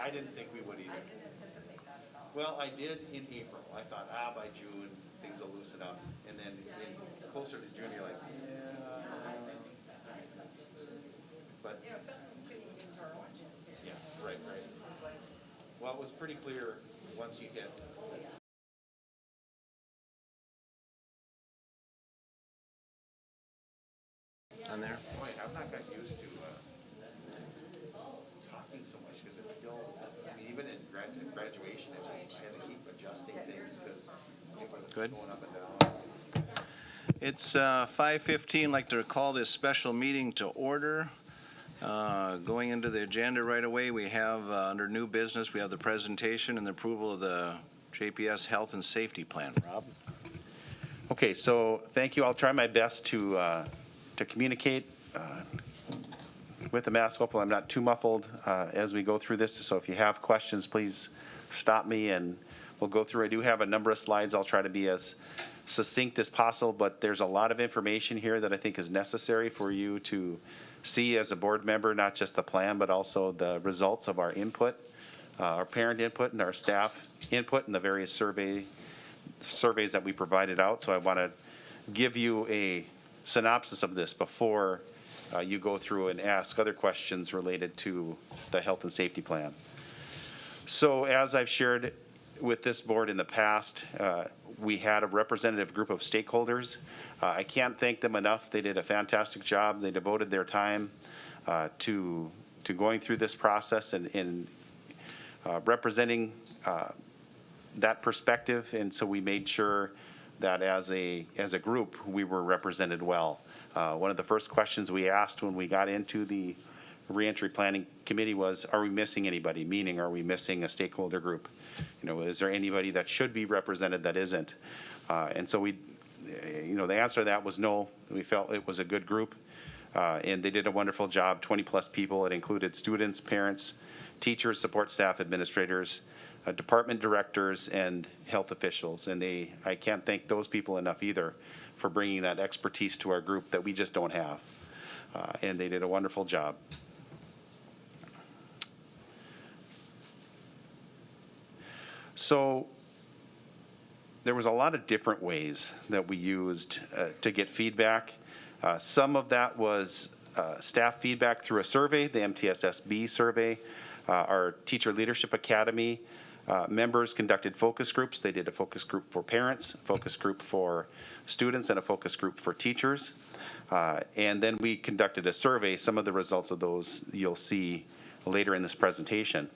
I didn't think we would either. I didn't anticipate that at all. Well, I did in April. I thought, by June, things will loosen up. And then closer to June, you're like, but, You know, especially when we get into our oranges. yeah, right. Well, it was pretty clear once you hit. On there? Boy, I'm not got used to talking so much because it's still, I mean, even in graduation, I had to keep adjusting things because people are Good. going up and down. It's 5:15. I'd like to call this special meeting to order. Going into the agenda right away, we have under new business, we have the presentation and the approval of the JPS Health and Safety Plan. Rob? Okay, so thank you. I'll try my best to communicate with the mask. Hopefully I'm not too muffled as we go through this. So if you have questions, please stop me and we'll go through. I do have a number of slides. I'll try to be as succinct as possible, but there's a lot of information here that I think is necessary for you to see as a board member, not just the plan, but also the results of our input, our parent input and our staff input and the various surveys that we provided out. So I want to give you a synopsis of this before you go through and ask other questions related to the health and safety plan. So as I've shared with this board in the past, we had a representative group of stakeholders. I can't thank them enough. They did a fantastic job. They devoted their time to going through this process and representing that perspective. And so we made sure that as a group, we were represented well. One of the first questions we asked when we got into the reentry planning committee was, are we missing anybody? Meaning, are we missing a stakeholder group? You know, is there anybody that should be represented that isn't? And so we, the answer to that was no. We felt it was a good group, and they did a wonderful job. 20+ people. It included students, parents, teachers, support staff, administrators, department directors, and health officials. And I can't thank those people enough either for bringing that expertise to our group that we just don't have. And they did a wonderful job. So there was a lot of different ways that we used to get feedback. Some of that was staff feedback through a survey, the MTSSB survey. Our Teacher Leadership Academy members conducted focus groups. They did a focus group for parents, a focus group for students, and a focus group for teachers. And then we conducted a survey. Some of the results of those you'll see later in this presentation.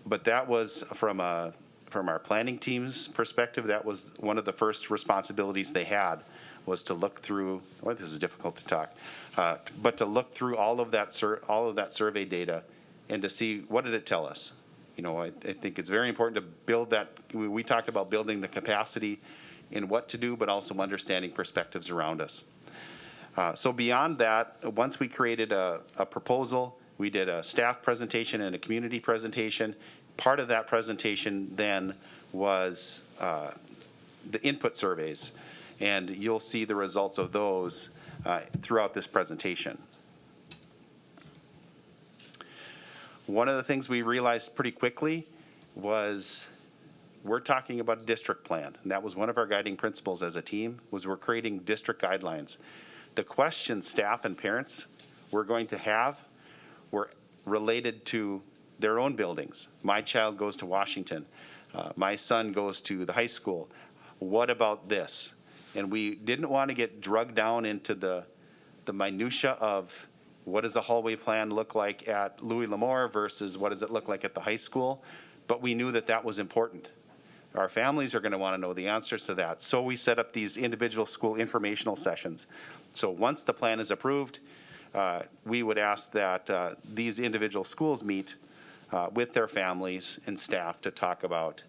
But that was from our planning team's perspective. That was one of the first responsibilities they had, was to look through. Oh, this is difficult to talk, but to look through all of that survey data and to see what did it tell us. I think it's very important to build that. We talked about building the capacity in what to do, but also understanding perspectives around us. So beyond that, once we created a proposal, we did a staff presentation and a community presentation. Part of that presentation then was the input surveys, and you'll see the results of those throughout this presentation. One of the things we realized pretty quickly was we're talking about a district plan, and that was one of our guiding principles as a team, was we're creating district guidelines. The questions staff and parents were going to have were related to their own buildings. My child goes to Washington. My son goes to the high school. What about this? And we didn't want to get drugged down into the minutia of what does a hallway plan look like at Louis L'Amour versus what does it look like at the high school? But we knew that that was important. Our families are going to want to know the answers to that. So we set up these individual school informational sessions. So once the plan is approved, we would ask that these individual schools meet with their families and staff to talk about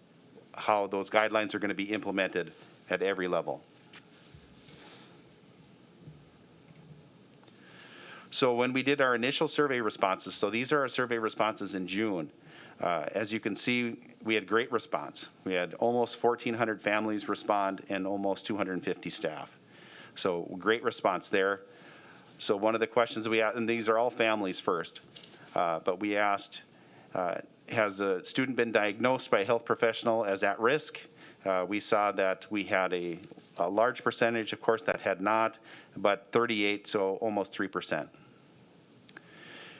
how those guidelines are going to be implemented at every level. So when we did our initial survey responses, so these are our survey responses in June. As you can see, we had great response. We had almost 1,400 families respond and almost 250 staff. So great response there. So one of the questions we asked, and these are all families first, but we asked, Has a student been diagnosed by a health professional as at risk? We saw that we had a large percentage, of course, that had not, but 38, so almost 3%.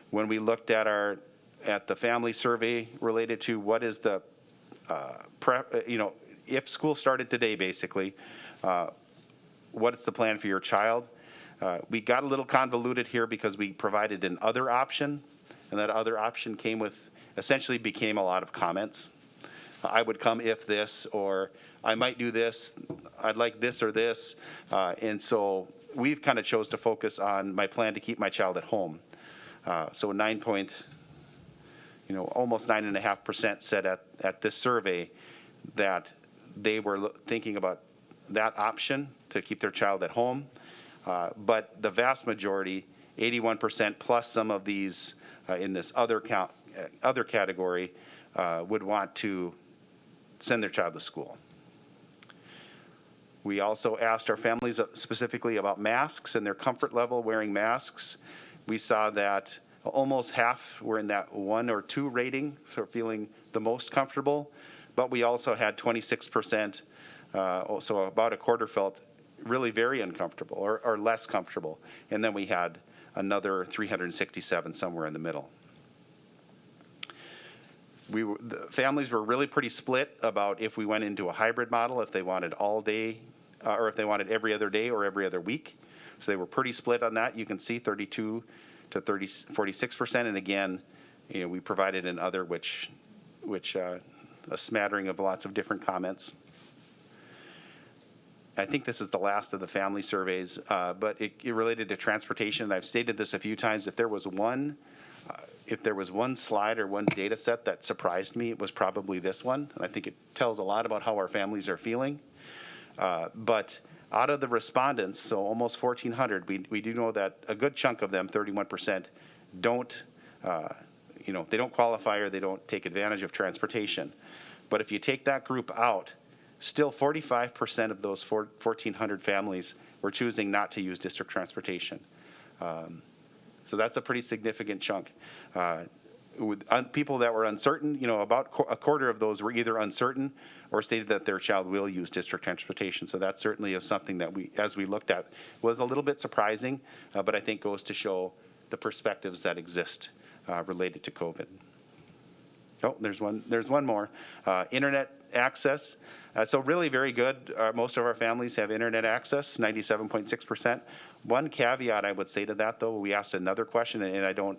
When we looked at the family survey related to what is the if school started today, basically, what's the plan for your child? We got a little convoluted here because we provided an other option, and that other option essentially became a lot of comments. I would come if this, or I might do this, I'd like this or this. And so we've kind of chose to focus on my plan to keep my child at home. So almost 9.5% said at this survey that they were thinking about that option to keep their child at home. But the vast majority, 81% plus some of these in this other category, would want to send their child to school. We also asked our families specifically about masks and their comfort level wearing masks. We saw that almost half were in that 1 or 2 rating, so feeling the most comfortable. But we also had 26%, so about a quarter felt really very uncomfortable or less comfortable. And then we had another 367 somewhere in the middle. The families were really pretty split about if we went into a hybrid model, if they wanted all day, or if they wanted every other day or every other week. So they were pretty split on that. You can see 32 to 46%. And again, we provided an other, which a smattering of lots of different comments. I think this is the last of the family surveys, but it related to transportation. I've stated this a few times. If there was one slide or one data set that surprised me, it was probably this one. And I think it tells a lot about how our families are feeling. But out of the respondents, so almost 1,400, we do know that a good chunk of them, 31%, don't, they don't qualify or they don't take advantage of transportation. But if you take that group out, still 45% of those 1,400 families were choosing not to use district transportation. So that's a pretty significant chunk. With people that were uncertain, about a quarter of those were either uncertain or stated that their child will use district transportation. So that certainly is something that as we looked at, was a little bit surprising, but I think goes to show the perspectives that exist related to COVID. Oh, there's one more. Internet access. So really very good. Most of our families have internet access, 97.6%. One caveat I would say to that, though, we asked another question, and I don't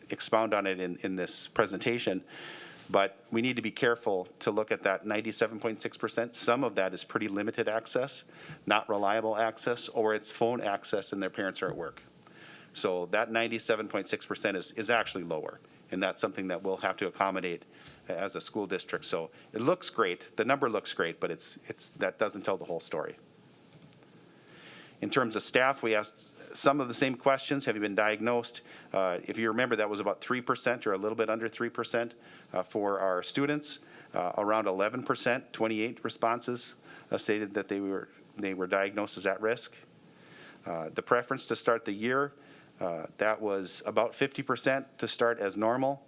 expound on it in this presentation, but we need to be careful to look at that 97.6%. Some of that is pretty limited access, not reliable access, or it's phone access and their parents are at work. So that 97.6% is actually lower, and that's something that we'll have to accommodate as a school district. So it looks great, the number looks great, but that doesn't tell the whole story. In terms of staff, we asked some of the same questions. Have you been diagnosed? If you remember, that was about 3% or a little bit under 3% for our students. Around 11%, 28 responses stated that they were diagnosed as at risk. The preference to start the year, that was about 50% to start as normal,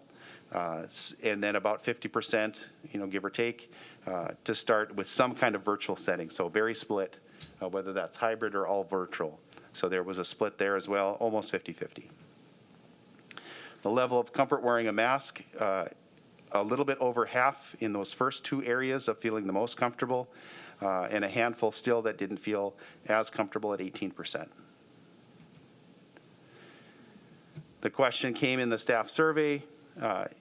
and then about 50%, give or take, to start with some kind of virtual setting. So very split, whether that's hybrid or all virtual. So there was a split there as well, almost 50-50. The level of comfort wearing a mask, a little bit over half in those first 2 areas of feeling the most comfortable, and a handful still that didn't feel as comfortable at 18%. The question came in the staff survey,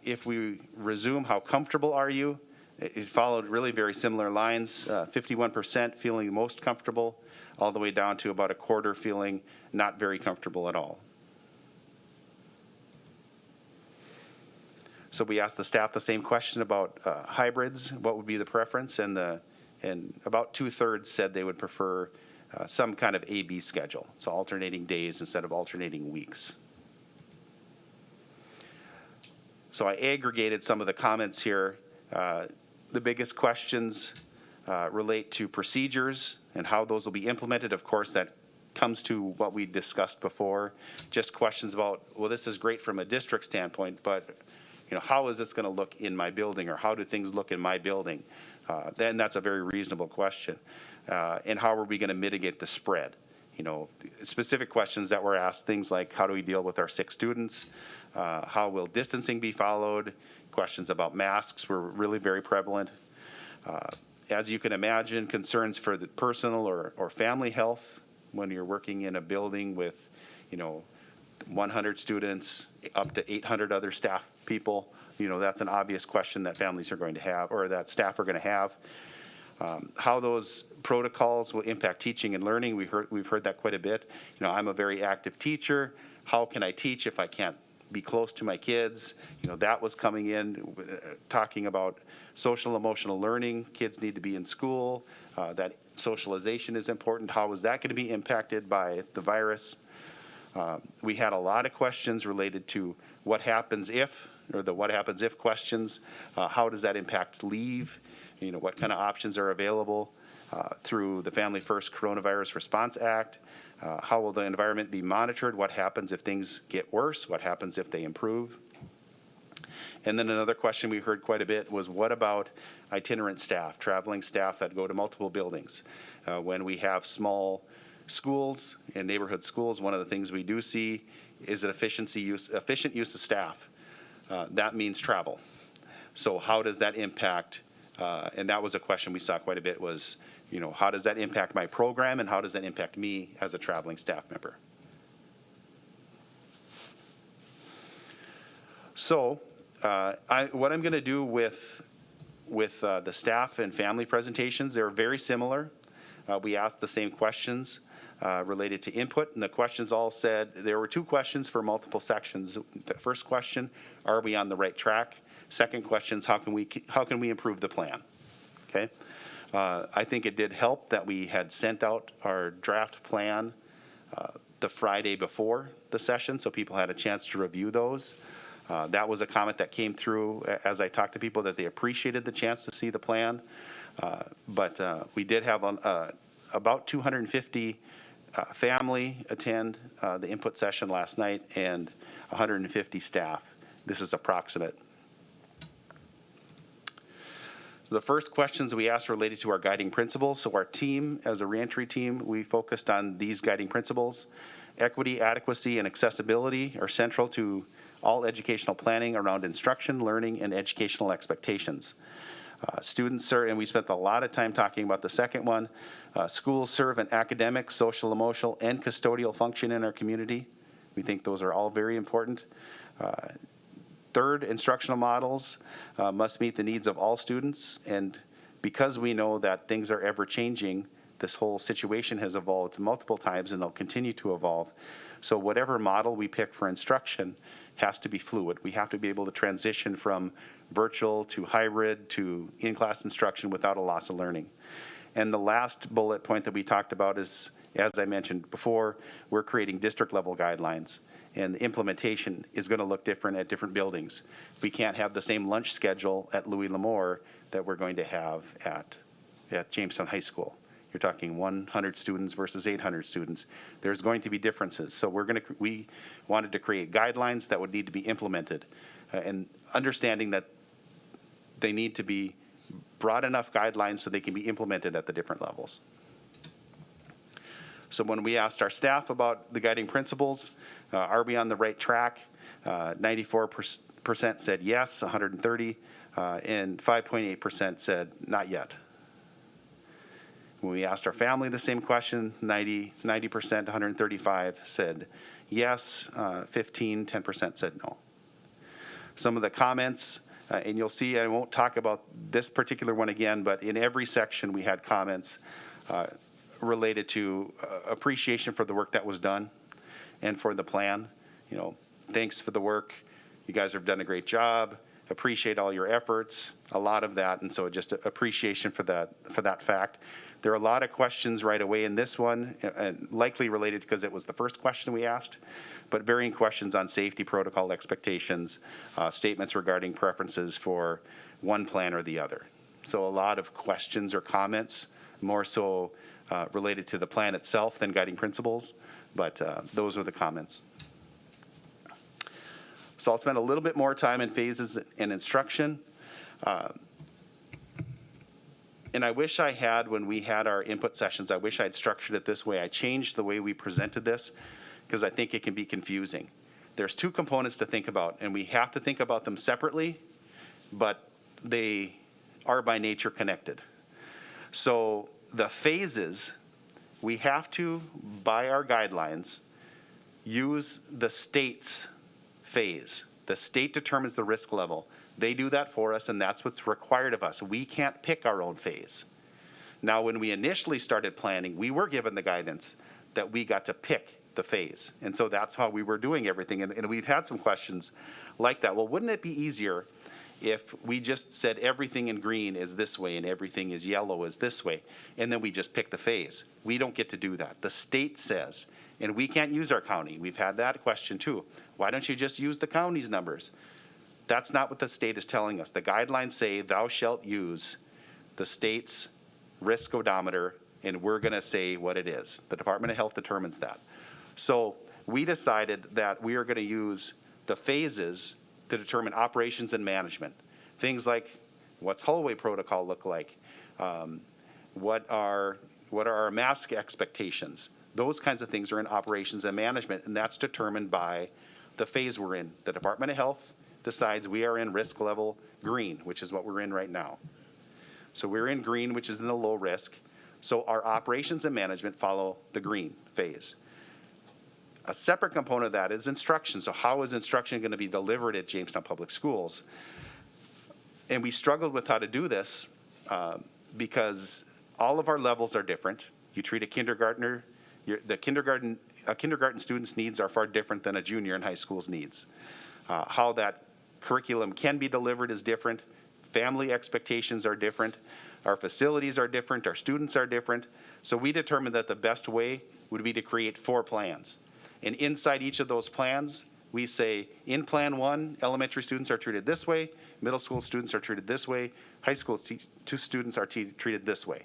if we resume, how comfortable are you? It followed really very similar lines, 51% feeling most comfortable, all the way down to about a quarter feeling not very comfortable at all. So we asked the staff the same question about hybrids, what would be the preference, and about 2/3 said they would prefer some kind of A-B schedule, so alternating days instead of alternating weeks. So I aggregated some of the comments here. The biggest questions relate to procedures and how those will be implemented. Of course, that comes to what we discussed before. Just questions about, well, this is great from a district standpoint, but how is this going to look in my building, or how do things look in my building? Then that's a very reasonable question. And how are we going to mitigate the spread? Specific questions that were asked, things like how do we deal with our sick students? How will distancing be followed? Questions about masks were really very prevalent. As you can imagine, concerns for the personal or family health when you're working in a building with, 100 students up to 800 other staff people. That's an obvious question that families are going to have, or that staff are going to have. How those protocols will impact teaching and learning, we've heard that quite a bit. I'm a very active teacher. How can I teach if I can't be close to my kids? That was coming in, talking about social emotional learning. Kids need to be in school. That socialization is important. How is that going to be impacted by the virus? We had a lot of questions related to what happens if, or the what happens if questions. How does that impact leave? What kind of options are available through the Family First Coronavirus Response Act? How will the environment be monitored? What happens if things get worse? What happens if they improve? And then another question we heard quite a bit was, what about itinerant staff, traveling staff that go to multiple buildings? When we have small schools and neighborhood schools, one of the things we do see is an efficient use of staff. That means travel. So how does that impact? And that was a question we saw quite a bit was, how does that impact my program, and how does that impact me as a traveling staff member? So what I'm going to do with the staff and family presentations, they're very similar. We asked the same questions related to input, and the questions all said, there were two questions for multiple sections. The first question, are we on the right track? Second question is, how can we improve the plan? Okay, I think it did help that we had sent out our draft plan the Friday before the session, so people had a chance to review those. That was a comment that came through as I talked to people, that they appreciated the chance to see the plan. But we did have about 250 family attend the input session last night, and 150 staff. This is approximate. So the first questions we asked related to our guiding principles. So our team, as a reentry team, we focused on these guiding principles. Equity, adequacy, and accessibility are central to all educational planning around instruction, learning, and educational expectations. Students serve, and we spent a lot of time talking about the second one. Schools serve an academic, social, emotional, and custodial function in our community. We think those are all very important. Third, instructional models must meet the needs of all students, and because we know that things are ever changing, this whole situation has evolved multiple times and they'll continue to evolve. So whatever model we pick for instruction has to be fluid. We have to be able to transition from virtual to hybrid to in-class instruction without a loss of learning. And the last bullet point that we talked about is, as I mentioned before, we're creating district level guidelines, and the implementation is going to look different at different buildings. We can't have the same lunch schedule at Louis L'Amour that we're going to have at Jamestown High School. You're talking 100 students versus 800 students. There's going to be differences. So we wanted to create guidelines that would need to be implemented, and understanding that they need to be broad enough guidelines so they can be implemented at the different levels. So when we asked our staff about the guiding principles, are we on the right track? 94% said yes, 130, and 5.8% said not yet. When we asked our family the same question, 90%, 135 said yes, 10% said no. Some of the comments, and you'll see, I won't talk about this particular one again, but in every section we had comments related to appreciation for the work that was done and for the plan. Thanks for the work. You guys have done a great job. Appreciate all your efforts, a lot of that, and so just appreciation for that fact. There are a lot of questions right away in this one, and likely related because it was the first question we asked, but varying questions on safety protocol expectations, statements regarding preferences for one plan or the other. So a lot of questions or comments, more so related to the plan itself than guiding principles, but those were the comments. So I'll spend a little bit more time in phases and instruction. And I wish I had, when we had our input sessions, I wish I had structured it this way. I changed the way we presented this because I think it can be confusing. There's two components to think about, and we have to think about them separately, but they are by nature connected. So the phases, we have to, by our guidelines, use the state's phase. The state determines the risk level. They do that for us, and that's what's required of us. We can't pick our own phase. Now, when we initially started planning, we were given the guidance that we got to pick the phase. And so that's how we were doing everything. And we've had some questions like that. Well, wouldn't it be easier if we just said everything in green is this way and everything is yellow is this way, and then we just pick the phase? We don't get to do that. The state says, and we can't use our county. We've had that question too. Why don't you just use the county's numbers? That's not what the state is telling us. The guidelines say thou shalt use the state's risk odometer, and we're going to say what it is. The Department of Health determines that. So we decided that we are going to use the phases to determine operations and management. Things like, what's hallway protocol look like? What are our mask expectations? Those kinds of things are in operations and management, and that's determined by the phase we're in. The Department of Health decides we are in risk level green, which is what we're in right now. So we're in green, which is in the low risk. So our operations and management follow the green phase. A separate component of that is instruction. So how is instruction going to be delivered at Jamestown Public Schools? And we struggled with how to do this because all of our levels are different. You treat a kindergartner, a kindergarten student's needs are far different than a junior in high school's needs. How that curriculum can be delivered is different. Family expectations are different. Our facilities are different. Our students are different. So we determined that the best way would be to create 4 plans. And inside each of those plans, we say, in Plan 1, elementary students are treated this way, middle school students are treated this way, high school students are treated this way.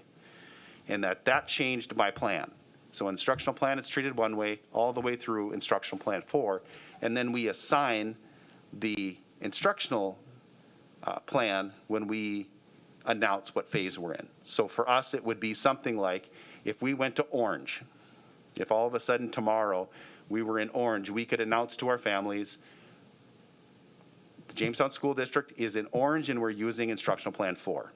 And that changed by plan. So instructional plan, it's treated one way, all the way through instructional plan 4. And then we assign the instructional plan when we announce what phase we're in. So for us, it would be something like if we went to orange, if all of a sudden tomorrow we were in orange, we could announce to our families, the Jamestown School District is in orange and we're using instructional plan 4.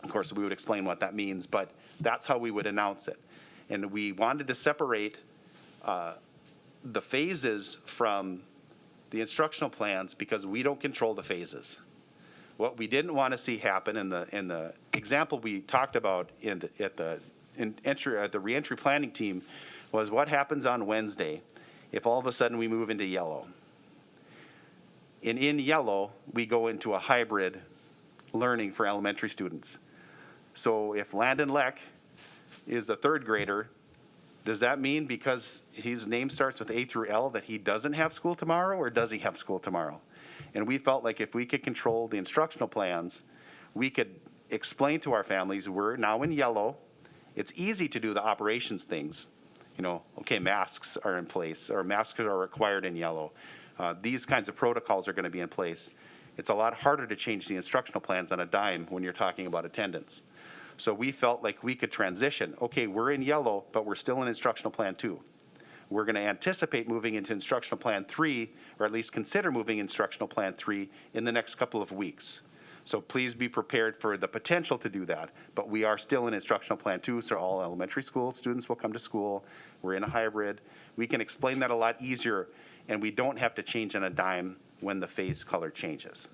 Of course, we would explain what that means, but that's how we would announce it. And we wanted to separate the phases from the instructional plans because we don't control the phases. What we didn't want to see happen in the example we talked about at the reentry planning team was what happens on Wednesday if all of a sudden we move into yellow. And in yellow, we go into a hybrid learning for elementary students. So if Landon Leck is a 3rd grader, does that mean because his name starts with A through L that he doesn't have school tomorrow, or does he have school tomorrow? And we felt like if we could control the instructional plans, we could explain to our families, we're now in yellow. It's easy to do the operations things. You know, okay, masks are in place, or masks are required in yellow. These kinds of protocols are going to be in place. It's a lot harder to change the instructional plans on a dime when you're talking about attendance. So we felt like we could transition. Okay, we're in yellow, but we're still in instructional plan 2. We're going to anticipate moving into instructional plan 3, or at least consider moving instructional plan 3 in the next couple of weeks. So please be prepared for the potential to do that. But we are still in instructional plan 2, so all elementary school students will come to school. We're in a hybrid. We can explain that a lot easier, and we don't have to change on a dime when the phase color changes.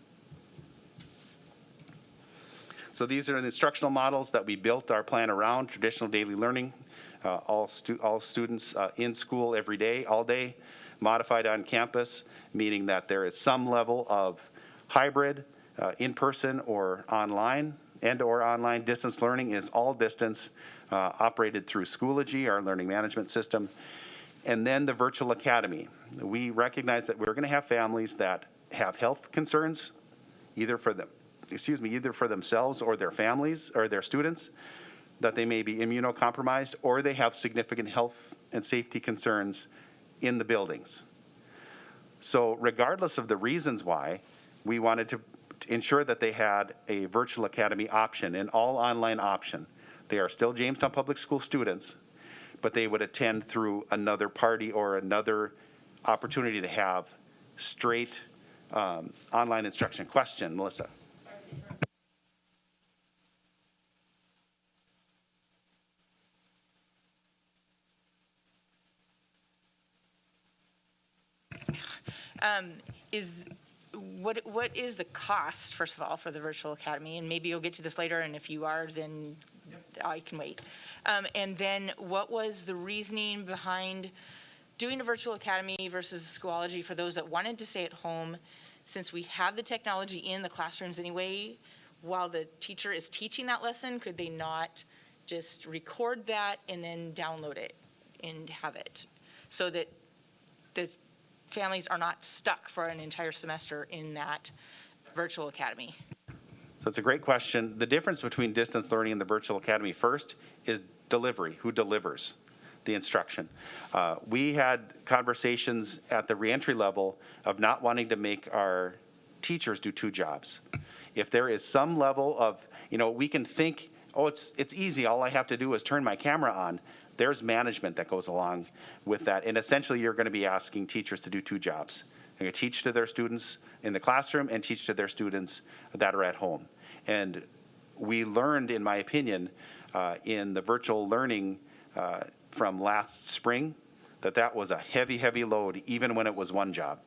So these are the instructional models that we built our plan around: traditional daily learning, all students in school every day, all day, modified on campus, meaning that there is some level of hybrid, in-person or online, and or online. Distance learning is all distance, operated through Schoology, our learning management system. And then the virtual academy. We recognize that we're going to have families that have health concerns, either for themselves or their families or their students, that they may be immunocompromised, or they have significant health and safety concerns in the buildings. So regardless of the reasons why, we wanted to ensure that they had a virtual academy option, an all online option. They are still Jamestown Public School students, but they would attend through another party or another opportunity to have straight online instruction. Question, Melissa? What is the cost, first of all, for the virtual academy? And maybe you'll get to this later, and if you are, then I can wait. And then what was the reasoning behind doing a virtual academy versus Schoology for those that wanted to stay at home? Since we have the technology in the classrooms anyway, while the teacher is teaching that lesson, could they not just record that and then download it and have it? So that the families are not stuck for an entire semester in that virtual academy. So it's a great question. The difference between distance learning and the virtual academy first is delivery, who delivers the instruction. We had conversations at the reentry level of not wanting to make our teachers do two jobs. If there is some level of, we can think, oh, it's easy, all I have to do is turn my camera on. There's management that goes along with that. And essentially, you're going to be asking teachers to do two jobs. They're going to teach to their students in the classroom and teach to their students that are at home. And we learned, in my opinion, in the virtual learning from last spring, that was a heavy, heavy load, even when it was one job.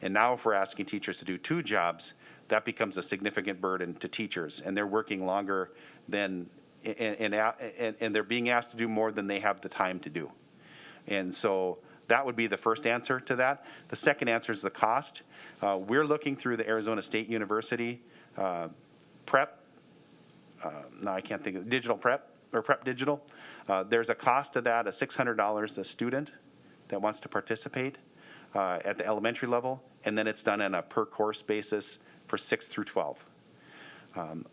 And now if we're asking teachers to do two jobs, that becomes a significant burden to teachers. And they're working longer than and they're being asked to do more than they have the time to do. And so that would be the first answer to that. The second answer is the cost. We're looking through the Arizona State University prep. No, I can't think of digital prep or prep digital. There's a cost to that of $600 a student that wants to participate at the elementary level, and then it's done on a per course basis for 6 through 12.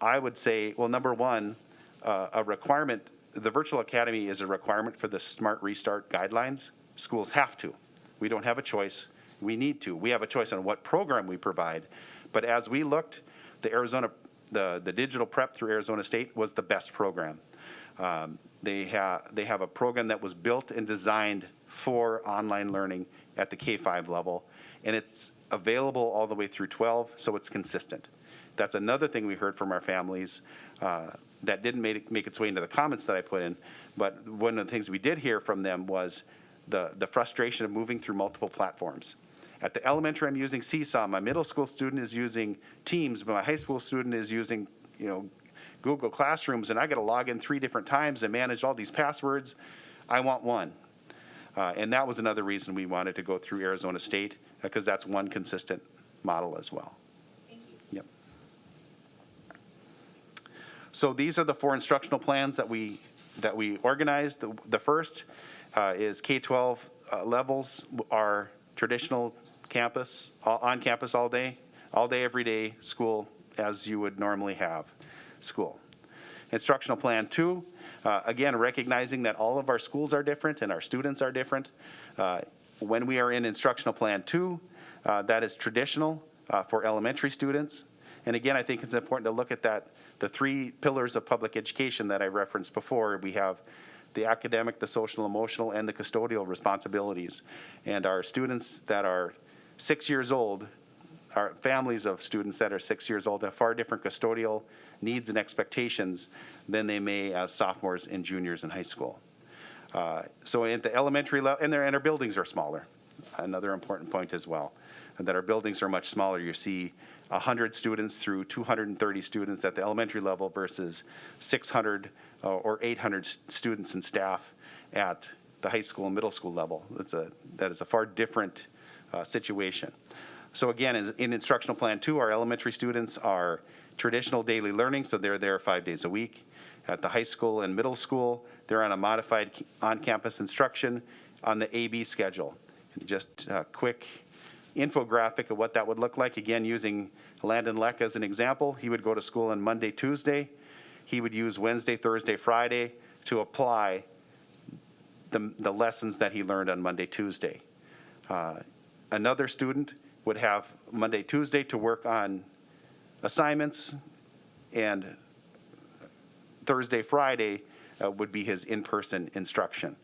I would say, well, number one, a requirement, the virtual academy is a requirement for the Smart Restart guidelines. Schools have to. We don't have a choice. We need to. We have a choice on what program we provide. But as we looked, the digital prep through Arizona State was the best program. They have a program that was built and designed for online learning at the K-5 level, and it's available all the way through 12, so it's consistent. That's another thing we heard from our families that didn't make its way into the comments that I put in, but one of the things we did hear from them was the frustration of moving through multiple platforms. At the elementary, I'm using Seesaw. My middle school student is using Teams, but my high school student is using, Google Classrooms, and I got to log in 3 different times and manage all these passwords. I want one. And that was another reason we wanted to go through Arizona State, because that's one consistent model as well. Thank you. Yep. So these are the 4 instructional plans that we organized. The first is K-12 levels are traditional campus, on campus all day, every day, school as you would normally have school. Instructional plan 2, again, recognizing that all of our schools are different and our students are different. When we are in instructional plan 2, that is traditional for elementary students. And again, I think it's important to look at that, the 3 pillars of public education that I referenced before. We have the academic, the social, emotional, and the custodial responsibilities. And our students that are 6 years old, our families of students that are 6 years old have far different custodial needs and expectations than they may as sophomores and juniors in high school. So at the elementary level, and our buildings are smaller. Another important point as well, that our buildings are much smaller. You see 100 students through 230 students at the elementary level versus 600 or 800 students and staff at the high school and middle school level. That is a far different situation. So again, in instructional plan 2, our elementary students are traditional daily learning, so they're there 5 days a week. At the high school and middle school, they're on a modified on-campus instruction on the AB schedule. Just a quick infographic of what that would look like. Again, using Landon Leck as an example, he would go to school on Monday, Tuesday. He would use Wednesday, Thursday, Friday to apply the lessons that he learned on Monday, Tuesday. another student would have Monday, Tuesday to work on assignments, and Thursday, Friday would be his in-person instruction.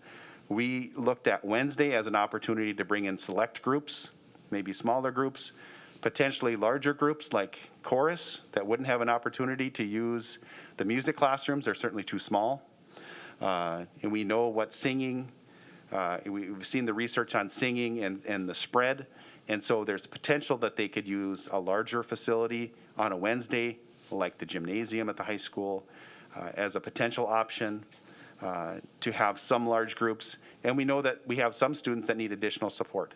We looked at Wednesday as an opportunity to bring in select groups, maybe smaller groups, potentially larger groups like chorus that wouldn't have an opportunity to use the music classrooms. They're certainly too small. And we know what singing, we've seen the research on singing and the spread. And so there's potential that they could use a larger facility on a Wednesday, like the gymnasium at the high school, as a potential option to have some large groups. And we know that we have some students that need additional support.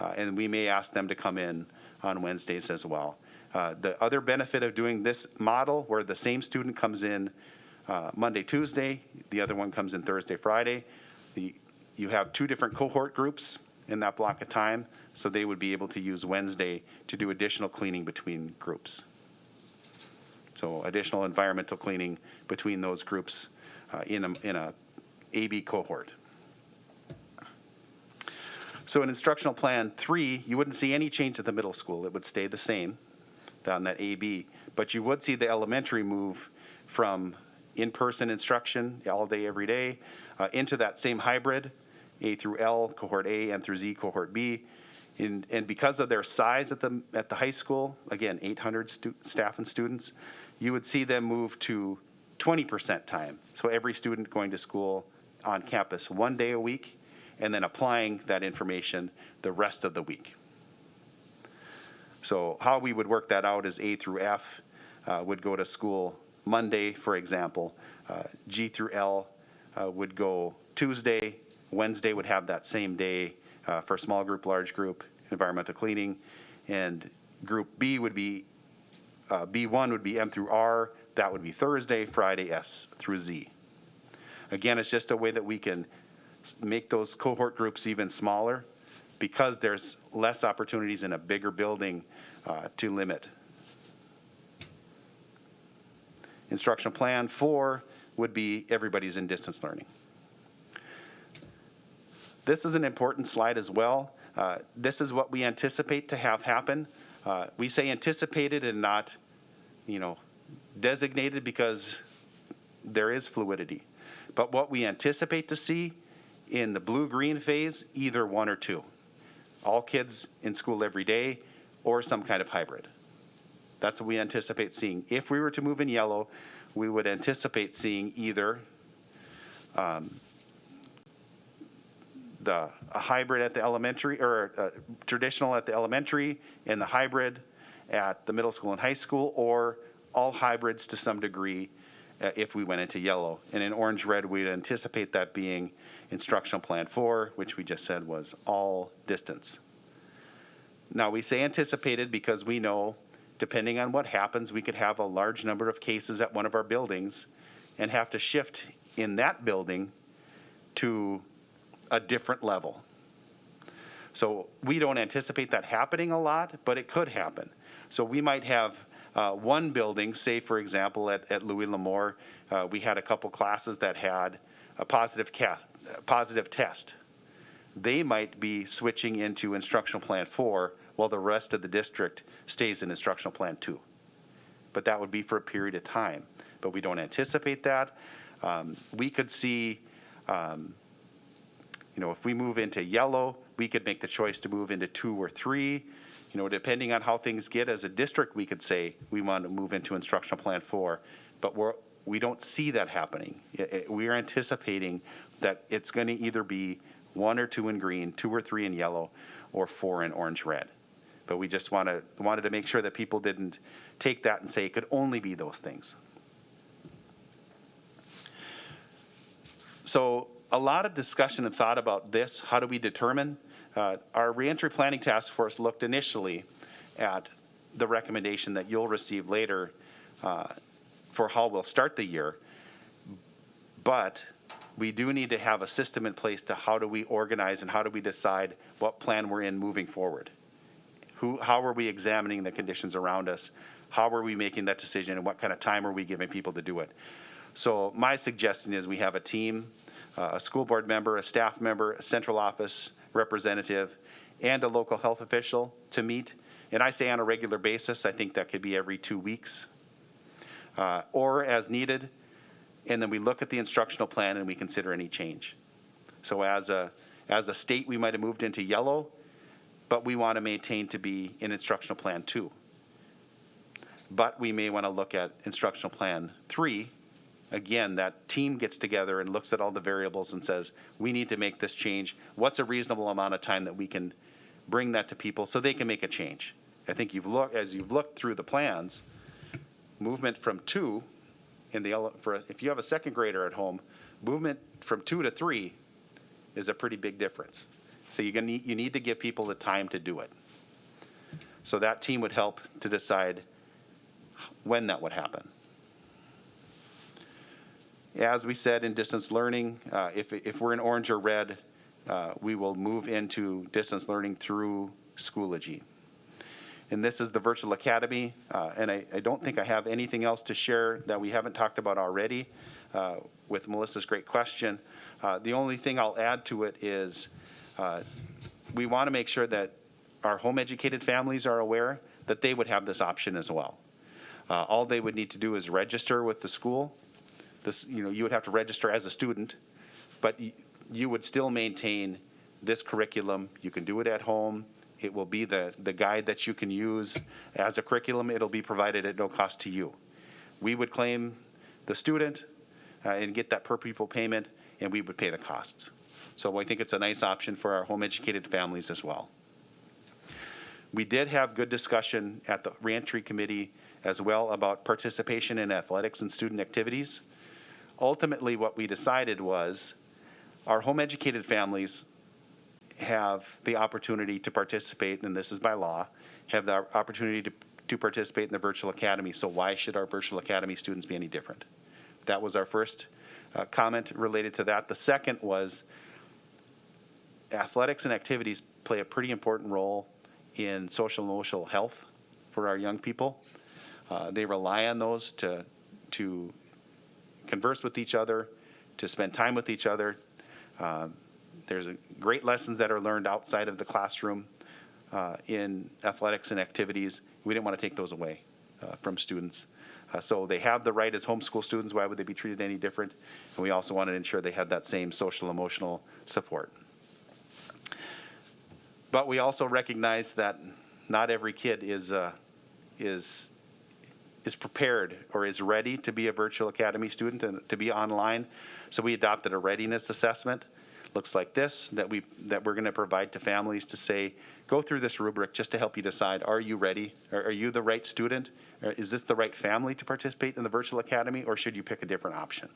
And we may ask them to come in on Wednesdays as well. The other benefit of doing this model where the same student comes in Monday, Tuesday, the other one comes in Thursday, Friday, you have two different cohort groups in that block of time, so they would be able to use Wednesday to do additional cleaning between groups. So additional environmental cleaning between those groups in a AB cohort. So in instructional plan 3, you wouldn't see any change at the middle school. It would stay the same on that AB, but you would see the elementary move from in-person instruction all day, every day, into that same hybrid, A through L, cohort A, M through Z, cohort B. And because of their size at the high school, again, 800 staff and students, you would see them move to 20% time. So every student going to school on campus 1 day a week, and then applying that information the rest of the week. So how we would work that out is A through F would go to school Monday, for example. G through L would go Tuesday. Wednesday would have that same day for small group, large group, environmental cleaning. And group B would be, B1 would be M through R. That would be Thursday, Friday, S through Z. Again, it's just a way that we can make those cohort groups even smaller because there's less opportunities in a bigger building to limit. Instructional plan 4 would be everybody's in distance learning. This is an important slide as well. This is what we anticipate to have happen. We say anticipated and not, designated because there is fluidity. But what we anticipate to see in the blue-green phase, either one or two. All kids in school every day or some kind of hybrid. That's what we anticipate seeing. If we were to move in yellow, we would anticipate seeing either a hybrid at the elementary, or traditional at the elementary, and the hybrid at the middle school and high school, or all hybrids to some degree if we went into yellow. And in orange-red, we'd anticipate that being instructional plan 4, which we just said was all distance. Now, we say anticipated because we know, depending on what happens, we could have a large number of cases at one of our buildings and have to shift in that building to a different level. So we don't anticipate that happening a lot, but it could happen. So we might have one building, say for example at Louis L'Amour, we had a couple classes that had a positive test. They might be switching into instructional plan 4 while the rest of the district stays in instructional plan 2. But that would be for a period of time. But we don't anticipate that. We could see, if we move into yellow, we could make the choice to move into 2 or 3. Depending on how things get as a district, we could say we want to move into instructional plan 4. But we don't see that happening. We are anticipating that it's going to either be 1 or 2 in green, 2 or 3 in yellow, or 4 in orange-red. But we just wanted to make sure that people didn't take that and say it could only be those things. So a lot of discussion and thought about this. How do we determine? Our reentry planning task force looked initially at the recommendation that you'll receive later for how we'll start the year. But we do need to have a system in place to how do we organize and how do we decide what plan we're in moving forward. How are we examining the conditions around us? How are we making that decision, and what kind of time are we giving people to do it? So my suggestion is we have a team, a school board member, a staff member, a central office representative, and a local health official to meet. And I say on a regular basis. I think that could be every 2 weeks or as needed. And then we look at the instructional plan and we consider any change. So as a state, we might have moved into yellow, but we want to maintain to be in instructional plan 2. But we may want to look at instructional plan 3. Again, that team gets together and looks at all the variables and says, we need to make this change. What's a reasonable amount of time that we can bring that to people so they can make a change? I think as you've looked through the plans, movement from 2 if you have a second grader at home, movement from 2 to 3 is a pretty big difference. So you need to give people the time to do it. So that team would help to decide when that would happen. As we said in distance learning, if we're in orange or red, we will move into distance learning through Schoology. And this is the virtual academy, and I don't think I have anything else to share that we haven't talked about already with Melissa's great question. The only thing I'll add to it is we want to make sure that our home educated families are aware that they would have this option as well. All they would need to do is register with the school. You would have to register as a student, but you would still maintain this curriculum. You can do it at home. It will be the guide that you can use as a curriculum. It'll be provided at no cost to you. We would claim the student and get that per pupil payment, and we would pay the costs. So I think it's a nice option for our home educated families as well. We did have good discussion at the reentry committee as well about participation in athletics and student activities. Ultimately, what we decided was our home educated families have the opportunity to participate, and this is by law, have the opportunity to participate in the virtual academy. So why should our virtual academy students be any different? That was our first comment related to that. The second was athletics and activities play a pretty important role in social and emotional health for our young people. They rely on those to converse with each other, to spend time with each other. There's great lessons that are learned outside of the classroom in athletics and activities. We didn't want to take those away from students. So they have the right as homeschool students. Why would they be treated any different? And we also wanted to ensure they had that same social emotional support. But we also recognize that not every kid is prepared or is ready to be a virtual academy student and to be online. So we adopted a readiness assessment. Looks like this that we're going to provide to families to say, go through this rubric just to help you decide, are you ready? Are you the right student? Or is this the right family to participate in the virtual academy, or should you pick a different option?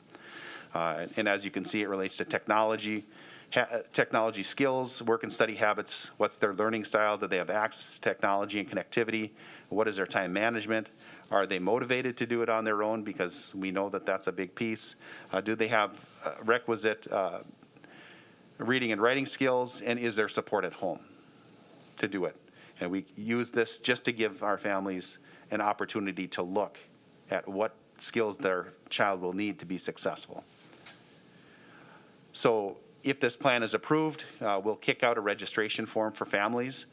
And as you can see, it relates to technology skills, work and study habits. What's their learning style? Do they have access to technology and connectivity? What is their time management? Are they motivated to do it on their own? Because we know that that's a big piece. Do they have requisite reading and writing skills, and is there support at home to do it? And we use this just to give our families an opportunity to look at what skills their child will need to be successful. So if this plan is approved, we'll kick out a registration form for families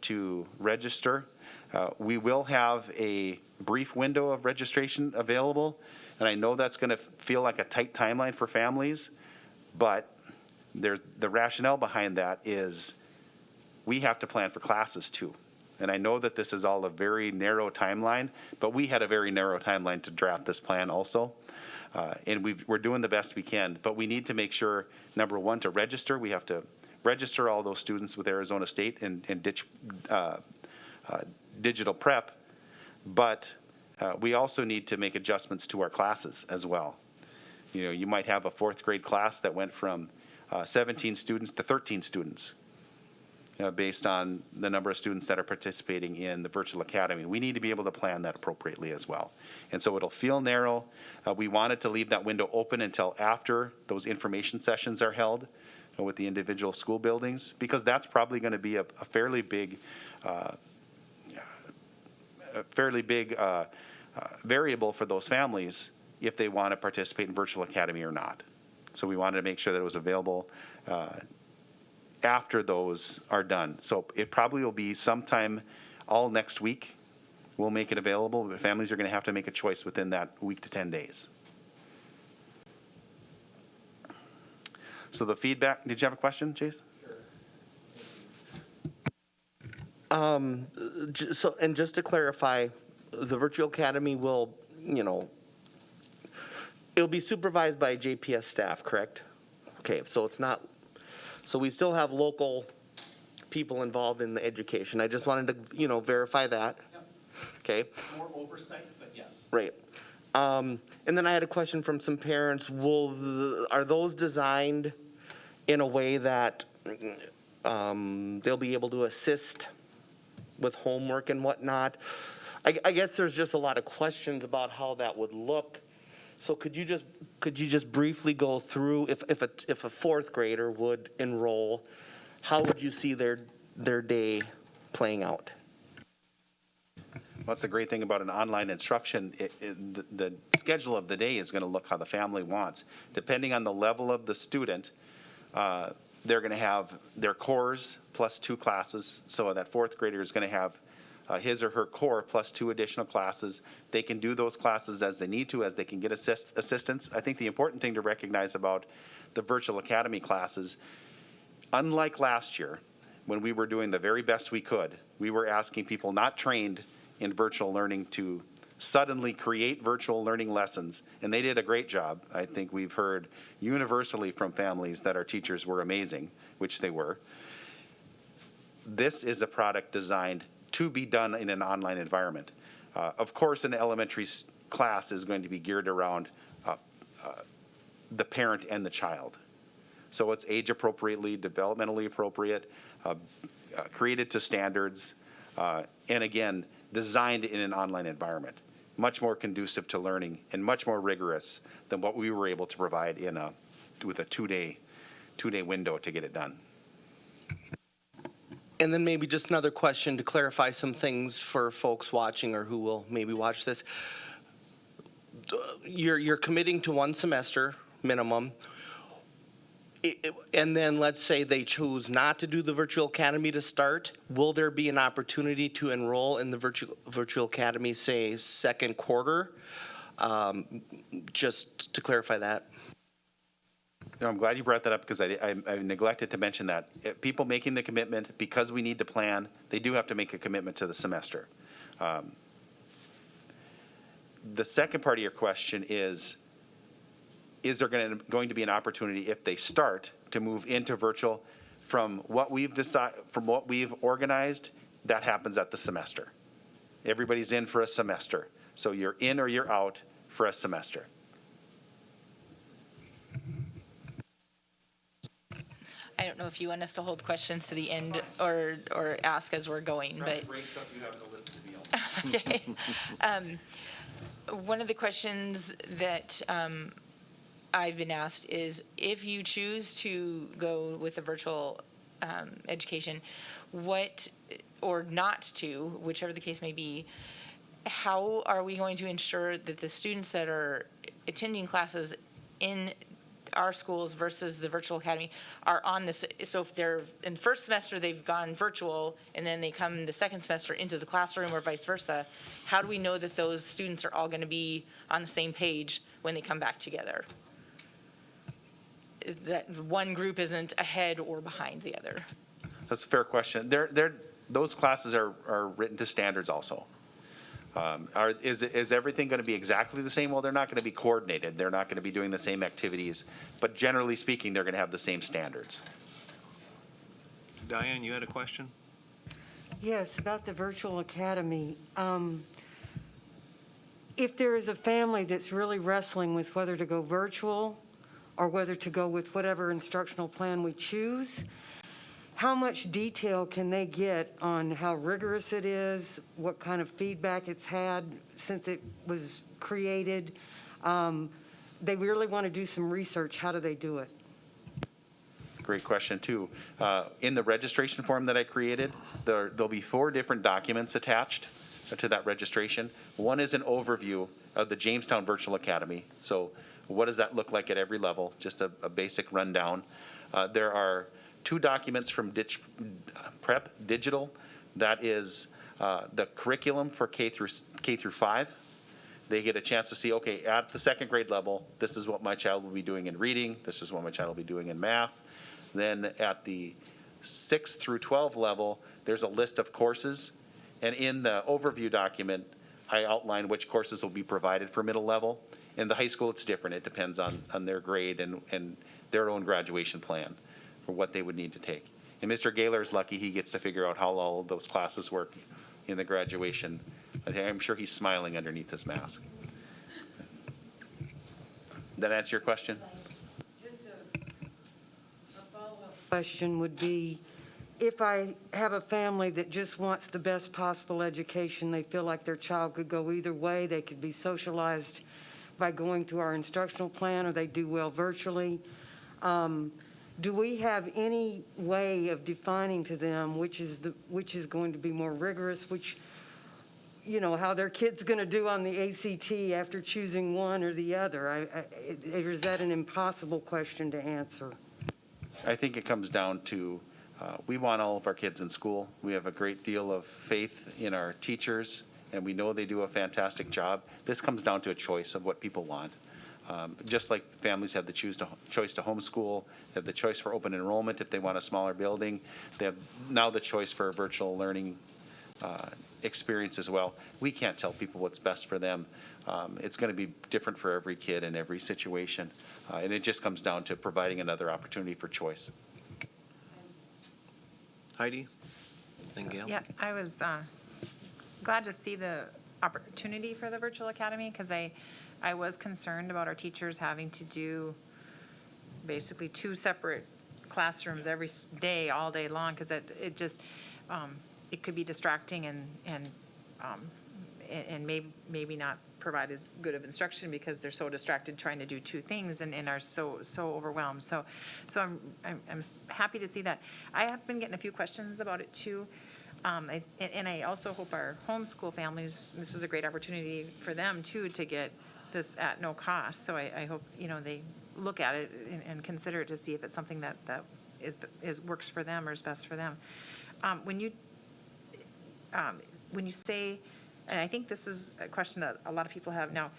to register. We will have a brief window of registration available, and I know that's going to feel like a tight timeline for families, but the rationale behind that is we have to plan for classes too. And I know that this is all a very narrow timeline, but we had a very narrow timeline to draft this plan also. And we're doing the best we can, but we need to make sure, number one, to register. We have to register all those students with Arizona State and ditch digital prep, but we also need to make adjustments to our classes as well. You might have a fourth grade class that went from 17 students to 13 students based on the number of students that are participating in the virtual academy. We need to be able to plan that appropriately as well. And so it'll feel narrow. We wanted to leave that window open until after those information sessions are held with the individual school buildings, because that's probably going to be a fairly big variable for those families if they want to participate in virtual academy or not. So we wanted to make sure that it was available after those are done. So it probably will be sometime all next week. We'll make it available, but families are going to have to make a choice within that week to 10 days. So the feedback, did you have a question, Chase? So, and just to clarify, the virtual academy will, it'll be supervised by JPS staff, correct? Okay, so it's not, so we still have local people involved in the education. I just wanted to, verify that. Yep. Okay, More oversight, but yes. right. And then I had a question from some parents. Are those designed in a way that they'll be able to assist with homework and whatnot? I guess there's just a lot of questions about how that would look. So could you just briefly go through, if a fourth grader would enroll, how would you see their day playing out? That's the great thing about an online instruction. The schedule of the day is going to look how the family wants. Depending on the level of the student, they're going to have their cores plus 2 classes. So that fourth grader is going to have his or her core plus 2 additional classes. They can do those classes as they need to, as they can get assistance. I think the important thing to recognize about the virtual academy classes, unlike last year, when we were doing the very best we could, we were asking people not trained in virtual learning to suddenly create virtual learning lessons, and they did a great job. I think we've heard universally from families that our teachers were amazing, which they were. This is a product designed to be done in an online environment. Of course, an elementary class is going to be geared around the parent and the child. So it's age appropriately, developmentally appropriate, created to standards, and again, designed in an online environment. Much more conducive to learning and much more rigorous than what we were able to provide with a two-day window to get it done. And then maybe just another question to clarify some things for folks watching or who will maybe watch this. You're committing to 1 semester minimum. And then let's say they choose not to do the virtual academy to start. Will there be an opportunity to enroll in the virtual academy, say, second quarter? Just to clarify that. No, I'm glad you brought that up because I neglected to mention that. If people making the commitment, because we need to plan, they do have to make a commitment to the semester. The second part of your question is there going to be an opportunity if they start to move into virtual? From what we've organized, that happens at the semester. Everybody's in for a semester. So you're in or you're out for a semester. I don't know if you want us to hold questions to the end or ask as we're going, but. Okay. One of the questions that I've been asked is, if you choose to go with a virtual education, or not to, whichever the case may be, how are we going to ensure that the students that are attending classes in our schools versus the virtual academy are on this? So if they're in the first semester, they've gone virtual, and then they come the second semester into the classroom or vice versa, how do we know that those students are all going to be on the same page when they come back together? That one group isn't ahead or behind the other? That's a fair question. Those classes are written to standards also. Is everything going to be exactly the same? Well, they're not going to be coordinated. They're not going to be doing the same activities. But generally speaking, they're going to have the same standards. Diane, you had a question? Yes, about the virtual academy. If there is a family that's really wrestling with whether to go virtual or whether to go with whatever instructional plan we choose, how much detail can they get on how rigorous it is, what kind of feedback it's had since it was created? They really want to do some research. How do they do it? Great question, too. In the registration form that I created, there'll be 4 different documents attached to that registration. One is an overview of the Jamestown Virtual Academy. So what does that look like at every level? Just a basic rundown. There are 2 documents from Prep Digital. That is the curriculum for K through 5. They get a chance to see, okay, at the 2nd grade level, this is what my child will be doing in reading, this is what my child will be doing in math. Then at the 6 through 12 level, there's a list of courses, and in the overview document, I outline which courses will be provided for middle level. In the high school, it's different. It depends on their grade and their own graduation plan for what they would need to take. And Mr. Gaylor is lucky he gets to figure out how all of those classes work in the graduation. I'm sure he's smiling underneath his mask. That answer your question? Just a follow-up question would be, if I have a family that just wants the best possible education, they feel like their child could go either way, they could be socialized by going to our instructional plan, or they do well virtually. Do we have any way of defining to them which is going to be more rigorous, which, how their kid's going to do on the ACT after choosing one or the other? Or is that an impossible question to answer? I think it comes down to we want all of our kids in school. We have a great deal of faith in our teachers, and we know they do a fantastic job. This comes down to a choice of what people want. Just like families have the choice to homeschool, they have the choice for open enrollment if they want a smaller building. They have now the choice for a virtual learning experience as well. We can't tell people what's best for them. It's going to be different for every kid in every situation. And it just comes down to providing another opportunity for choice. Heidi? Then Gail? Yeah, I was glad to see the opportunity for the virtual academy, because I was concerned about our teachers having to do basically 2 separate classrooms every day, all day long, because it just, it could be distracting and maybe not provide as good of instruction because they're so distracted trying to do 2 things and are so overwhelmed. So I'm happy to see that. I have been getting a few questions about it too. And I also hope our homeschool families, this is a great opportunity for them too to get this at no cost. So I hope, they look at it and consider it to see if it's something that works for them or is best for them. When you say, and I think this is a question that a lot of people have now,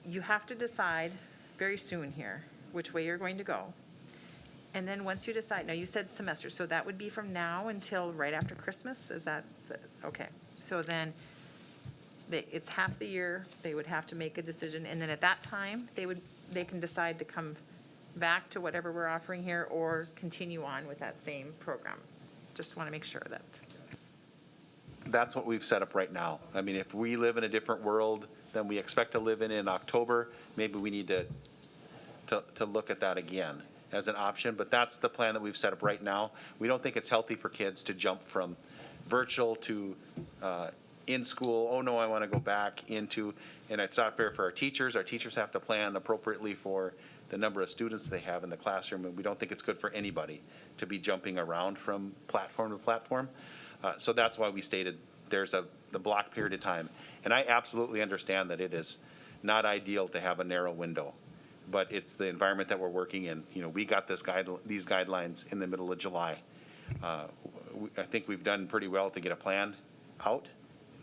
you have to decide very soon here which way you're going to go. And then once you decide, now you said semester, so that would be from now until right after Christmas? Is that, okay. So then it's half the year, they would have to make a decision, and then at that time, they can decide to come back to whatever we're offering here or continue on with that same program. Just want to make sure that. That's what we've set up right now. I mean, if we live in a different world than we expect to live in October, maybe we need to look at that again as an option, but that's the plan that we've set up right now. We don't think it's healthy for kids to jump from virtual to in school. Oh no, I want to go back into, and it's not fair for our teachers. Our teachers have to plan appropriately for the number of students they have in the classroom, and we don't think it's good for anybody to be jumping around from platform to platform. So that's why we stated there's the block period of time. And I absolutely understand that it is not ideal to have a narrow window, but it's the environment that we're working in. We got these guidelines in the middle of July. I think we've done pretty well to get a plan out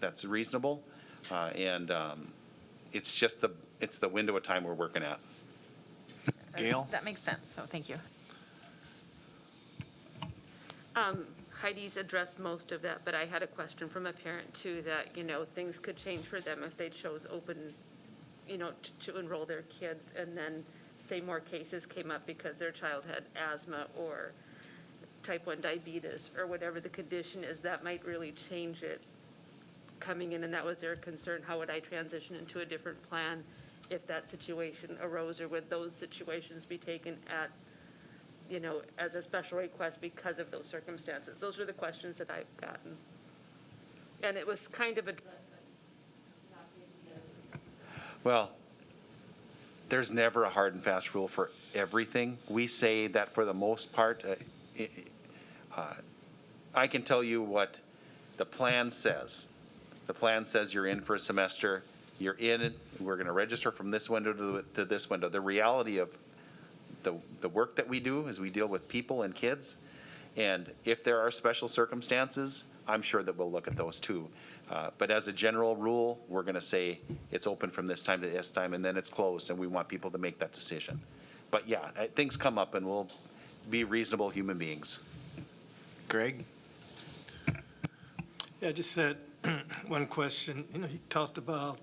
that's reasonable, and it's just the window of time we're working at. Gail? That makes sense, so thank you. Heidi's addressed most of that, but I had a question from a parent too that, things could change for them if they chose open, to enroll their kids, and then say more cases came up because their child had asthma or type 1 diabetes or whatever the condition is, that might really change it coming in, and that was their concern. How would I transition into a different plan if that situation arose, or would those situations be taken at as a special request because of those circumstances? Those are the questions that I've gotten. And it was kind of addressed. Well, there's never a hard and fast rule for everything. We say that for the most part, I can tell you what the plan says. The plan says you're in for a semester, you're in it, we're going to register from this window to this window. The reality of the work that we do is we deal with people and kids. And if there are special circumstances, I'm sure that we'll look at those too. But as a general rule, we're going to say it's open from this time to this time, and then it's closed, and we want people to make that decision. But yeah, things come up, and we'll be reasonable human beings. Greg? Yeah, I just had one question. You talked about,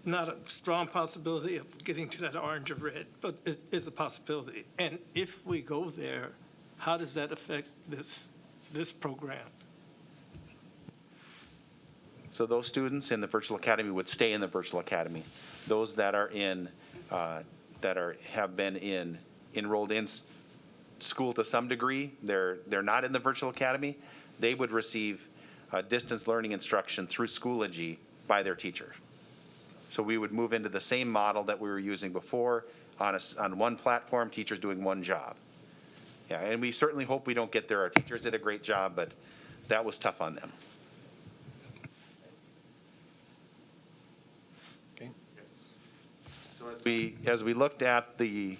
not a strong possibility of getting to that orange or red, but it is a possibility. And if we go there, how does that affect this program? So those students in the virtual academy would stay in the virtual academy. Those that are have been enrolled in school to some degree, they're not in the virtual academy, they would receive distance learning instruction through Schoology by their teacher. So we would move into the same model that we were using before on one platform, teachers doing one job. Yeah, and we certainly hope we don't get there. Our teachers did a great job, but that was tough on them. Okay. So as we looked at the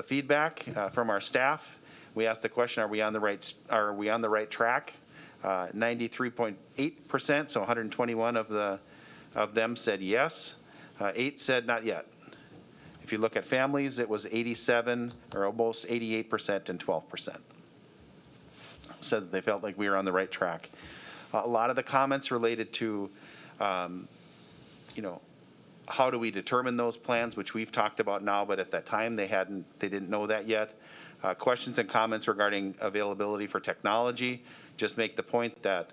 feedback from our staff, we asked the question: Are we on the right track? 93.8%, so 121 of them said yes. 8 said not yet. If you look at families, it was 87 or almost 88% and 12% said that they felt like we were on the right track. A lot of the comments related to, how do we determine those plans, which we've talked about now, but at that time they didn't know that yet. Questions and comments regarding availability for technology. Just make the point that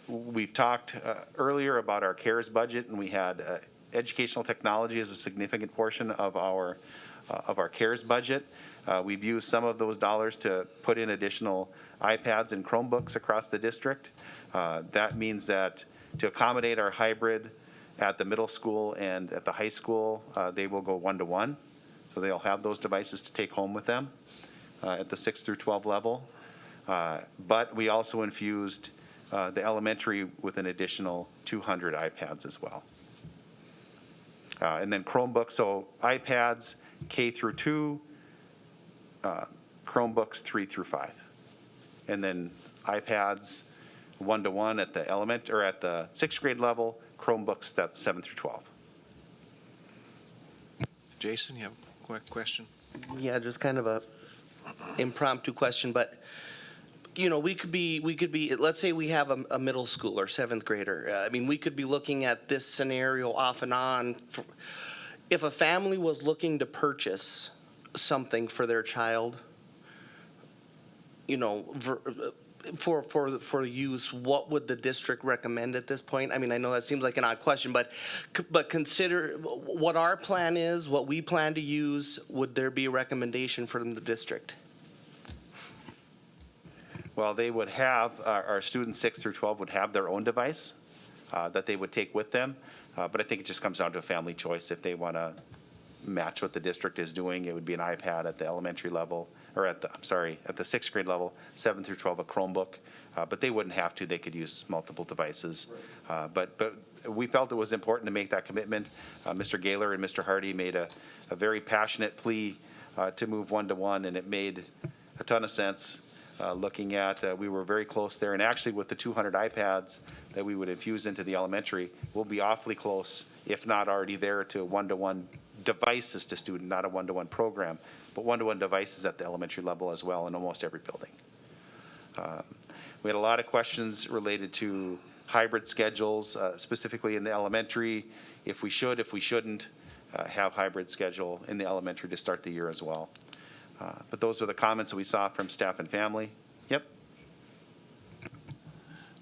we've talked earlier about our CARES budget, and we had educational technology as a significant portion of our CARES budget. We've used some of those dollars to put in additional iPads and Chromebooks across the district. That means that to accommodate our hybrid at the middle school and at the high school, they will go 1-to-1. So they'll have those devices to take home with them at the 6 through 12 level. But we also infused the elementary with an additional 200 iPads as well. And then Chromebooks, so iPads K through 2, Chromebooks 3 through 5. And then iPads 1-to-1 at the at the 6th grade level, Chromebooks 7 through 12. Jason, you have a quick question? Yeah, just kind of a impromptu question, but we could be, let's say we have a middle schooler, 7th grader. We could be looking at this scenario off and on. If a family was looking to purchase something for their child, for use, what would the district recommend at this point? I know that seems like an odd question, but consider what our plan is, what we plan to use. Would there be a recommendation from the district? Well, they would have, our students 6 through 12 would have their own device that they would take with them. But I think it just comes down to a family choice. If they want to match what the district is doing, it would be an iPad at the elementary level, or at the 6th grade level, 7 through 12, a Chromebook. But they wouldn't have to. They could use multiple devices. But we felt it was important to make that commitment. Mr. Gaylor and Mr. Hardy made a very passionate plea to move 1-to-1, and it made a ton of sense. Looking at, we were very close there, and actually with the 200 iPads that we would infuse into the elementary, we'll be awfully close, if not already there, to 1-to-1 devices to student, not a 1-to-1 program, but 1-to-1 devices at the elementary level as well in almost every building. We had a lot of questions related to hybrid schedules, specifically in the elementary, if we should, if we shouldn't have hybrid schedule in the elementary to start the year as well. But those are the comments that we saw from staff and family. Yep.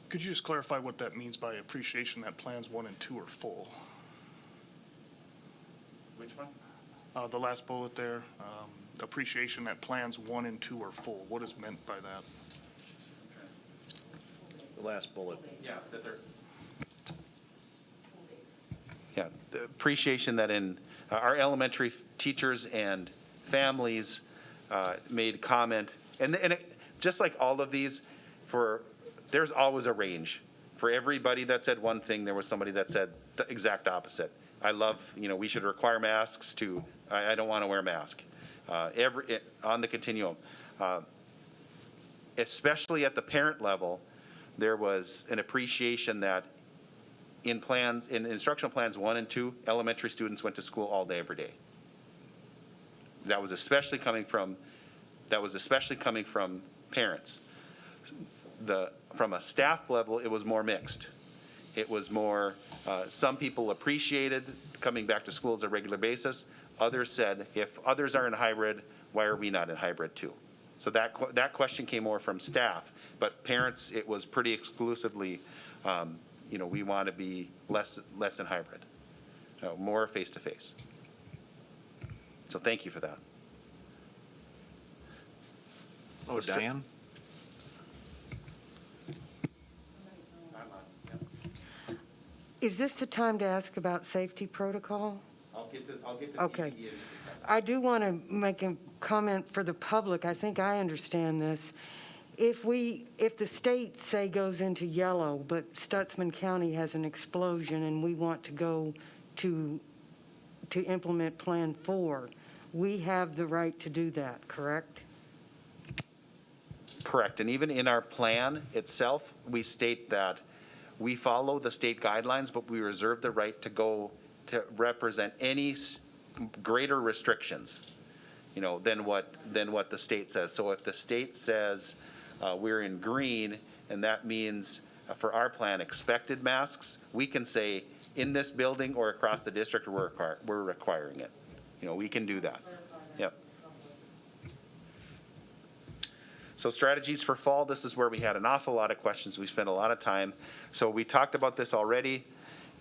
Could you just clarify what that means by appreciation that plans 1 and 2 are full? Which one? The last bullet there, appreciation that plans 1 and 2 are full. What is meant by that? The last bullet. Yeah, the appreciation that in our elementary teachers and families made comment, and it, just like all of these, there's always a range For everybody that said one thing, there was somebody that said the exact opposite. I love, we should require masks to, I don't want to wear a mask. On the continuum. Especially at the parent level, there was an appreciation that in instructional plans 1 and 2, elementary students went to school all day, every day. That was especially coming from parents. From a staff level, it was more mixed. It was more, some people appreciated coming back to school as a regular basis. Others said, if others are in hybrid, why are we not in hybrid too? So that question came more from staff, but parents, it was pretty exclusively, we want to be less in hybrid, more face-to-face. So thank you for that. Oh, Diane? Is this the time to ask about safety protocol? I'll get to Okay. PPE in just a second. I do want to make a comment for the public. I think I understand this. If the state, say, goes into yellow, but Stutsman County has an explosion and we want to go to implement Plan 4, we have the right to do that, correct? Correct, and even in our plan itself, we state that we follow the state guidelines, but we reserve the right to go to represent any greater restrictions, than what the state says. So if the state says we're in green, and that means for our plan expected masks, we can say in this building or across the district we're requiring it. We can do that. Yep. So strategies for fall, this is where we had an awful lot of questions. We spent a lot of time. So we talked about this already,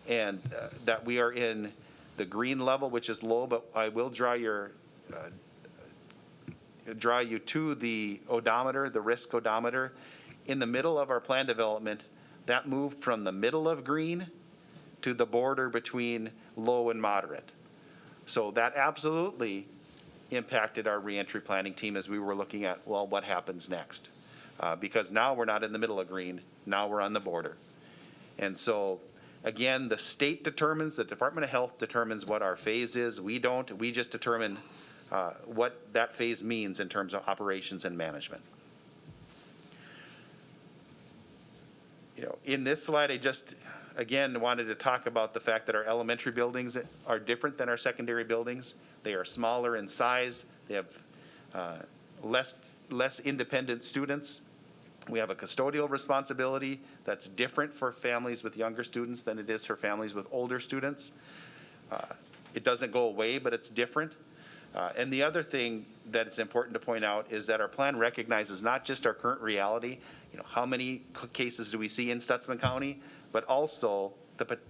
and that we are in the green level, which is low, but I will draw you to the odometer, the risk odometer. In the middle of our plan development, that moved from the middle of green to the border between low and moderate. So that absolutely impacted our reentry planning team as we were looking at, well, what happens next? Because now we're not in the middle of green, now we're on the border. And so, again, the state determines, the Department of Health determines what our phase is. We don't, we just determine what that phase means in terms of operations and management. In this slide, I just, again, wanted to talk about the fact that our elementary buildings are different than our secondary buildings. They are smaller in size. They have less independent students. We have a custodial responsibility that's different for families with younger students than it is for families with older students. It doesn't go away, but it's different. And the other thing that it's important to point out is that our plan recognizes not just our current reality, how many cases do we see in Stutsman County, but also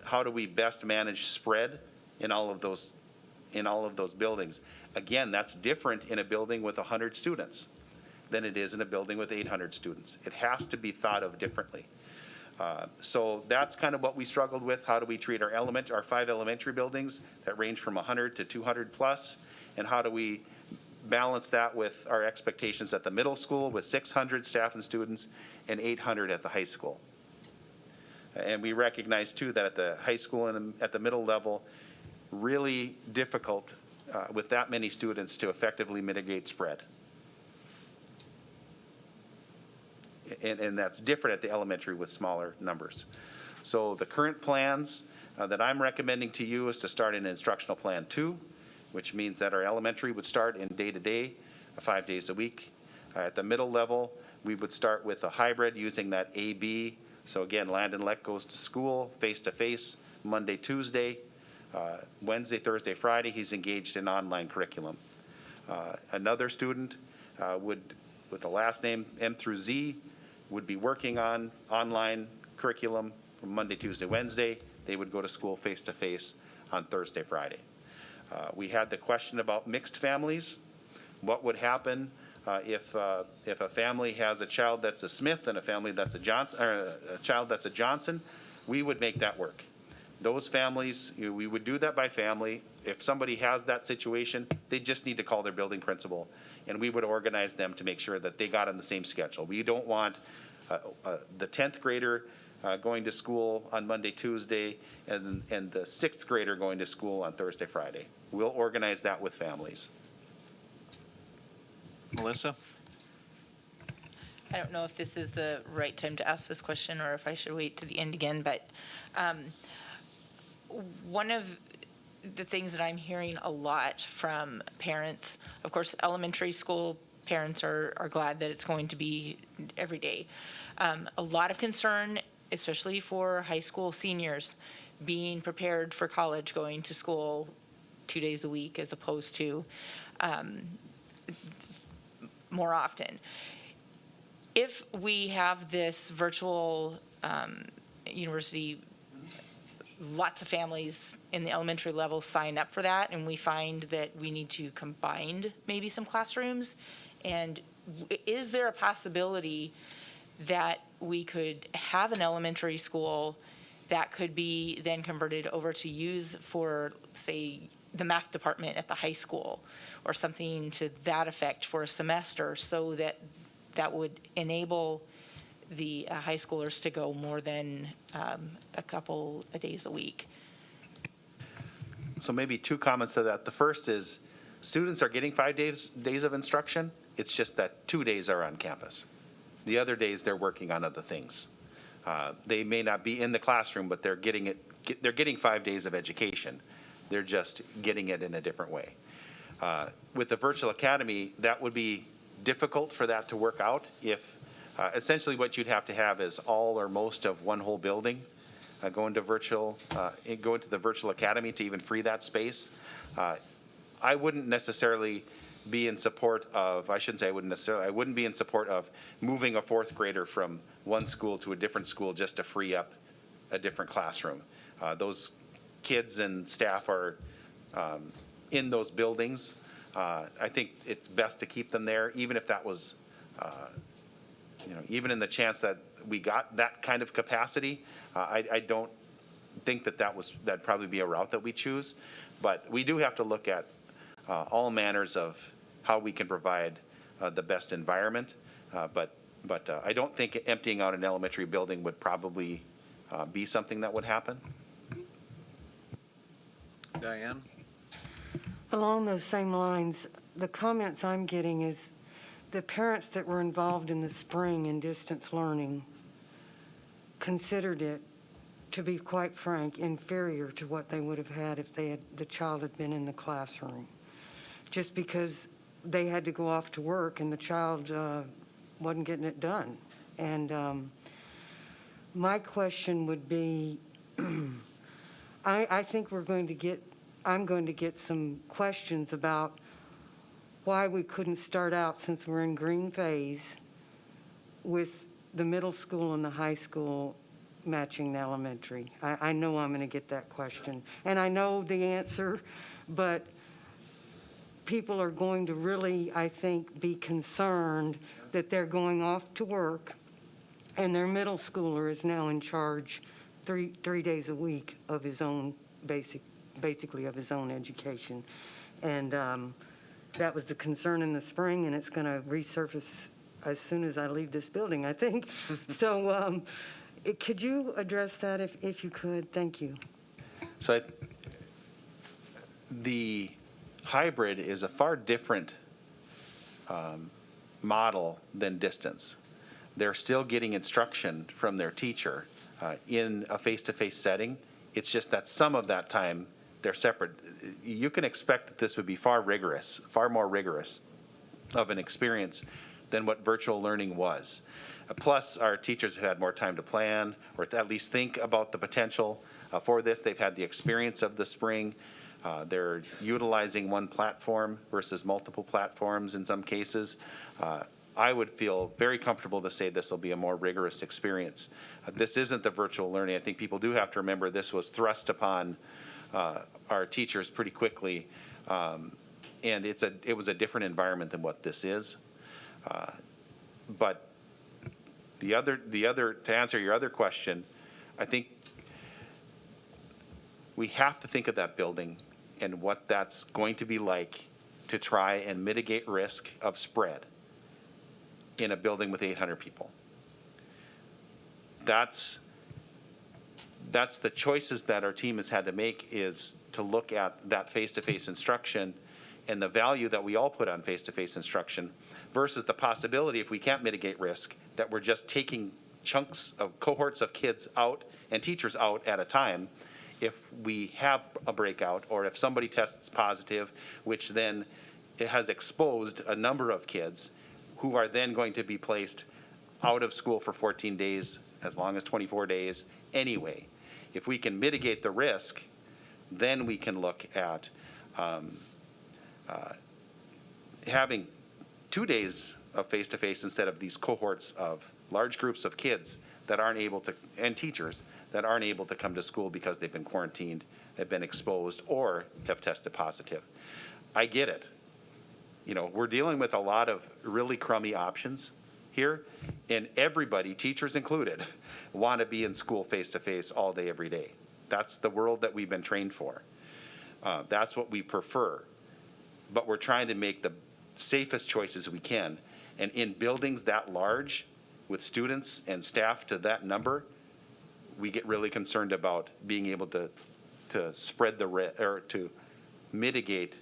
how do we best manage spread in all of those buildings. Again, that's different in a building with 100 students than it is in a building with 800 students. It has to be thought of differently. So that's kind of what we struggled with. How do we treat our 5 elementary buildings that range from 100 to 200 plus? And how do we balance that with our expectations at the middle school with 600 staff and students and 800 at the high school? And we recognize too that at the high school and at the middle level, really difficult with that many students to effectively mitigate spread. And that's different at the elementary with smaller numbers. So the current plans that I'm recommending to you is to start in Instructional Plan 2, which means that our elementary would start in day-to-day, 5 days a week. At the middle level, we would start with a hybrid using that AB. So again, Landon Leck goes to school face-to-face Monday, Tuesday. Wednesday, Thursday, Friday, he's engaged in online curriculum. Another student with the last name M through Z would be working on online curriculum from Monday, Tuesday, Wednesday. They would go to school face-to-face on Thursday, Friday. We had the question about mixed families. What would happen if a family has a child that's a Smith and a family that's a Johnson, or a child that's a Johnson? We would make that work. Those families, we would do that by family. If somebody has that situation, they just need to call their building principal, and we would organize them to make sure that they got on the same schedule. We don't want the 10th grader going to school on Monday, Tuesday, and the sixth grader going to school on Thursday, Friday. We'll organize that with families. Melissa? I don't know if this is the right time to ask this question or if I should wait to the end again, but one of the things that I'm hearing a lot from parents, of course, elementary school parents are glad that it's going to be every day. A lot of concern, especially for high school seniors, being prepared for college, going to school 2 days a week as opposed to more often. If we have this virtual university, lots of families in the elementary level sign up for that, and we find that we need to combine maybe some classrooms. And is there a possibility that we could have an elementary school that could be then converted over to use for, say, the math department at the high school or something to that effect for a semester, so that that would enable the high schoolers to go more than a couple of days a week? So maybe two comments to that. The first is students are getting 5 days of instruction. It's just that 2 days are on campus. The other days they're working on other things. They may not be in the classroom, but they're getting 5 days of education. They're just getting it in a different way. With the virtual academy, that would be difficult for that to work out if essentially what you'd have to have is all or most of one whole building go into the virtual academy to even free that space. I wouldn't necessarily be in support of, I wouldn't be in support of moving a fourth grader from one school to a different school just to free up a different classroom. Those kids and staff are in those buildings. I think it's best to keep them there, even if that was, even in the chance that we got that kind of capacity. I don't think that'd probably be a route that we choose. But we do have to look at all manners of how we can provide the best environment. But I don't think emptying out an elementary building would probably be something that would happen. Diane? Along those same lines, the comments I'm getting is the parents that were involved in the spring in distance learning considered it, to be quite frank, inferior to what they would have had if the child had been in the classroom. Just because they had to go off to work and the child wasn't getting it done. And my question would be, I think I'm going to get some questions about why we couldn't start out, since we're in green phase, with the middle school and the high school matching the elementary. I know I'm going to get that question. And I know the answer, but people are going to really, I think, be concerned that they're going off to work and their middle schooler is now in charge three days a week of his own basically of his own education. And that was the concern in the spring, and it's going to resurface as soon as I leave this building, I think. So could you address that if you could? Thank you. So the hybrid is a far different model than distance. They're still getting instruction from their teacher in a face-to-face setting. It's just that some of that time they're separate. You can expect that this would be far more rigorous of an experience than what virtual learning was. Plus, our teachers have had more time to plan or at least think about the potential for this. They've had the experience of the spring. They're utilizing one platform versus multiple platforms in some cases. I would feel very comfortable to say this will be a more rigorous experience. This isn't the virtual learning. I think people do have to remember this was thrust upon our teachers pretty quickly, and it was a different environment than what this is. But the other to answer your other question, I think we have to think of that building and what that's going to be like to try and mitigate risk of spread in a building with 800 people. That's that's the choices that our team has had to make, is to look at that face-to-face instruction and the value that we all put on face-to-face instruction versus the possibility, if we can't mitigate risk, that we're just taking chunks of cohorts of kids out and teachers out at a time if we have a breakout or if somebody tests positive, which then it has exposed a number of kids who are then going to be placed out of school for 14 days, as long as 24 days anyway. If we can mitigate the risk, then we can look at having 2 days of face-to-face instead of these cohorts of large groups of kids that aren't able to, and teachers that aren't able to come to school because they've been quarantined, have been exposed, or have tested positive. I get it. You know, we're dealing with a lot of really crummy options here, and everybody, teachers included, want to be in school face-to-face all day, every day. That's the world that we've been trained for. That's what we prefer. But we're trying to make the safest choices we can. And in buildings that large, with students and staff to that number, we get really concerned about being able to spread or to mitigate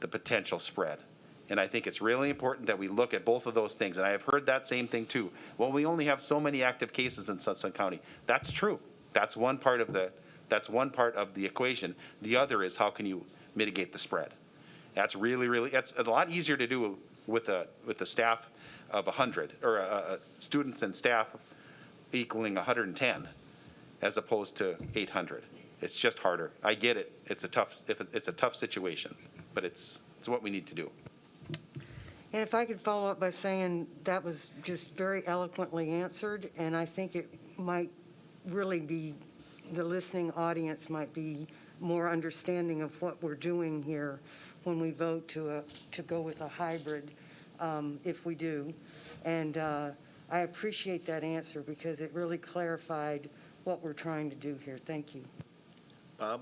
the potential spread. And I think it's really important that we look at both of those things. And I have heard that same thing too. Well, we only have so many active cases in Susquehanna County. That's true. That's one part of the equation. The other is, how can you mitigate the spread? That's that's a lot easier to do with a staff of 100, or students and staff equaling 110, as opposed to 800. It's just harder. I get it. It's a tough situation, but it's what we need to do. And if I could follow up by saying that was just very eloquently answered, and I think it might really be, the listening audience might be more understanding of what we're doing here when we vote to go with a hybrid, if we do. And I appreciate that answer because it really clarified what we're trying to do here. Thank you. Bob?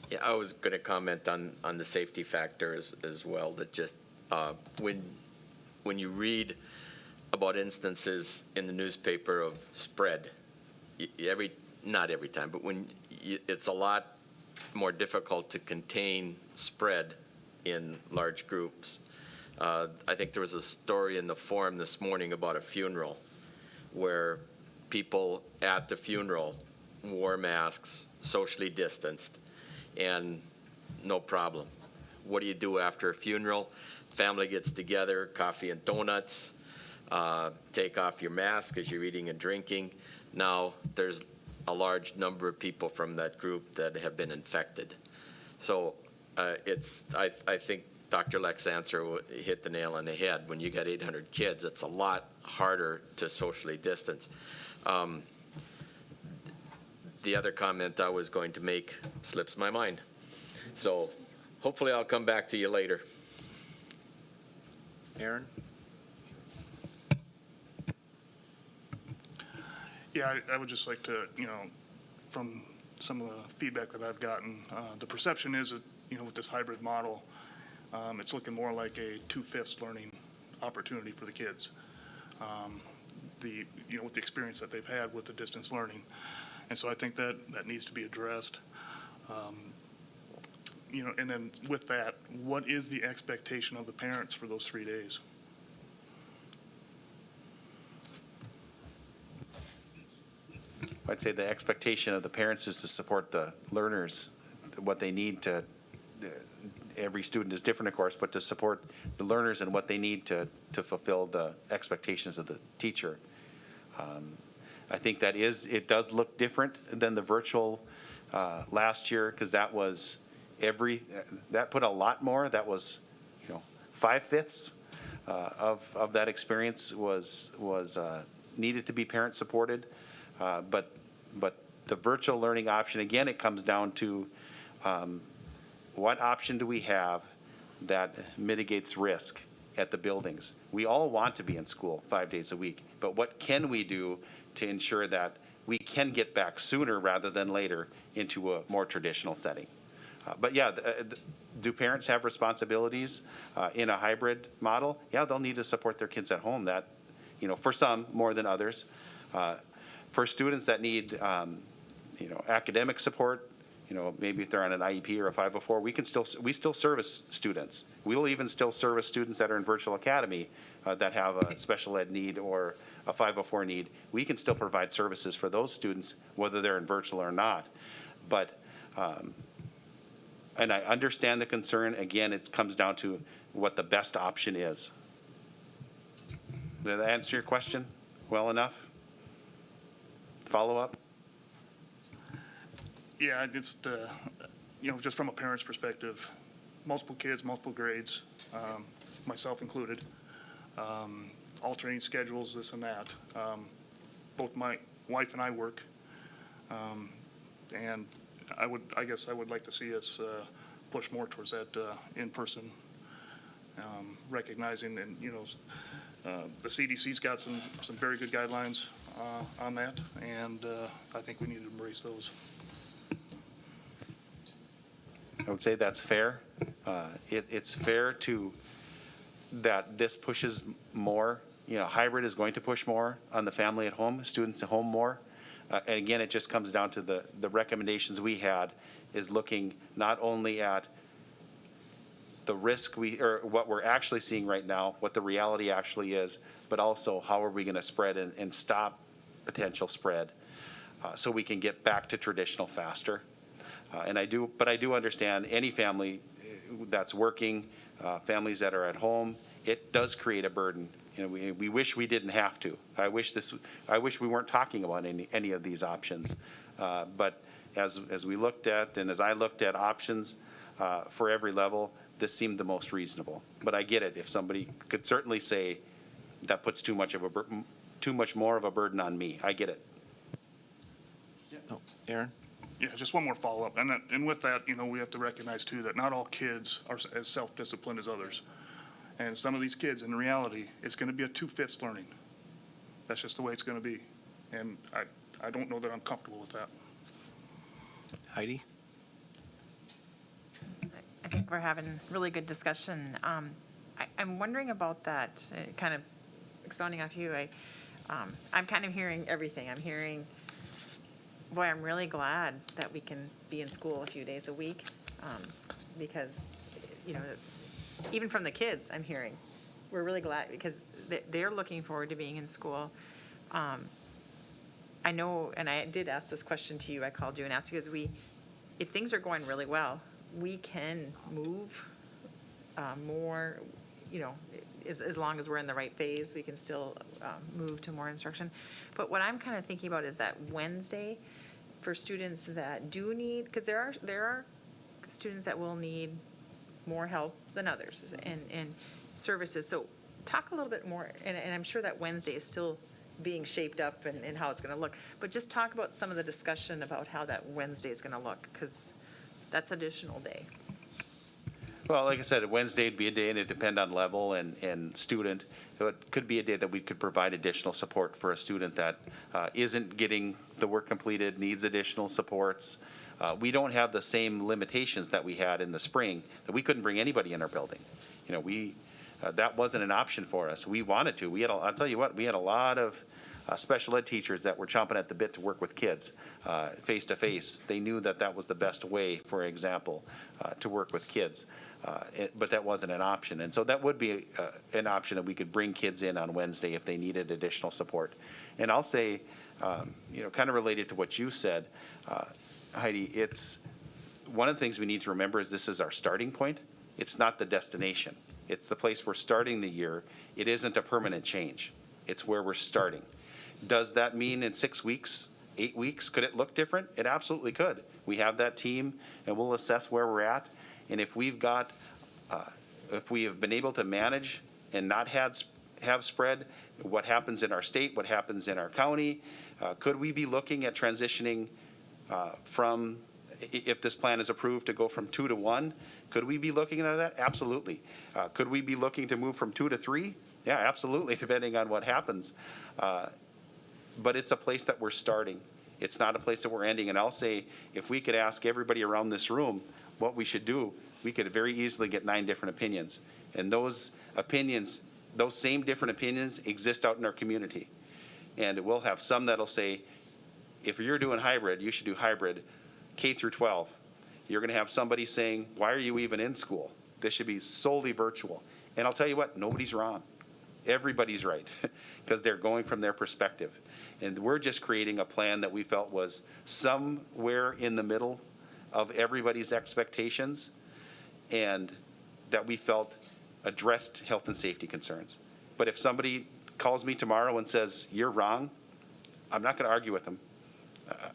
Yeah, I was going to comment on the safety factors as well, that just when you read about instances in the newspaper of spread, not every time, but it's a lot more difficult to contain spread in large groups. I think there was a story in the forum this morning about a funeral where people at the funeral wore masks, socially distanced, and no problem. What do you do after a funeral? Family gets together, coffee and donuts, take off your mask as you're eating and drinking. Now there's a large number of people from that group that have been infected. So I think Dr. Leck's answer hit the nail on the head. When you got 800 kids, it's a lot harder to socially distance. The other comment I was going to make slips my mind. So hopefully I'll come back to you later. Aaron? Yeah, I would just like to, from some of the feedback that I've gotten, the perception is that, with this hybrid model, it's looking more like a 2/5 learning opportunity for the kids. With the experience that they've had with the distance learning. And so I think that needs to be addressed. And then with that, what is the expectation of the parents for those 3 days? I'd say the expectation of the parents is to support the learners, what they need to, every student is different, of course, but to support the learners and what they need to fulfill the expectations of the teacher. I think it does look different than the virtual last year, because that put a lot more. That was, 5/5 of that experience was needed to be parent supported. But the virtual learning option, again, it comes down to what option do we have that mitigates risk at the buildings? We all want to be in school 5 days a week, but what can we do to ensure that we can get back sooner rather than later into a more traditional setting? But yeah, do parents have responsibilities in a hybrid model? Yeah, they'll need to support their kids at home. That, for some more than others. For students that need academic support, maybe if they're on an IEP or a 504, we still service students. We will even still service students that are in virtual academy that have a special ed need or a 504 need. We can still provide services for those students, whether they're in virtual or not. But, and I understand the concern. Again, it comes down to what the best option is. Did that answer your question well enough? Follow up? Yeah, just, just from a parent's perspective, multiple kids, multiple grades, myself included, alternating schedules, this and that. Both my wife and I work, and I guess I would like to see us push more towards that in-person, recognizing, and, the CDC's got some very good guidelines on that, and I think we need to embrace those. I would say that's fair. It's fair that this pushes more. Hybrid is going to push more on the family at home, students at home more. And again, it just comes down to the recommendations we had is looking not only at the risk or what we're actually seeing right now, what the reality actually is, but also how are we going to spread and stop potential spread so we can get back to traditional faster. But I do understand any family that's working, families that are at home, it does create a burden. We wish we didn't have to. I wish we weren't talking about any of these options. But as we looked at, and as I looked at options for every level, this seemed the most reasonable. But I get it. If somebody could certainly say that puts too much more of a burden on me, I get it. Aaron? Yeah, just one more follow-up. And with that, we have to recognize, too, that not all kids are as self-disciplined as others. And some of these kids, in reality, it's going to be a 2/5 learning. That's just the way it's going to be. And I don't know that I'm comfortable with that. Heidi? I think we're having really good discussion. I'm wondering about that, kind of expounding off you. I'm kind of hearing everything. I'm hearing, boy, I'm really glad that we can be in school a few days a week because, even from the kids, I'm hearing, we're really glad because they're looking forward to being in school. I know, and I did ask this question to you, I called you and asked you, because if things are going really well, we can move more, as long as we're in the right phase, we can still move to more instruction. But what I'm kind of thinking about is that Wednesday for students that do need, because there are students that will need more help than others and services. So talk a little bit more, and I'm sure that Wednesday is still being shaped up and how it's going to look. But just talk about some of the discussion about how that Wednesday is going to look, because that's additional day. Well, like I said, Wednesday would be a day, and it depend on level and student. So it could be a day that we could provide additional support for a student that isn't getting the work completed, needs additional supports. We don't have the same limitations that we had in the spring, that we couldn't bring anybody in our building. That wasn't an option for us. We wanted to. I'll tell you what, we had a lot of special ed teachers that were chomping at the bit to work with kids face to face. They knew that was the best way, for example, to work with kids. But that wasn't an option. And so that would be an option that we could bring kids in on Wednesday if they needed additional support. And I'll say, kind of related to what you said, Heidi, it's one of the things we need to remember is this is our starting point. It's not the destination. It's the place we're starting the year. It isn't a permanent change. It's where we're starting. Does that mean in 6 weeks, 8 weeks, could it look different? It absolutely could. We have that team, and we'll assess where we're at. And if we have been able to manage and not have spread, what happens in our state, what happens in our county, could we be looking at transitioning from, if this plan is approved, to go from 2 to 1? Could we be looking at that? Absolutely. Could we be looking to move from 2 to 3? Yeah, absolutely, depending on what happens. But it's a place that we're starting. It's not a place that we're ending. And I'll say, if we could ask everybody around this room what we should do, we could very easily get 9 different opinions. And those same different opinions exist out in our community. And we'll have some that'll say, if you're doing hybrid, you should do hybrid K through 12. You're going to have somebody saying, why are you even in school? This should be solely virtual. And I'll tell you what, nobody's wrong. Everybody's right, because they're going from their perspective. And we're just creating a plan that we felt was somewhere in the middle of everybody's expectations, and that we felt addressed health and safety concerns. But if somebody calls me tomorrow and says, you're wrong, I'm not going to argue with them.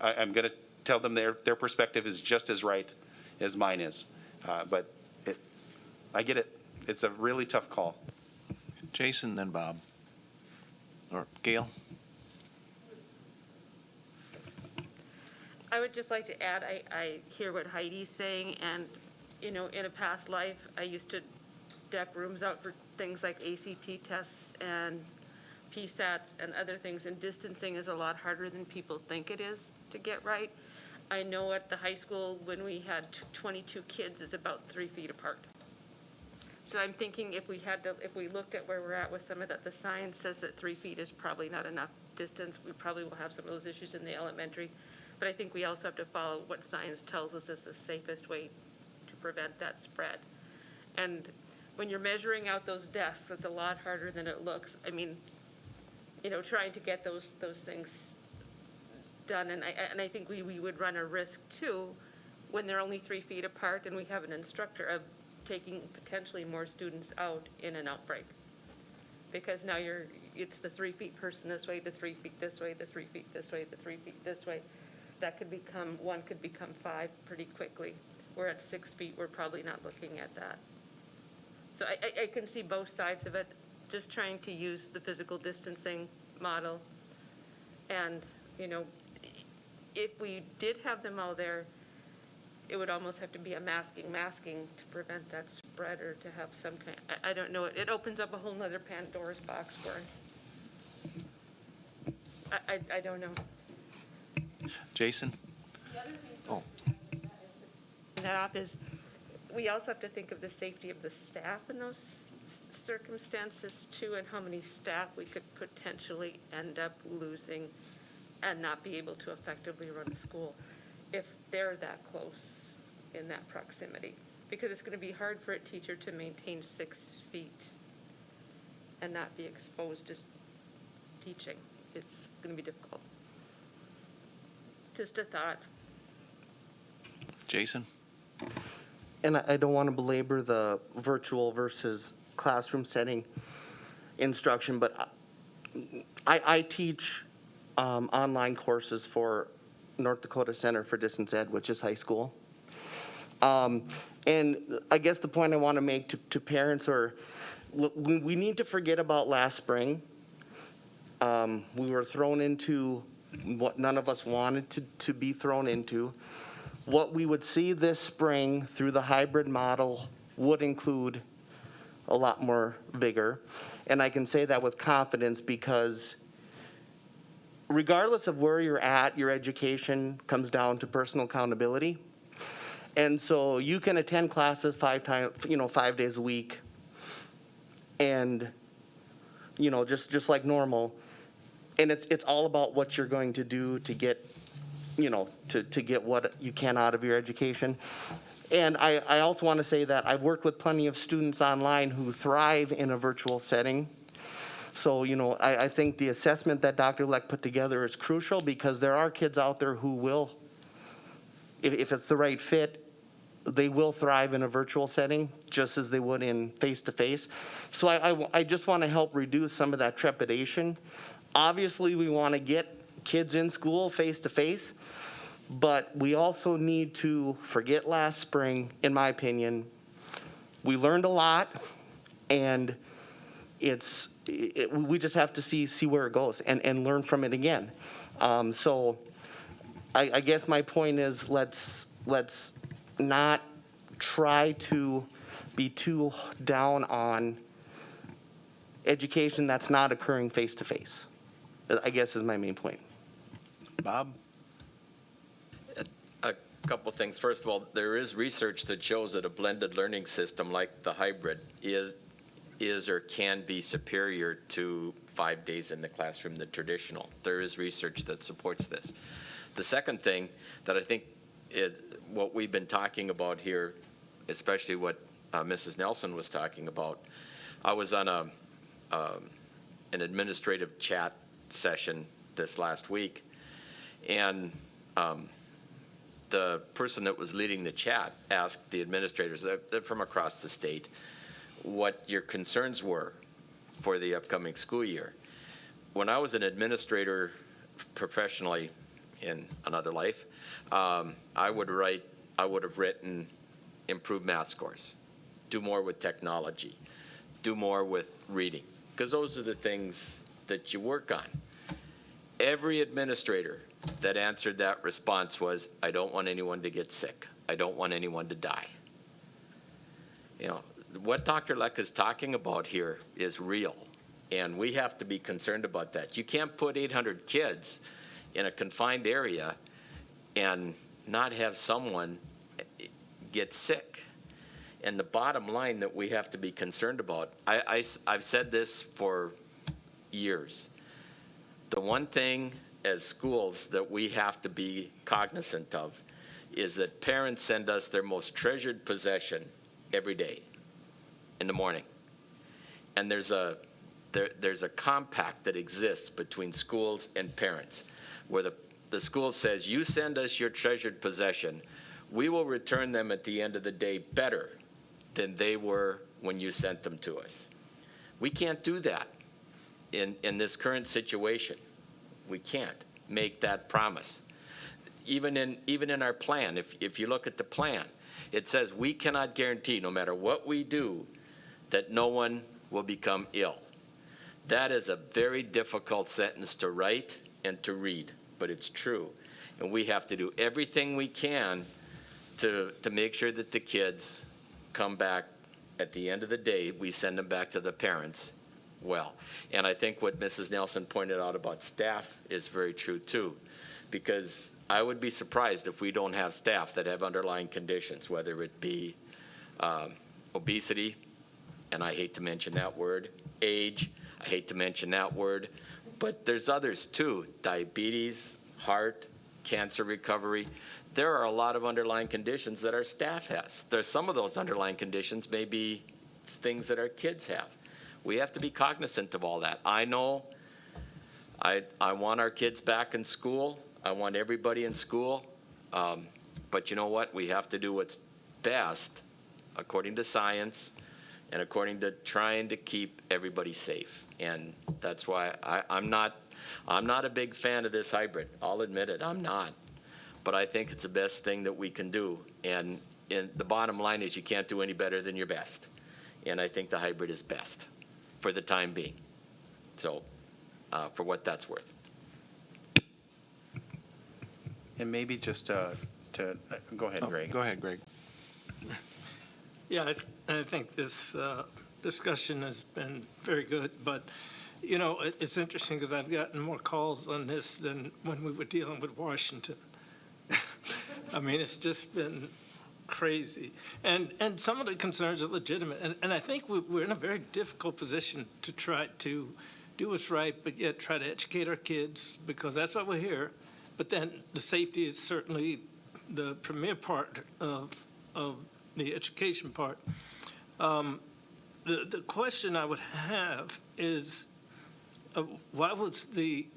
I'm going to tell them their perspective is just as right as mine is. But I get it. It's a really tough call. Jason, then Bob. Or Gail? I would just like to add, I hear what Heidi's saying, and, you know, in a past life, I used to deck rooms out for things like ACT tests and PSATs and other things, and distancing is a lot harder than people think it is to get right. I know at the high school, when we had 22 kids, it's about 3 feet apart. So I'm thinking if we looked at where we're at with some of that, the science says that 3 feet is probably not enough distance. We probably will have some of those issues in the elementary. But I think we also have to follow what science tells us is the safest way to prevent that spread. And when you're measuring out those desks, it's a lot harder than it looks. I mean, you know, trying to get those things done. And I think we would run a risk too, when they're only 3 feet apart and we have an instructor, of taking potentially more students out in an outbreak. Because now it's the 3 feet person this way, the 3 feet this way, the 3 feet this way, the 3 feet this way. That could become, 1 could become 5 pretty quickly. Where at 6 feet, we're probably not looking at that. So I can see both sides of it, just trying to use the physical distancing model. And, you know, if we did have them all there, it would almost have to be a masking to prevent that spread, or to have some kind, I don't know, it opens up a whole nother Pandora's box for us. I don't know. Jason? Oh, That off is, we also have to think of the safety of the staff in those circumstances too, and how many staff we could potentially end up losing and not be able to effectively run a school if they're that close in that proximity. Because it's going to be hard for a teacher to maintain 6 feet and not be exposed to teaching. It's going to be difficult. Just a thought. Jason? And I don't want to belabor the virtual versus classroom setting instruction, but I teach online courses for North Dakota Center for Distance Ed, which is high school. And I guess the point I want to make to parents, or we need to forget about last spring. We were thrown into what none of us wanted to be thrown into. What we would see this spring through the hybrid model would include a lot more vigor. And I can say that with confidence because regardless of where you're at, your education comes down to personal accountability. And so you can attend classes 5 days a week, and just like normal. And it's all about what you're going to do to get, to get what you can out of your education. And I also want to say that I've worked with plenty of students online who thrive in a virtual setting. So, I think the assessment that Dr. Leck put together is crucial, because there are kids out there who will, if it's the right fit, they will thrive in a virtual setting just as they would in face-to-face. So I just want to help reduce some of that trepidation. Obviously, we want to get kids in school face-to-face, but we also need to forget last spring, in my opinion. We learned a lot, and we just have to see where it goes and learn from it again. So I guess my point is let's not try to be too down on education that's not occurring face-to-face, I guess is my main point. Bob? A couple things. First of all, there is research that shows that a blended learning system like the hybrid is or can be superior to 5 days in the classroom, the traditional. There is research that supports this. The second thing that I think is what we've been talking about here, especially what Mrs. Nelson was talking about, I was on an administrative chat session this last week, and the person that was leading the chat asked the administrators they're from across the state what your concerns were for the upcoming school year. When I was an administrator professionally in another life, I would have written improve math scores, do more with technology, do more with reading, because those are the things that you work on. Every administrator that answered that response was, I don't want anyone to get sick. I don't want anyone to die. You know, what Dr. Leck is talking about here is real, and we have to be concerned about that. You can't put 800 kids in a confined area and not have someone get sick. And the bottom line that we have to be concerned about, I've said this for years. The one thing as schools that we have to be cognizant of is that parents send us their most treasured possession every day in the morning. And there's a compact that exists between schools and parents where the school says, you send us your treasured possession, we will return them at the end of the day better than they were when you sent them to us. We can't do that in this current situation. We can't make that promise. Even in our plan, if you look at the plan, it says we cannot guarantee, no matter what we do, that no one will become ill. That is a very difficult sentence to write and to read, but it's true. And we have to do everything we can to make sure that the kids come back at the end of the day, we send them back to the parents well. And I think what Mrs. Nelson pointed out about staff is very true too, because I would be surprised if we don't have staff that have underlying conditions, whether it be obesity, and I hate to mention that word, age, I hate to mention that word, but there's others too, diabetes, heart, cancer recovery. There are a lot of underlying conditions that our staff has. There's some of those underlying conditions may be things that our kids have. We have to be cognizant of all that. I know I want our kids back in school. I want everybody in school. But you know what? We have to do what's best according to science and according to trying to keep everybody safe. And that's why I'm not a big fan of this hybrid. I'll admit it, I'm not. But I think it's the best thing that we can do. And the bottom line is you can't do any better than your best. And I think the hybrid is best for the time being. So for what that's worth. And maybe just to go ahead, Greg. Go ahead, Greg. Yeah, I think this discussion has been very good, but, you know, it's interesting because I've gotten more calls on this than when we were dealing with Washington. I mean, it's just been crazy. And some of the concerns are legitimate. And I think we're in a very difficult position to try to do what's right, but yet try to educate our kids, because that's why we're here. But then the safety is certainly the premier part of the education part. The question I would have is, why was the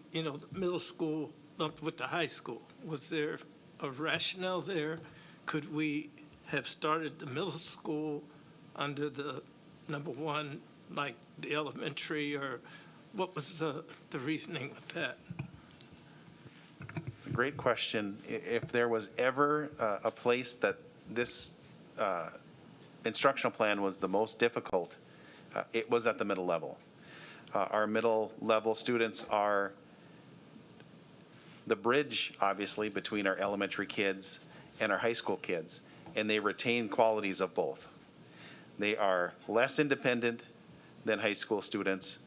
middle school lumped with the high school? Was there a rationale there? Could we have started the middle school under the number one, like the elementary, or what was the reasoning with that? Great question. If there was ever a place that this instructional plan was the most difficult, it was at the middle level. Our middle level students are the bridge, obviously, between our elementary kids and our high school kids, and they retain qualities of both. They are less independent than high school students.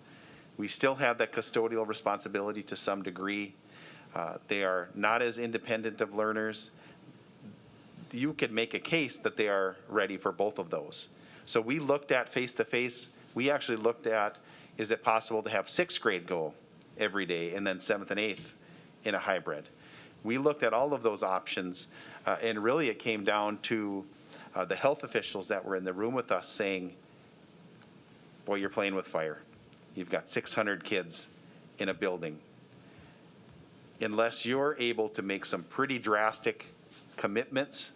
We still have that custodial responsibility to some degree. They are not as independent of learners. You could make a case that they are ready for both of those. So we looked at face-to-face. We actually looked at, is it possible to have sixth grade go every day and then seventh and eighth in a hybrid? We looked at all of those options, and really it came down to the health officials that were in the room with us saying, boy, you're playing with fire. You've got 600 kids in a building. Unless you're able to make some pretty drastic commitments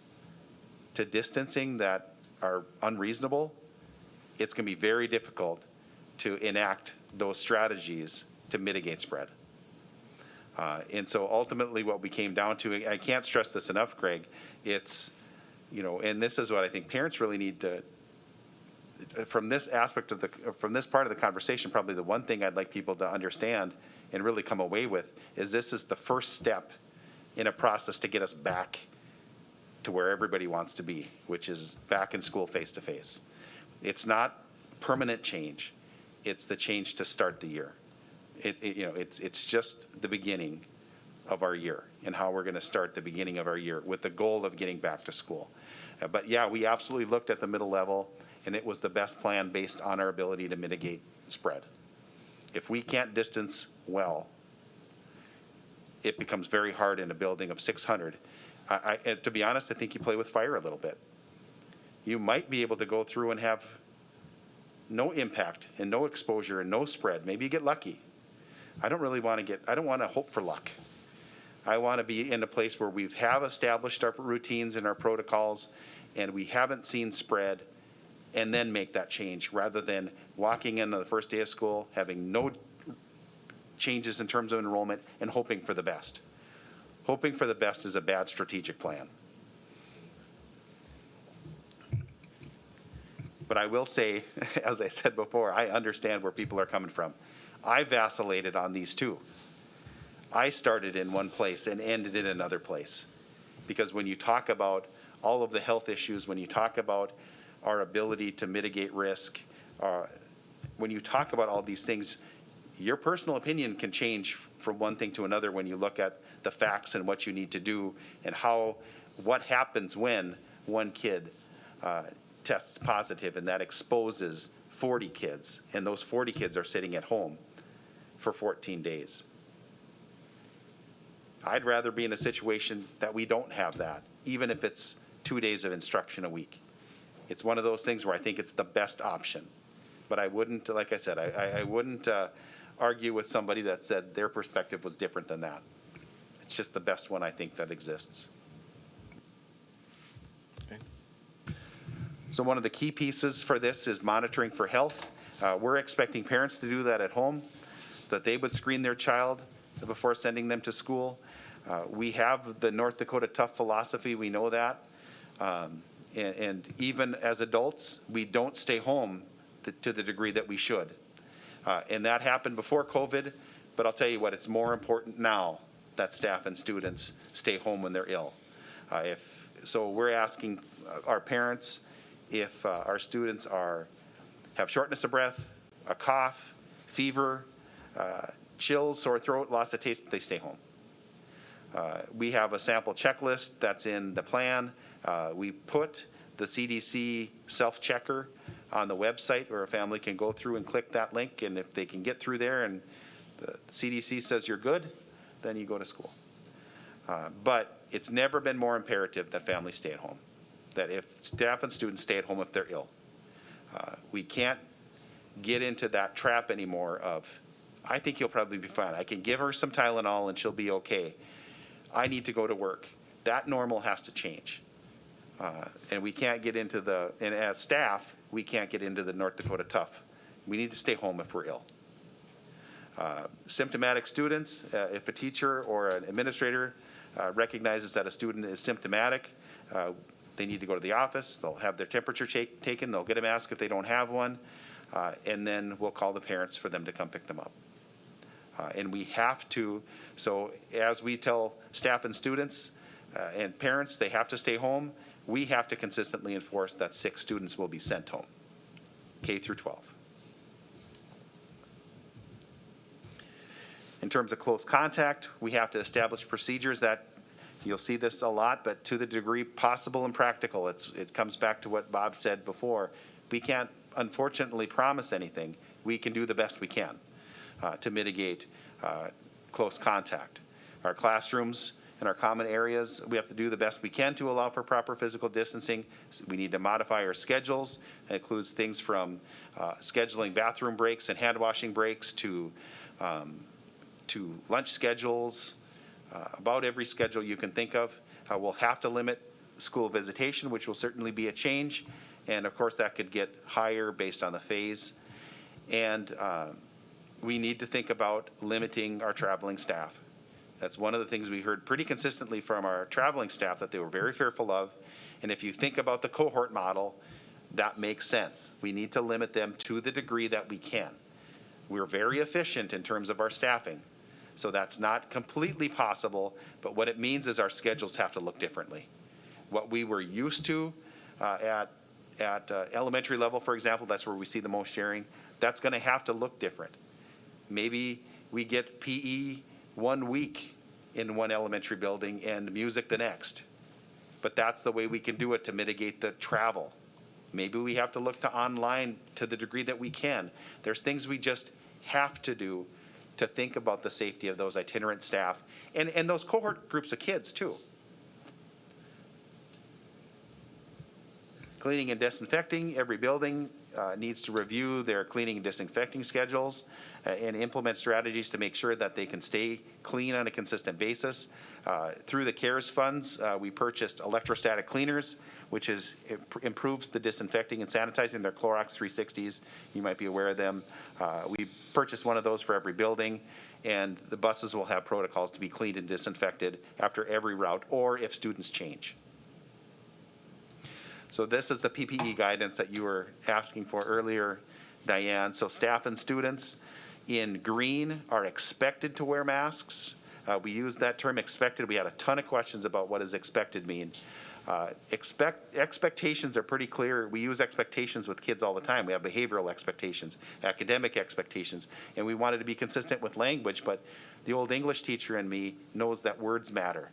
to distancing that are unreasonable, it's going to be very difficult to enact those strategies to mitigate spread. And so ultimately what we came down to, I can't stress this enough, Greg, it's, and this is what I think parents really need to, from this aspect of from this part of the conversation, probably the one thing I'd like people to understand and really come away with is this is the first step in a process to get us back to where everybody wants to be, which is back in school face-to-face. It's not permanent change. It's the change to start the year. It's just the beginning of our year and how we're going to start the beginning of our year with the goal of getting back to school. But yeah, we absolutely looked at the middle level, and it was the best plan based on our ability to mitigate spread. If we can't distance well, it becomes very hard in a building of 600. And to be honest, I think you play with fire a little bit. You might be able to go through and have no impact and no exposure and no spread. Maybe you get lucky. I don't want to hope for luck. I want to be in a place where we have established our routines and our protocols and we haven't seen spread, and then make that change rather than walking in on the first day of school, having no changes in terms of enrollment and hoping for the best. Hoping for the best is a bad strategic plan. But I will say, as I said before, I understand where people are coming from. I vacillated on these too. I started in one place and ended in another place. Because when you talk about all of the health issues, when you talk about our ability to mitigate risk, when you talk about all these things, your personal opinion can change from one thing to another when you look at the facts and what you need to do and what happens when one kid tests positive and that exposes 40 kids, and those 40 kids are sitting at home for 14 days. I'd rather be in a situation that we don't have that, even if it's 2 days of instruction a week. It's one of those things where I think it's the best option. But I wouldn't, like I said, I wouldn't argue with somebody that said their perspective was different than that. It's just the best one I think that exists. Okay. So one of the key pieces for this is monitoring for health. We're expecting parents to do that at home, that they would screen their child before sending them to school. We have the North Dakota Tough philosophy, we know that. And even as adults, we don't stay home to the degree that we should. And that happened before COVID, but I'll tell you what, it's more important now that staff and students stay home when they're ill. So we're asking our parents if our students have shortness of breath, a cough, fever, chills, sore throat, loss of taste, they stay home. We have a sample checklist that's in the plan. We put the CDC self-checker on the website where a family can go through and click that link, and if they can get through there and the CDC says you're good, then you go to school. But it's never been more imperative that families stay at home, that if staff and students stay at home if they're ill. We can't get into that trap anymore of, I think you'll probably be fine. I can give her some Tylenol and she'll be okay. I need to go to work. That normal has to change. And we can't get into and as staff, we can't get into the North Dakota Tough. We need to stay home if we're ill. Symptomatic students, if a teacher or an administrator recognizes that a student is symptomatic, they need to go to the office. They'll have their temperature taken. They'll get a mask if they don't have one. And then we'll call the parents for them to come pick them up. And we have to, so as we tell staff and students and parents, they have to stay home, we have to consistently enforce that 6 students will be sent home, K through 12. In terms of close contact, we have to establish procedures that, you'll see this a lot, but to the degree possible and practical, it comes back to what Bob said before. We can't, unfortunately, promise anything. We can do the best we can to mitigate close contact. Our classrooms in our common areas. We have to do the best we can to allow for proper physical distancing. We need to modify our schedules. That includes things from scheduling bathroom breaks and hand washing breaks to lunch schedules, about every schedule you can think of. We'll have to limit school visitation, which will certainly be a change. And of course, that could get higher based on the phase. And we need to think about limiting our traveling staff. That's one of the things we heard pretty consistently from our traveling staff that they were very fearful of. And if you think about the cohort model, that makes sense. We need to limit them to the degree that we can. We're very efficient in terms of our staffing. So that's not completely possible, but what it means is our schedules have to look differently. What we were used to at elementary level, for example, that's where we see the most sharing, that's going to have to look different. Maybe we get PE 1 week in one elementary building and music the next. But that's the way we can do it to mitigate the travel. Maybe we have to look to online to the degree that we can. There's things we just have to do to think about the safety of those itinerant staff and those cohort groups of kids too. Cleaning and disinfecting, every building needs to review their cleaning and disinfecting schedules and implement strategies to make sure that they can stay clean on a consistent basis. Through the CARES funds, we purchased electrostatic cleaners, which improves the disinfecting and sanitizing. Their Clorox 360s. You might be aware of them. We purchased one of those for every building, and the buses will have protocols to be cleaned and disinfected after every route or if students change. So this is the PPE guidance that you were asking for earlier, Diane. So staff and students in green are expected to wear masks. We use that term expected. We had a ton of questions about what does expected mean. Expectations are pretty clear. We use expectations with kids all the time. We have behavioral expectations, academic expectations, and we wanted to be consistent with language, but the old English teacher in me knows that words matter.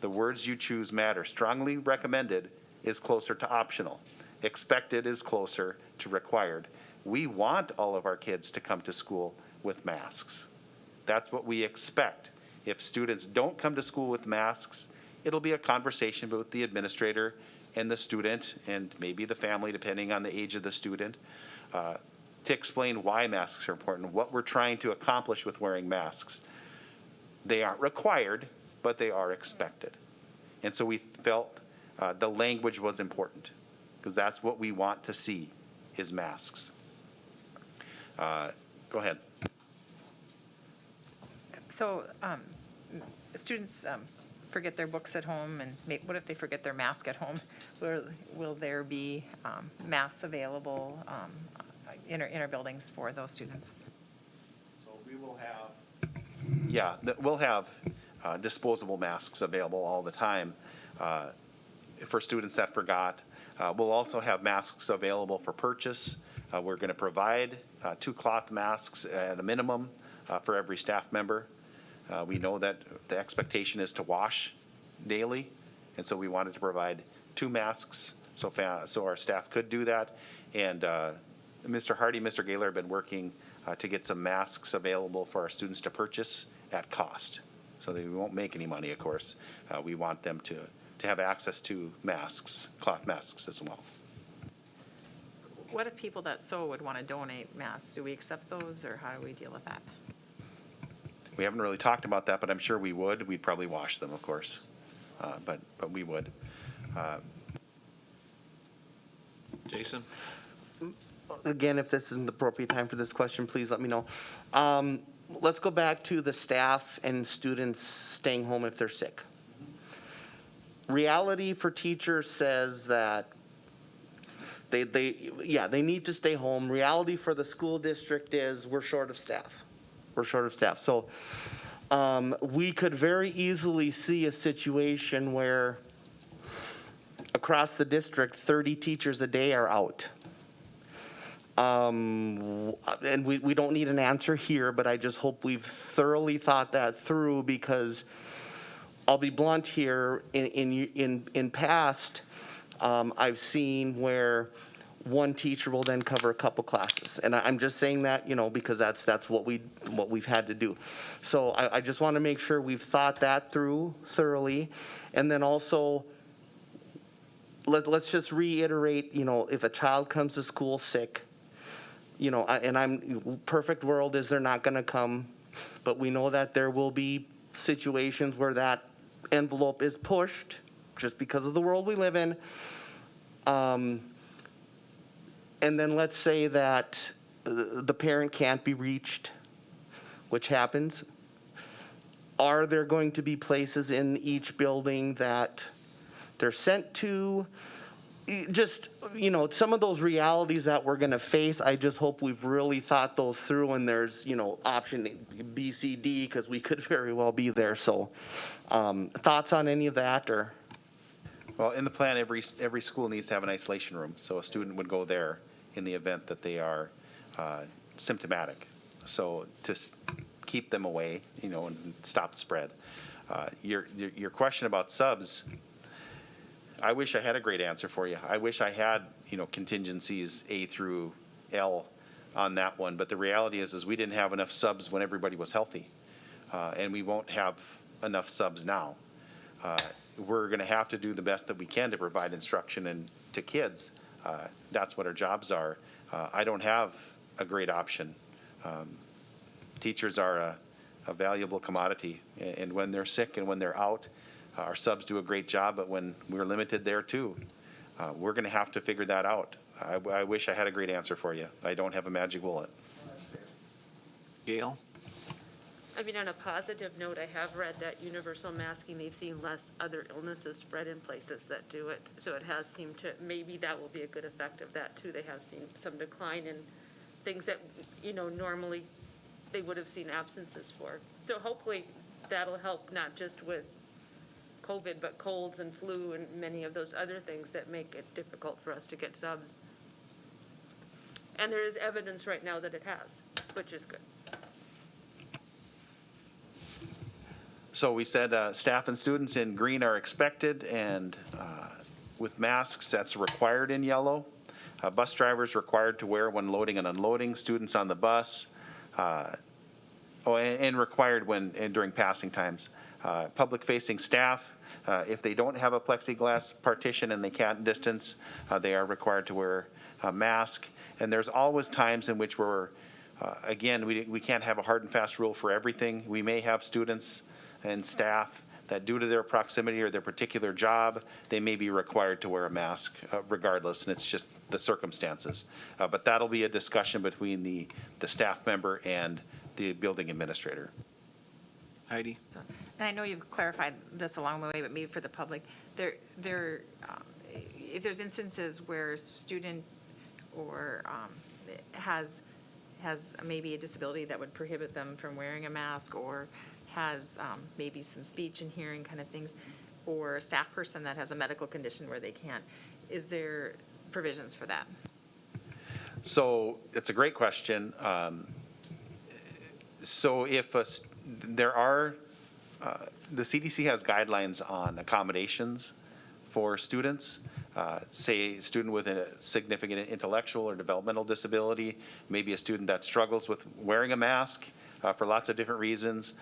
The words you choose matter. Strongly recommended is closer to optional. Expected is closer to required. We want all of our kids to come to school with masks. That's what we expect. If students don't come to school with masks, it'll be a conversation with the administrator and the student and maybe the family, depending on the age of the student, to explain why masks are important, what we're trying to accomplish with wearing masks. They aren't required, but they are expected. And so we felt the language was important because that's what we want to see is masks. Go ahead. So students forget their books at home, and what if they forget their mask at home? Will there be masks available in our buildings for those students? So we will have, we'll have disposable masks available all the time for students that forgot. We'll also have masks available for purchase. We're going to provide 2 cloth masks at a minimum for every staff member. We know that the expectation is to wash daily, and so we wanted to provide 2 masks so our staff could do that. And Mr. Hardy, Mr. Gaylor have been working to get some masks available for our students to purchase at cost. So they won't make any money, of course. We want them to have access to masks, cloth masks as well. What if people that sew would want to donate masks? Do we accept those, or how do we deal with that? We haven't really talked about that, but I'm sure we would. We'd probably wash them, of course, but we would. Jason? Again, if this isn't the appropriate time for this question, please let me know. Let's go back to the staff and students staying home if they're sick. Reality for teachers says that they need to stay home. Reality for the school district is we're short of staff. So we could very easily see a situation where across the district, 30 teachers a day are out. And we don't need an answer here, but I just hope we've thoroughly thought that through, because I'll be blunt here. In past, I've seen where one teacher will then cover a couple classes. And I'm just saying that, because that's what we've had to do. So I just want to make sure we've thought that through thoroughly. And then also, let's just reiterate, if a child comes to school sick, perfect world is they're not going to come, but we know that there will be situations where that envelope is pushed just because of the world we live in. And then let's say that the parent can't be reached, which happens. Are there going to be places in each building that they're sent to? Just, some of those realities that we're going to face, I just hope we've really thought those through, and there's, option B, C, D, because we could very well be there. So thoughts on any of that? Or Well, in the plan, every school needs to have an isolation room, so a student would go there in the event that they are symptomatic. So to keep them away, and stop the spread. Your question about subs, I wish I had a great answer for you. I wish I had, contingencies A through L on that one, but the reality is we didn't have enough subs when everybody was healthy, and we won't have enough subs now. We're going to have to do the best that we can to provide instruction to kids. That's what our jobs are. I don't have a great option. Teachers are a valuable commodity, and when they're sick and when they're out, our subs do a great job, but when we're limited there too, we're going to have to figure that out. I wish I had a great answer for you. I don't have a magic bullet. Gail? I mean, on a positive note, I have read that universal masking, they've seen less other illnesses spread in places that do it. So it has seemed to, maybe that will be a good effect of that too. They have seen some decline in things that, normally they would have seen absences for. So hopefully that'll help not just with COVID, but colds and flu and many of those other things that make it difficult for us to get subs. And there is evidence right now that it has, which is good. So we said staff and students in green are expected, and with masks, that's required in yellow. Bus drivers required to wear when loading and unloading, students on the bus, and required during passing times. Public-facing staff, if they don't have a plexiglass partition and they can't distance, they are required to wear a mask. And there's always times in which again, we can't have a hard and fast rule for everything. We may have students and staff that due to their proximity or their particular job, they may be required to wear a mask regardless, and it's just the circumstances. But that'll be a discussion between the staff member and the building administrator. Heidi? And I know you've clarified this along the way, but maybe for the public, if there's instances where a student or has maybe a disability that would prohibit them from wearing a mask, or has maybe some speech and hearing kind of things, or a staff person that has a medical condition where they can't, is there provisions for that? So it's a great question. So if there are, the CDC has guidelines on accommodations for students. Say a student with a significant intellectual or developmental disability, maybe a student that struggles with wearing a mask for lots of different reasons.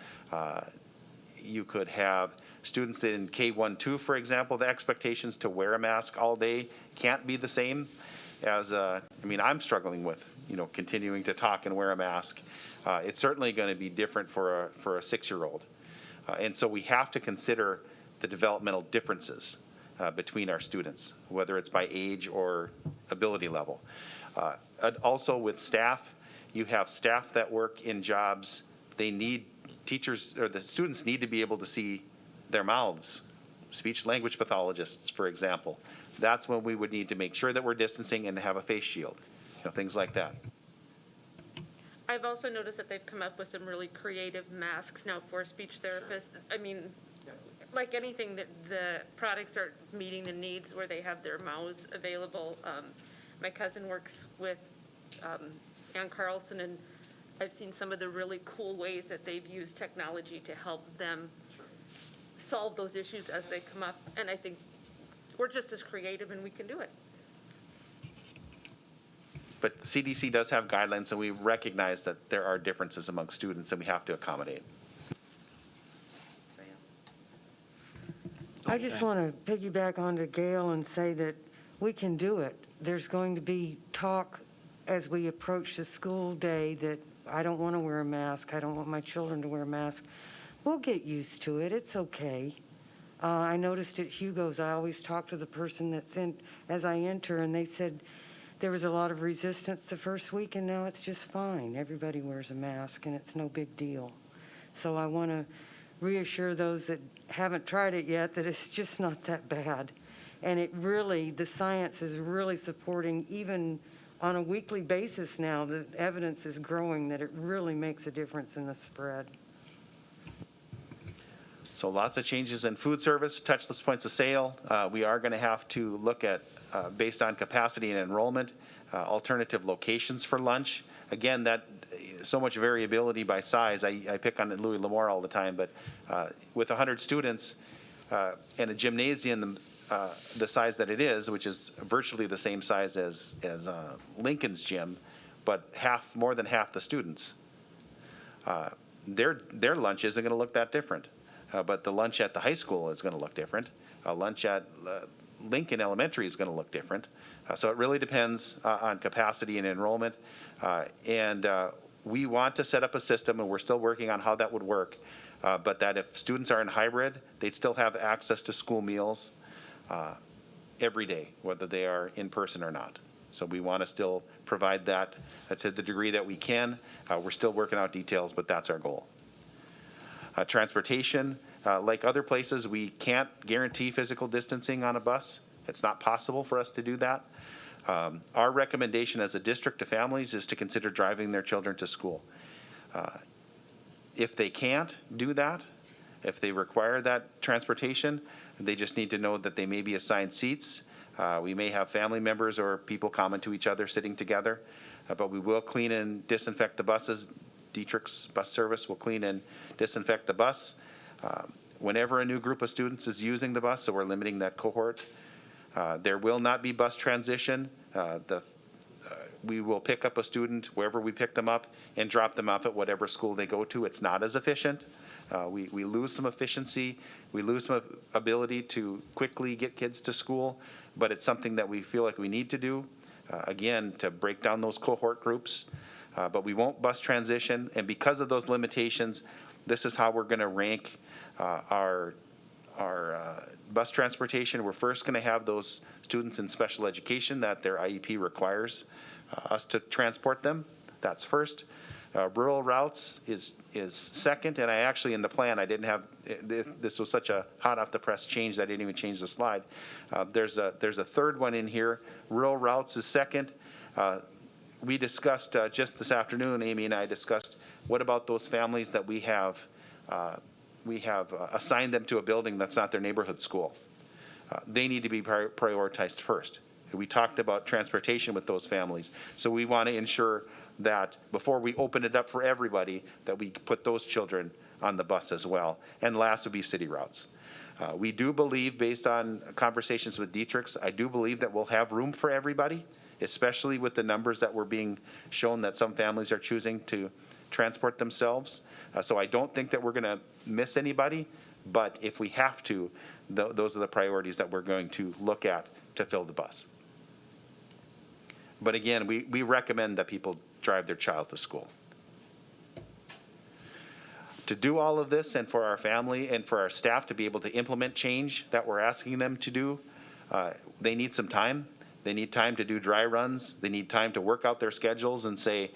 You could have students in K-1-2, for example, the expectations to wear a mask all day can't be the same as, I'm struggling with, continuing to talk and wear a mask. It's certainly going to be different for a 6-year-old. And so we have to consider the developmental differences between our students, whether it's by age or ability level. Also with staff, you have staff that work in jobs, they need teachers, or the students need to be able to see their mouths. Speech language pathologists, for example. That's when we would need to make sure that we're distancing and have a face shield, things like that. I've also noticed that they've come up with some really creative masks now for speech therapists. I mean, like anything, that the products are meeting the needs where they have their mouths available. My cousin works with Ann Carlson, and I've seen some of the really cool ways that they've used technology to help them solve those issues as they come up. And I think we're just as creative and we can do it. But CDC does have guidelines, and we recognize that there are differences among students, and we have to accommodate. I just want to piggyback onto Gail and say that we can do it. There's going to be talk as we approach the school day that I don't want to wear a mask. I don't want my children to wear a mask. We'll get used to it. It's okay. I noticed at Hugo's, I always talk to the person that's in as I enter, and they said there was a lot of resistance the first week, and now it's just fine. Everybody wears a mask, and it's no big deal. So I want to reassure those that haven't tried it yet that it's just not that bad. And it really, the science is really supporting, even on a weekly basis now, the evidence is growing that it really makes a difference in the spread. So lots of changes in food service, touchless points of sale. We are going to have to look at, based on capacity and enrollment, alternative locations for lunch. Again, that so much variability by size. I pick on Louis L'Amour all the time, but with 100 students and a gymnasium the size that it is, which is virtually the same size as Lincoln's gym, but more than half the students, their lunch isn't going to look that different. But the lunch at the high school is going to look different. Lunch at Lincoln Elementary is going to look different. So it really depends on capacity and enrollment. And we want to set up a system, and we're still working on how that would work, but that if students are in hybrid, they'd still have access to school meals every day, whether they are in person or not. So we want to still provide that to the degree that we can. We're still working out details, but that's our goal. Transportation, like other places, we can't guarantee physical distancing on a bus. It's not possible for us to do that. Our recommendation as a district to families is to consider driving their children to school. If they can't do that, if they require that transportation, they just need to know that they may be assigned seats. We may have family members or people common to each other sitting together, but we will clean and disinfect the buses. Dietrich's bus service will clean and disinfect the bus. Whenever a new group of students is using the bus, so we're limiting that cohort, there will not be bus transition. We will pick up a student wherever we pick them up and drop them off at whatever school they go to. It's not as efficient. We lose some efficiency. We lose some ability to quickly get kids to school, but it's something that we feel like we need to do, again, to break down those cohort groups. But we won't bus transition, and because of those limitations, this is how we're going to rank our bus transportation. We're first going to have those students in special education that their IEP requires us to transport them. That's first. Rural routes is second, and I actually, in the plan, I didn't have, this was such a hot off the press change that I didn't even change the slide. There's a third one in here. Rural routes is second. We discussed just this afternoon, Amy and I discussed, what about those families that we have assigned them to a building that's not their neighborhood school? They need to be prioritized first. We talked about transportation with those families. So we want to ensure that before we open it up for everybody, that we put those children on the bus as well. And last would be city routes. We do believe, based on conversations with Dietrich's, I do believe that we'll have room for everybody, especially with the numbers that were being shown that some families are choosing to transport themselves. So I don't think that we're going to miss anybody, but if we have to, those are the priorities that we're going to look at to fill the bus. But again, we recommend that people drive their child to school. To do all of this, and for our family and for our staff to be able to implement change that we're asking them to do, they need some time. They need time to do dry runs. They need time to work out their schedules and say,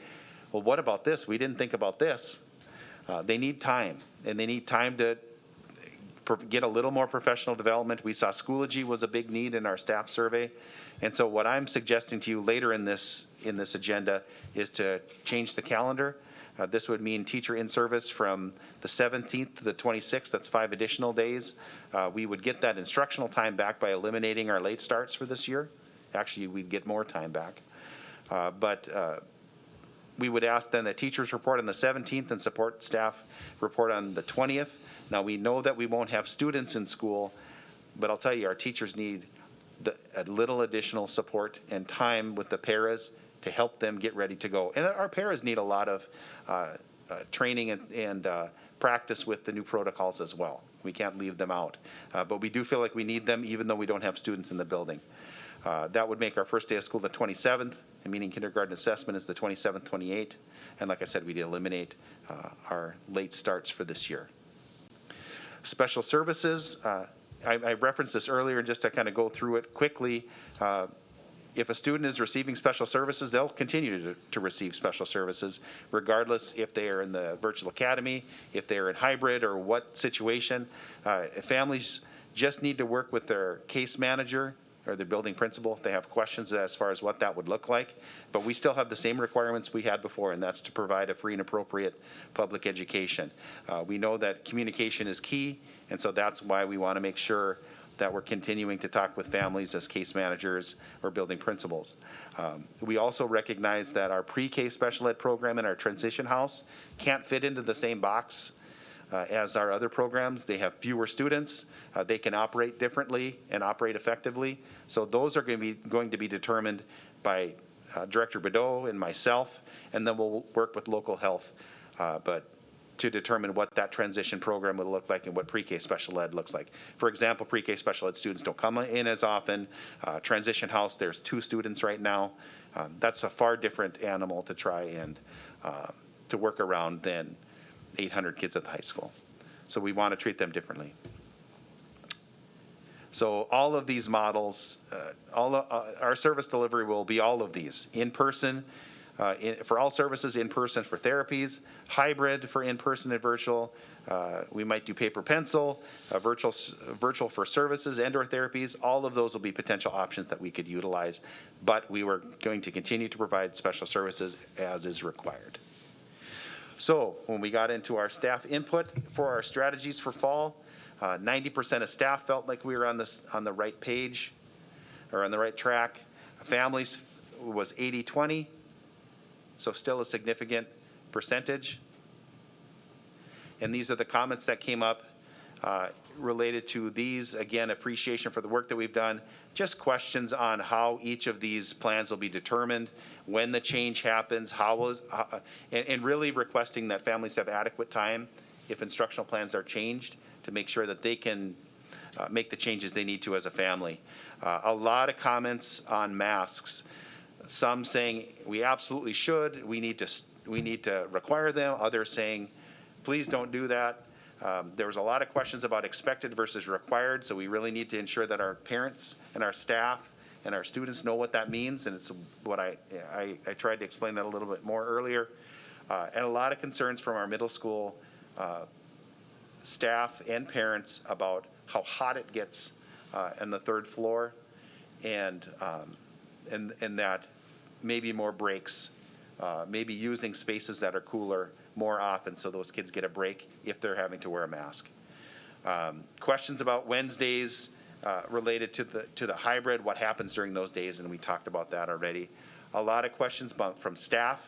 well, what about this? We didn't think about this. They need time, and they need time to get a little more professional development. We saw Schoology was a big need in our staff survey. And so what I'm suggesting to you later in this agenda is to change the calendar. This would mean teacher in service from the 17th to the 26th. That's 5 additional days. We would get that instructional time back by eliminating our late starts for this year. Actually, we'd get more time back. But we would ask then that teachers report on the 17th and support staff report on the 20th. Now, we know that we won't have students in school, but I'll tell you, our teachers need a little additional support and time with the paras to help them get ready to go. And our paras need a lot of training and practice with the new protocols as well. We can't leave them out. But we do feel like we need them even though we don't have students in the building. That would make our first day of school the 27th, and meaning kindergarten assessment is the 27th, 28th. And like I said, we'd eliminate our late starts for this year. Special services, I referenced this earlier, just to kind of go through it quickly. If a student is receiving special services, they'll continue to receive special services, regardless if they are in the virtual academy, if they are in hybrid, or what situation. Families just need to work with their case manager or their building principal if they have questions as far as what that would look like. But we still have the same requirements we had before, and that's to provide a free and appropriate public education. We know that communication is key, and so that's why we want to make sure that we're continuing to talk with families as case managers or building principals. We also recognize that our pre-K special ed program and our transition house can't fit into the same box as our other programs. They have fewer students. They can operate differently and operate effectively. So those are going to be determined by Director Bedeau and myself, and then we'll work with local health, but to determine what that transition program would look like and what pre-K special ed looks like. For example, pre-K special ed students don't come in as often. Transition house, there's 2 students right now. That's a far different animal to try and to work around than 800 kids at the high school. So we want to treat them differently. So all of these models, our service delivery will be all of these: in person, for all services, in person for therapies, hybrid for in person and virtual. We might do paper pencil, virtual for services and/or therapies. All of those will be potential options that we could utilize, but we were going to continue to provide special services as is required. So when we got into our staff input for our strategies for fall, 90% of staff felt like we were on the right page or on the right track. Families was 80-20. So still a significant percentage. And these are the comments that came up related to these. Again, appreciation for the work that we've done. Just questions on how each of these plans will be determined, when the change happens, and really requesting that families have adequate time if instructional plans are changed to make sure that they can make the changes they need to as a family. A lot of comments on masks. Some saying we absolutely should, we need to require them. Others saying, please don't do that. There was a lot of questions about expected versus required, so we really need to ensure that our parents and our staff and our students know what that means, and it's what I tried to explain that a little bit more earlier. And a lot of concerns from our middle school staff and parents about how hot it gets on the 3rd floor, and that maybe more breaks, maybe using spaces that are cooler more often so those kids get a break if they're having to wear a mask. Questions about Wednesdays related to the hybrid, what happens during those days, and we talked about that already. A lot of questions from staff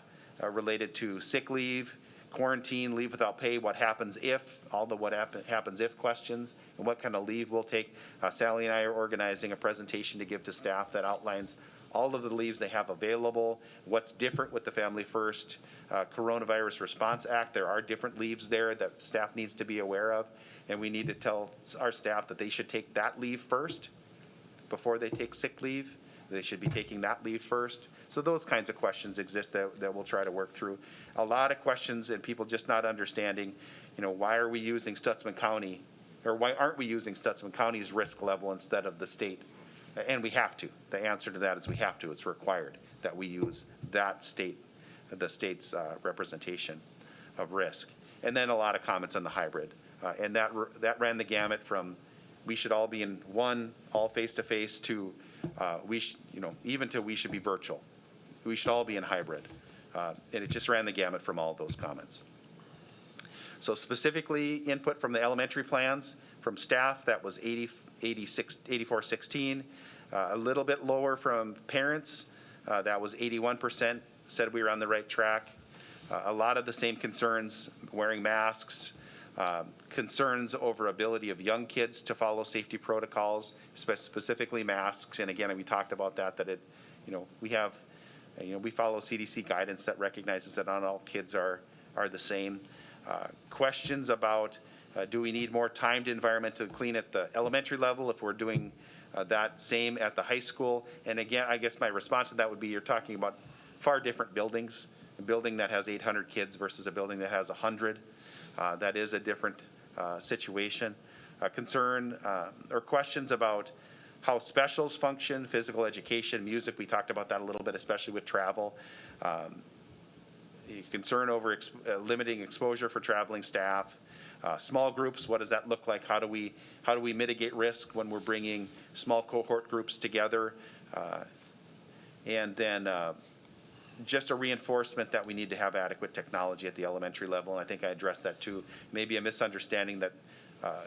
related to sick leave, quarantine, leave without pay, what happens if, all the what happens if questions, and what kind of leave we'll take. Sally and I are organizing a presentation to give to staff that outlines all of the leaves they have available, what's different with the Family First Coronavirus Response Act. There are different leaves there that staff needs to be aware of, and we need to tell our staff that they should take that leave first before they take sick leave. They should be taking that leave first. So those kinds of questions exist that we'll try to work through. A lot of questions and people just not understanding, why are we using Stutzman County, or why aren't we using Stutzman County's risk level instead of the state? And we have to. The answer to that is we have to. It's required that we use that state, the state's representation of risk. And then a lot of comments on the hybrid. And that ran the gamut from we should all be in one, all face-to-face, to even to we should be virtual. We should all be in hybrid. And it just ran the gamut from all of those comments. So specifically, input from the elementary plans, from staff, that was 84-16. A little bit lower from parents, that was 81%, said we were on the right track. A lot of the same concerns, wearing masks, concerns over ability of young kids to follow safety protocols, specifically masks. And again, we talked about that we have We follow CDC guidance that recognizes that not all kids are the same. Questions about do we need more timed environmental clean at the elementary level if we're doing that same at the high school? And again, I guess my response to that would be you're talking about far different buildings. A building that has 800 kids versus a building that has 100. That is a different situation. Concern or questions about how specials function, physical education, music, we talked about that a little bit, especially with travel. Concern over limiting exposure for traveling staff. Small groups, what does that look like? How do we mitigate risk when we're bringing small cohort groups together? And then just a reinforcement that we need to have adequate technology at the elementary level. And I think I addressed that too. Maybe a misunderstanding that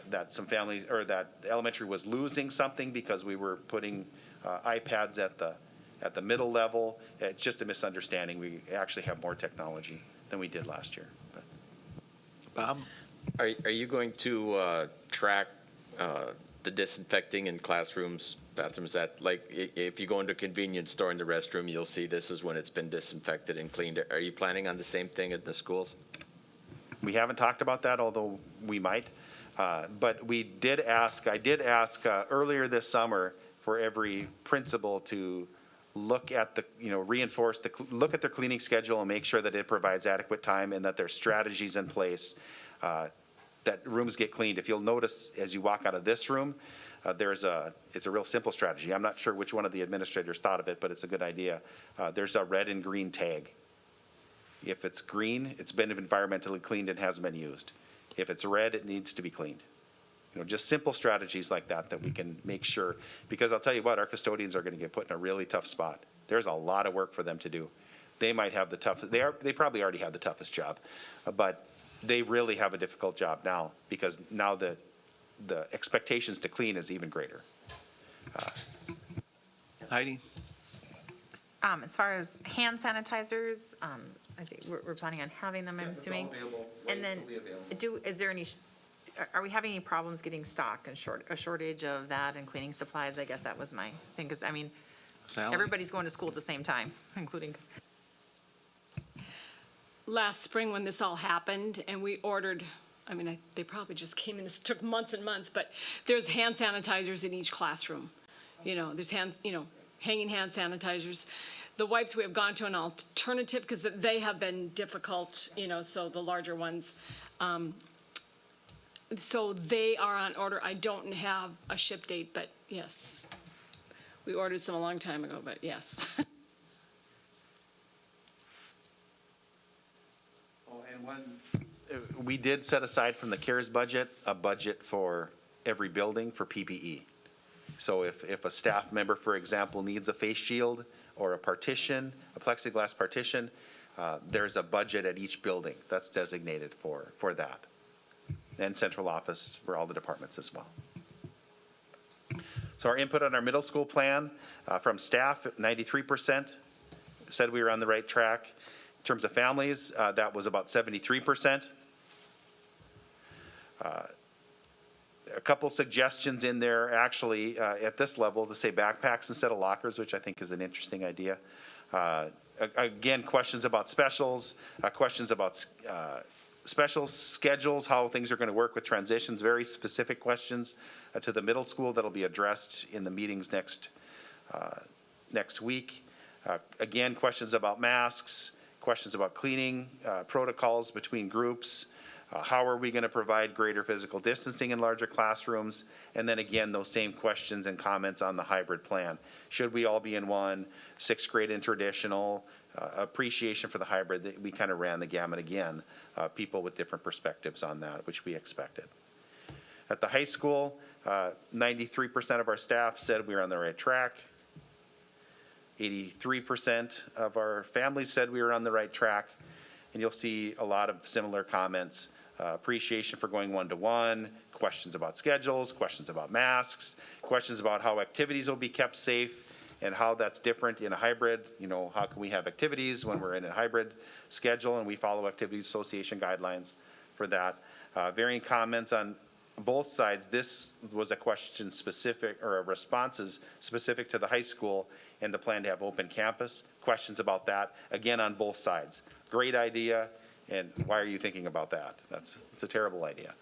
that some families or that elementary was losing something because we were putting iPads at the middle level. It's just a misunderstanding. We actually have more technology than we did last year. But. Bob? Are you going to track the disinfecting in classrooms, bathrooms? That, like, if you go into a convenience store in the restroom, you'll see this is when it's been disinfected and cleaned. Are you planning on the same thing at the schools? We haven't talked about that, although we might. But I did ask earlier this summer for every principal to look at look at their cleaning schedule and make sure that it provides adequate time and that there's strategies in place that rooms get cleaned. If you'll notice as you walk out of this room, it's a real simple strategy. I'm not sure which one of the administrators thought of it, but it's a good idea. There's a red and green tag. If it's green, it's been environmentally cleaned and hasn't been used. If it's red, it needs to be cleaned. Just simple strategies like that we can make sure, because I'll tell you what, our custodians are going to get put in a really tough spot. There's a lot of work for them to do. They might have the toughest, they probably already have the toughest job, but they really have a difficult job now because now the expectations to clean is even greater. Heidi? As far as hand sanitizers, I think we're planning on having them, I'm assuming. And then, is there any, are we having any problems getting stock and a shortage of that and cleaning supplies? I guess that was my thing, because, Sally? everybody's going to school at the same time, including. Last spring when this all happened and we ordered, they probably just came in, this took months and months, but there's hand sanitizers in each classroom. There's hanging hand sanitizers. The wipes, we have gone to an alternative because they have been difficult, so the larger ones. So they are on order. I don't have a ship date, but yes. We ordered some a long time ago, but yes. We did set aside from the CARES budget a budget for every building for PPE. So if a staff member, for example, needs a face shield or a partition, a plexiglass partition, there's a budget at each building that's designated for that. And central office for all the departments as well. So our input on our middle school plan from staff, 93% said we were on the right track. In terms of families, that was about 73%. A couple suggestions in there actually at this level to say backpacks instead of lockers, which I think is an interesting idea. Again, questions about specials, questions about special schedules, how things are going to work with transitions, very specific questions to the middle school that'll be addressed in the meetings next week. Again, questions about masks, questions about cleaning protocols between groups. How are we going to provide greater physical distancing in larger classrooms? And then again, those same questions and comments on the hybrid plan. Should we all be in one? Sixth grade in traditional, appreciation for the hybrid. We kind of ran the gamut again. People with different perspectives on that, which we expected. At the high school, 93% of our staff said we were on the right track. 83% of our families said we were on the right track. And you'll see a lot of similar comments. Appreciation for going one-to-one, questions about schedules, questions about masks, questions about how activities will be kept safe and how that's different in a hybrid. How can we have activities when we're in a hybrid schedule and we follow Activities Association guidelines for that. Varying comments on both sides, this was a question specific, or responses specific to the high school and the plan to have open campus. Questions about that, again, on both sides. Great idea, and why are you thinking about that? It's a terrible idea.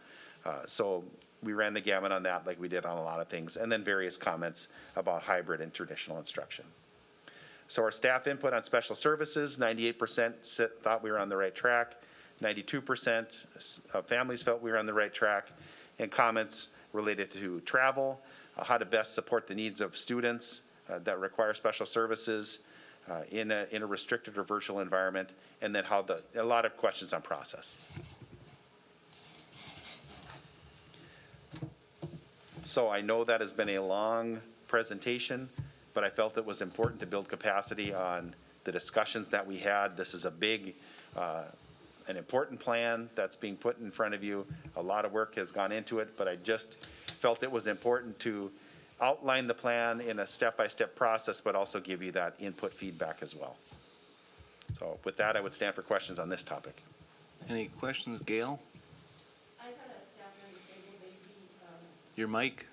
So we ran the gamut on that like we did on a lot of things, and then various comments about hybrid and traditional instruction. So our staff input on special services, 98% thought we were on the right track. 92% of families felt we were on the right track. And comments related to travel, how to best support the needs of students that require special services in a restricted or virtual environment, and then a lot of questions on process. So I know that has been a long presentation, but I felt it was important to build capacity on the discussions that we had. This is a big, an important plan that's being put in front of you. A lot of work has gone into it, but I just felt it was important to outline the plan in a step-by-step process, but also give you that input feedback as well. So with that, I would stand for questions on this topic. Any questions, Gail? I had a staff member say, will they be, Your mic?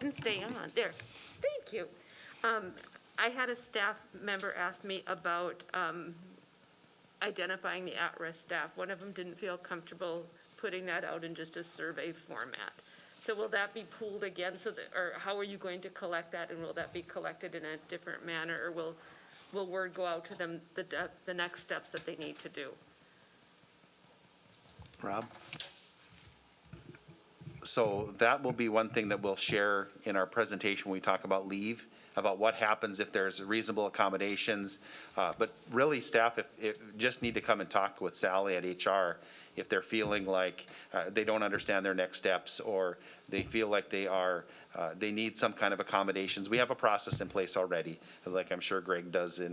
and stay on, there, thank you. I had a staff member ask me about identifying the at-risk staff. One of them didn't feel comfortable putting that out in just a survey format. So will that be pooled again, or how are you going to collect that, and will that be collected in a different manner, or will word go out to them the next steps that they need to do? Rob? So that will be one thing that we'll share in our presentation when we talk about leave, about what happens if there's reasonable accommodations. But really, staff if just need to come and talk with Sally at HR if they're feeling like they don't understand their next steps, or they feel like they need some kind of accommodations. We have a process in place already, like I'm sure Greg does at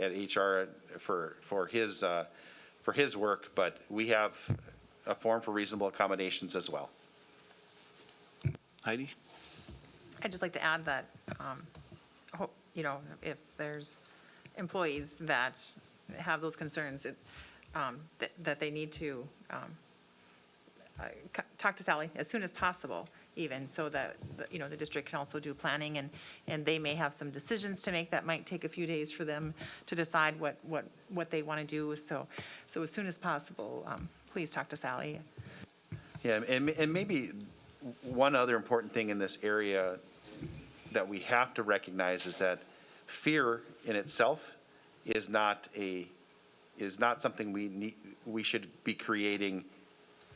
HR for his work, but we have a form for reasonable accommodations as well. Heidi? I'd just like to add that, if there's employees that have those concerns, that they need to talk to Sally as soon as possible, even, so that, the district can also do planning, and they may have some decisions to make that might take a few days for them to decide what they want to do. So as soon as possible, please talk to Sally. Yeah, and maybe one other important thing in this area that we have to recognize is that fear in itself is not something we should be creating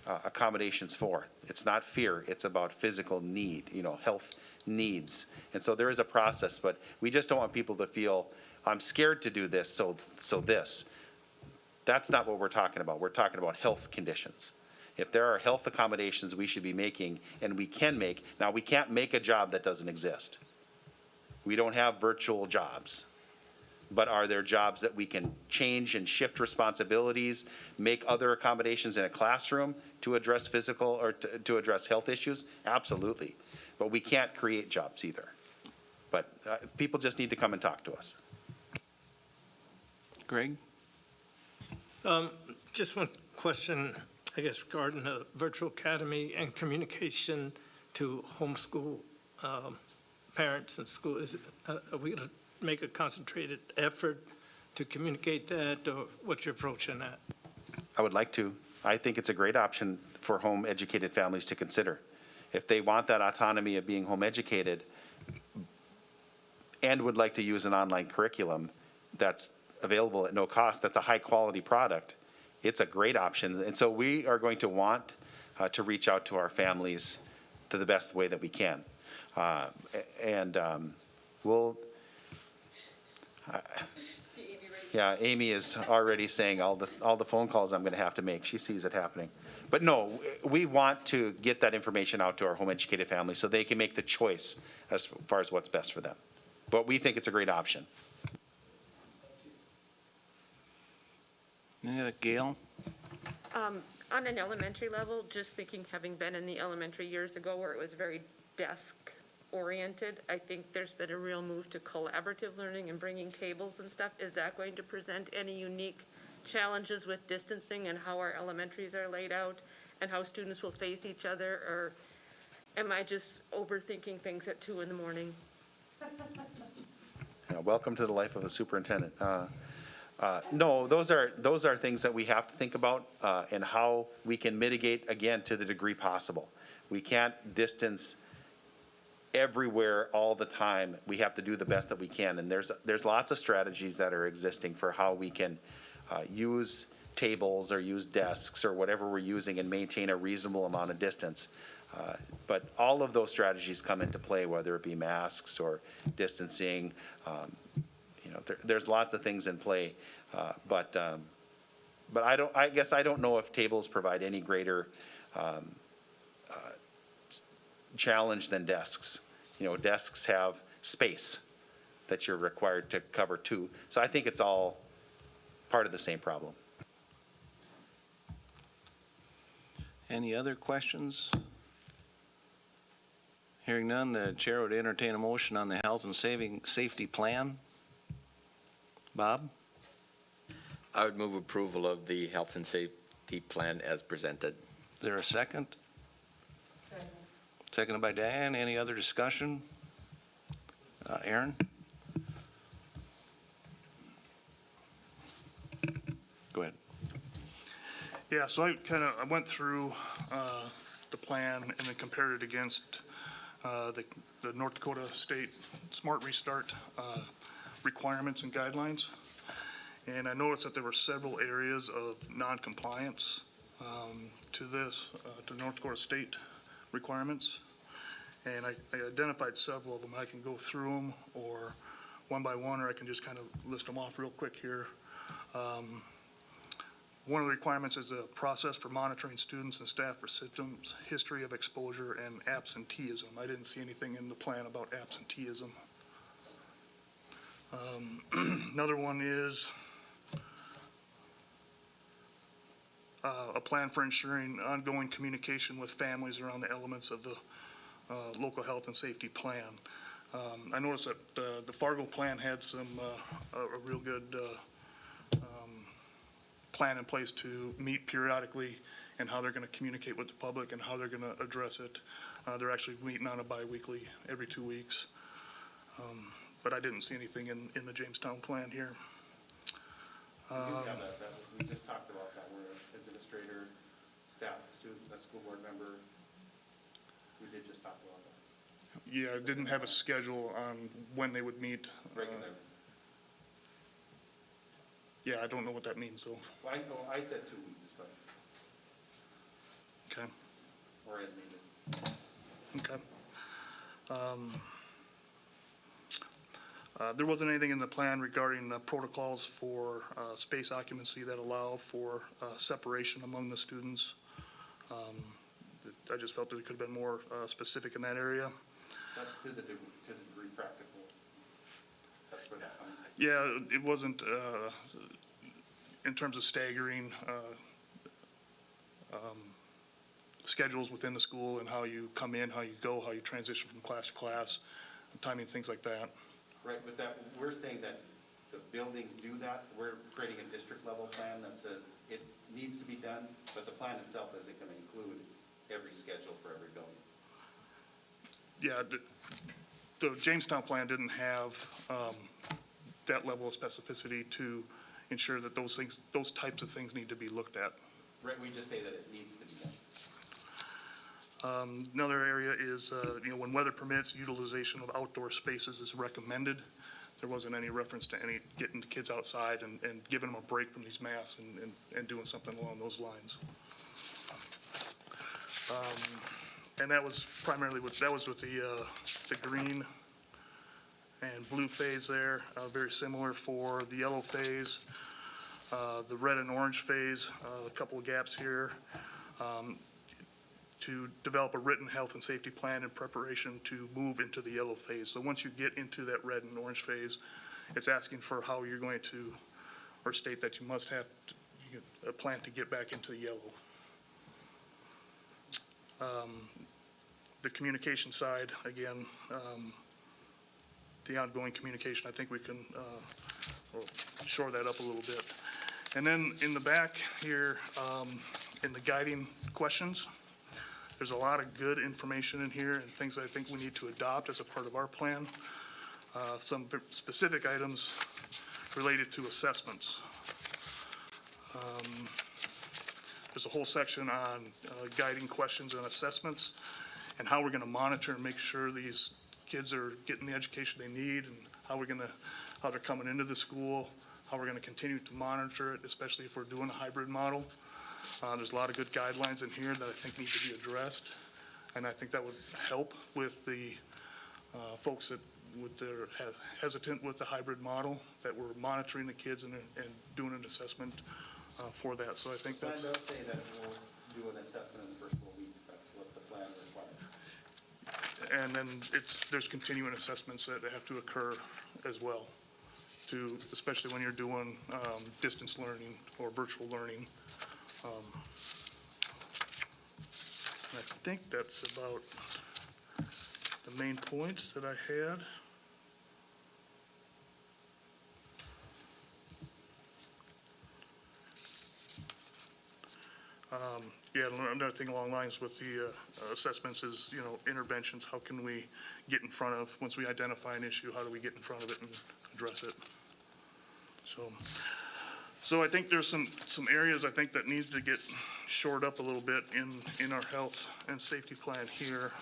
accommodations for. It's not fear, it's about physical need, health needs. And so there is a process, but we just don't want people to feel, I'm scared to do this, so this. That's not what we're talking about. We're talking about health conditions. If there are health accommodations we should be making, and we can make, now we can't make a job that doesn't exist. We don't have virtual jobs. But are there jobs that we can change and shift responsibilities, make other accommodations in a classroom to address physical or to address health issues? Absolutely. But we can't create jobs either. But people just need to come and talk to us. Greg? Just one question, I guess, regarding the virtual academy and communication to homeschool parents and school. Are we going to make a concentrated effort to communicate that, or what's your approach on that? I would like to. I think it's a great option for home educated families to consider. If they want that autonomy of being home educated and would like to use an online curriculum that's available at no cost, that's a high quality product, it's a great option. And so we are going to want to reach out to our families to the best way that we can. We'll, yeah, Amy is already saying all the phone calls I'm going to have to make. She sees it happening. But no, we want to get that information out to our home educated families so they can make the choice as far as what's best for them. But we think it's a great option. Any other, Gail? On an elementary level, just thinking, having been in the elementary years ago where it was very desk-oriented, I think there's been a real move to collaborative learning and bringing tables and stuff. Is that going to present any unique challenges with distancing and how our elementaries are laid out? and how students will face each other, or am I just overthinking things at 2 in the morning? Yeah, welcome to the life of a superintendent. No, those are things that we have to think about, and how we can mitigate, again, to the degree possible. We can't distance everywhere all the time. We have to do the best that we can, and there's lots of strategies that are existing for how we can use tables or use desks or whatever we're using and maintain a reasonable amount of distance. But all of those strategies come into play, whether it be masks or distancing. There's lots of things in play, but I guess I don't know if tables provide any greater challenge than desks. Desks have space that you're required to cover too. So I think it's all part of the same problem. Any other questions? Hearing none, the chair would entertain a motion on the health and safety plan. Bob? I would move approval of the health and safety plan as presented. Is there a second? Seconded by Diane. Any other discussion? Aaron? Go ahead. Yeah, so I went through the plan and then compared it against the North Dakota State Smart Restart requirements and guidelines. And I noticed that there were several areas of non-compliance to North Dakota State requirements. And I identified several of them. I can go through them or one by one, or I can just kind of list them off real quick here. One of the requirements is a process for monitoring students and staff for symptoms, history of exposure, and absenteeism. I didn't see anything in the plan about absenteeism. Another one is a plan for ensuring ongoing communication with families around the elements of the local health and safety plan. I noticed that the Fargo plan had a real good plan in place to meet periodically and how they're going to communicate with the public and how they're going to address it. They're actually meeting on a bi-weekly, every 2 weeks. But I didn't see anything in the Jamestown plan here. We just talked about that, where administrator, staff, student, a school board member, we did just talk about that. Yeah, it didn't have a schedule on when they would meet. Regular. Yeah, I don't know what that means, though. Well, I said 2 weeks, but, Okay, or as needed. okay. There wasn't anything in the plan regarding the protocols for space occupancy that allow for separation among the students. I just felt that it could have been more specific in that area. That's to the degree practical. That's where that comes in. Yeah, it wasn't, in terms of staggering schedules within the school and how you come in, how you go, how you transition from class to class, timing, things like that. Right, but we're saying that the buildings do that. We're creating a district level plan that says it needs to be done, but the plan itself isn't going to include every schedule for every building. Yeah, the Jamestown plan didn't have that level of specificity to ensure that those types of things need to be looked at. Right, we just say that it needs to be done. Another area is, when weather permits, utilization of outdoor spaces is recommended. There wasn't any reference to getting the kids outside and giving them a break from these masks and doing something along those lines. And that was primarily with the green and blue phase there, very similar for the yellow phase, the red and orange phase, a couple of gaps here. To develop a written health and safety plan in preparation to move into the yellow phase. So once you get into that red and orange phase, it's asking for how you're going to, or state that you must have a plan to get back into the yellow. The communication side, again, the ongoing communication, I think we can shore that up a little bit. And then in the back here, in the guiding questions. There's a lot of good information in here and things I think we need to adopt as a part of our plan. Some specific items related to assessments. There's a whole section on guiding questions and assessments and how we're going to monitor and make sure these kids are getting the education they need, and how they're coming into the school, how we're going to continue to monitor it, especially if we're doing a hybrid model. There's a lot of good guidelines in here that I think need to be addressed, and I think that would help with the folks that are hesitant with the hybrid model, that we're monitoring the kids and doing an assessment for that. So I think Plan that's. does say that we'll do an assessment in the first 4 weeks. That's what the plan requires. And then there's continuing assessments that have to occur as well, especially when you're doing distance learning or virtual learning. And I think that's about the main points that I had. Yeah, another thing along the lines with the assessments is, interventions. How can we get in front of, once we identify an issue, how do we get in front of it and address it? So I think there's some areas I think that needs to get shored up a little bit in our health and safety plan here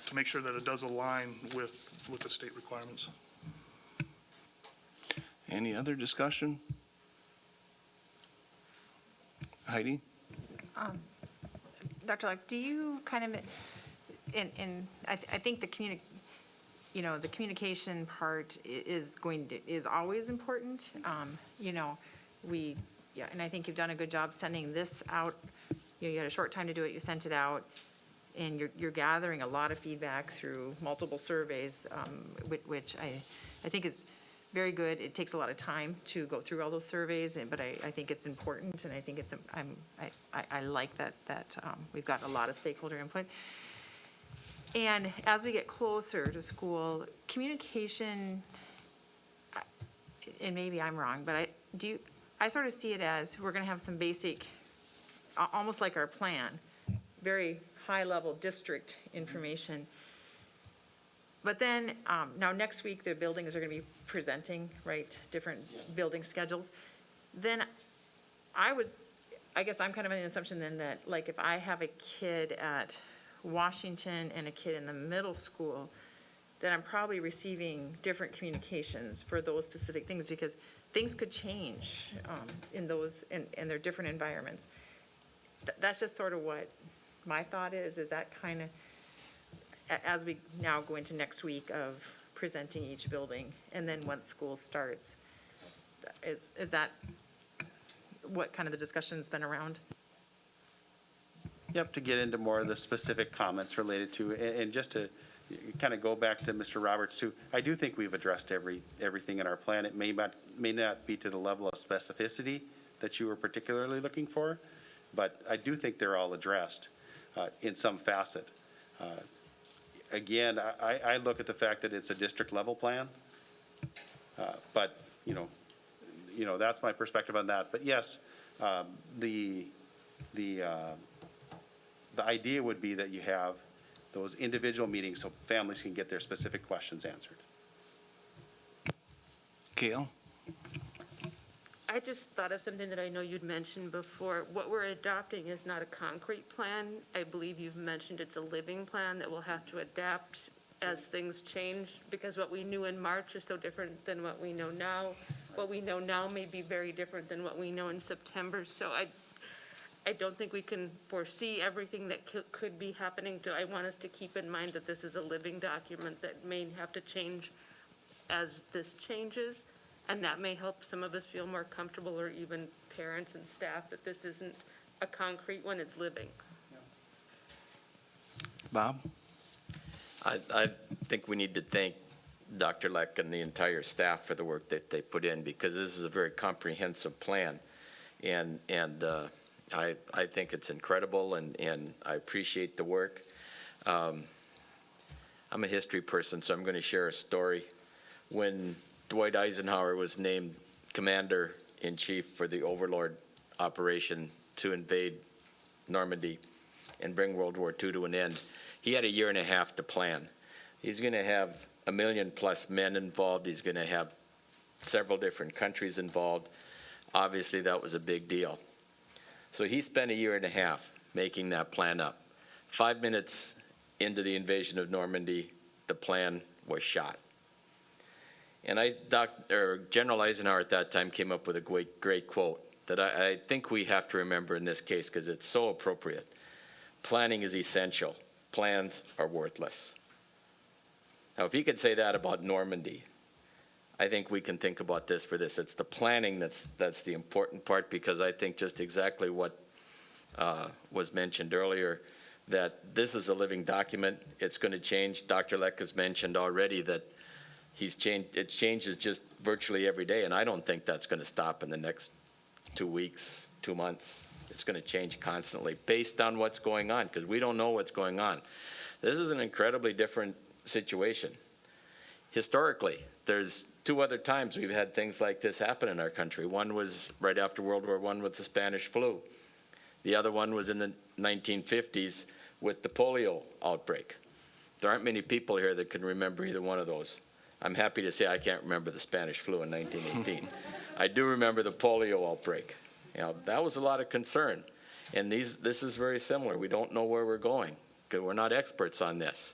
to make sure that it does align with the state requirements. Any other discussion? Heidi? Dr. Luck, do you kind of, I think the communication part is always important. And I think you've done a good job sending this out. You had a short time to do it, you sent it out, and you're gathering a lot of feedback through multiple surveys, which I think is very good. It takes a lot of time to go through all those surveys, but I think it's important, and I think I like that we've got a lot of stakeholder input. And as we get closer to school, communication, and maybe I'm wrong, but I sort of see it as we're going to have some basic, almost like our plan, very high-level district information. But then, now next week, the buildings are going to be presenting, right, different building schedules. Then I guess I'm kind of in the assumption then that, like, if I have a kid at Washington and a kid in the middle school, then I'm probably receiving different communications for those specific things, because things could change in their different environments. That's just sort of what my thought is that kind of, as we now go into next week of presenting each building, and then once school starts, is that what kind of the discussion's been around? Yep, to get into more of the specific comments related to, and just to kind of go back to Mr. Roberts too, I do think we've addressed everything in our plan. It may not be to the level of specificity that you were particularly looking for, but I do think they're all addressed in some facet. Again, I look at the fact that it's a district level plan, but that's my perspective on that. But yes, the idea would be that you have those individual meetings so families can get their specific questions answered. Gail? I just thought of something that I know you'd mentioned before. What we're adopting is not a concrete plan. I believe you've mentioned it's a living plan that we'll have to adapt as things change, because what we knew in March is so different than what we know now. What we know now may be very different than what we know in September. So I don't think we can foresee everything that could be happening. I want us to keep in mind that this is a living document that may have to change as this changes. And that may help some of us feel more comfortable, or even parents and staff, that this isn't a concrete one, it's living. Bob? I think we need to thank Dr. Leck and the entire staff for the work that they put in, because this is a very comprehensive plan. And I think it's incredible, and I appreciate the work. I'm a history person, so I'm going to share a story. When Dwight Eisenhower was named Commander-in-Chief for the Overlord operation to invade Normandy, and bring World War II to an end. He had a year and a half to plan. He's going to have 1 million plus men involved. He's going to have several different countries involved. Obviously, that was a big deal. So he spent a year and a half making that plan up. 5 minutes into the invasion of Normandy, the plan was shot. And General Eisenhower at that time came up with a great quote that I think we have to remember in this case because it's so appropriate. Planning is essential. Plans are worthless. Now, if he could say that about Normandy, I think we can think about this for this. It's the planning that's the important part, because I think just exactly what was mentioned earlier, that this is a living document. It's going to change. Dr. Leck has mentioned already that it changes just virtually every day, and I don't think that's going to stop in the next 2 weeks, 2 months. It's going to change constantly based on what's going on, because we don't know what's going on. This is an incredibly different situation. Historically, there's 2 other times we've had things like this happen in our country. One was right after World War I with the Spanish flu. The other one was in the 1950s with the polio outbreak. There aren't many people here that can remember either one of those. I'm happy to say I can't remember the Spanish flu in 1918. I do remember the polio outbreak. You know, that was a lot of concern. And this is very similar. We don't know where we're going, because we're not experts on this.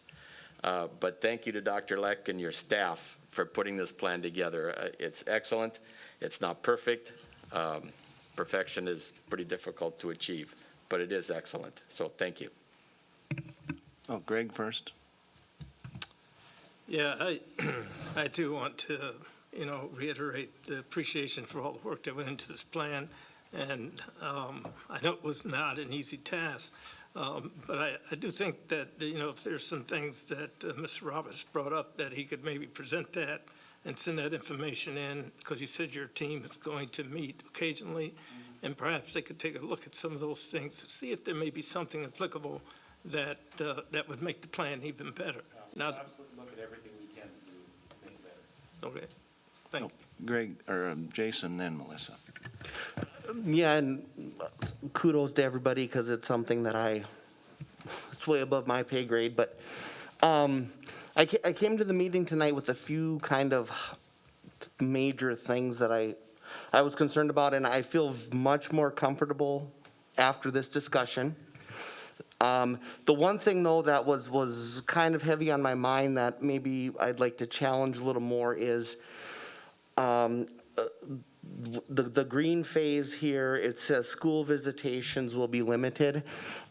But thank you to Dr. Leck and your staff for putting this plan together. It's excellent. It's not perfect. Perfection is pretty difficult to achieve, but it is excellent. So thank you. Oh, Greg first. Yeah, I do want to, reiterate the appreciation for all the work that went into this plan. And I know it was not an easy task, but I do think that, if there's some things that Mr. Roberts brought up, that he could maybe present that and send that information in, because you said your team is going to meet occasionally, and perhaps they could take a look at some of those things to see if there may be something applicable that would make the plan even better. Now, Absolutely look at everything we can to make it better. okay, thank you. Greg, or Jason, then Melissa. Yeah, and kudos to everybody, because it's something that it's way above my pay grade. But I came to the meeting tonight with a few kind of major things that I was concerned about, and I feel much more comfortable after this discussion. The one thing, though, that was kind of heavy on my mind that maybe I'd like to challenge a little more is the green phase here. It says school visitations will be limited.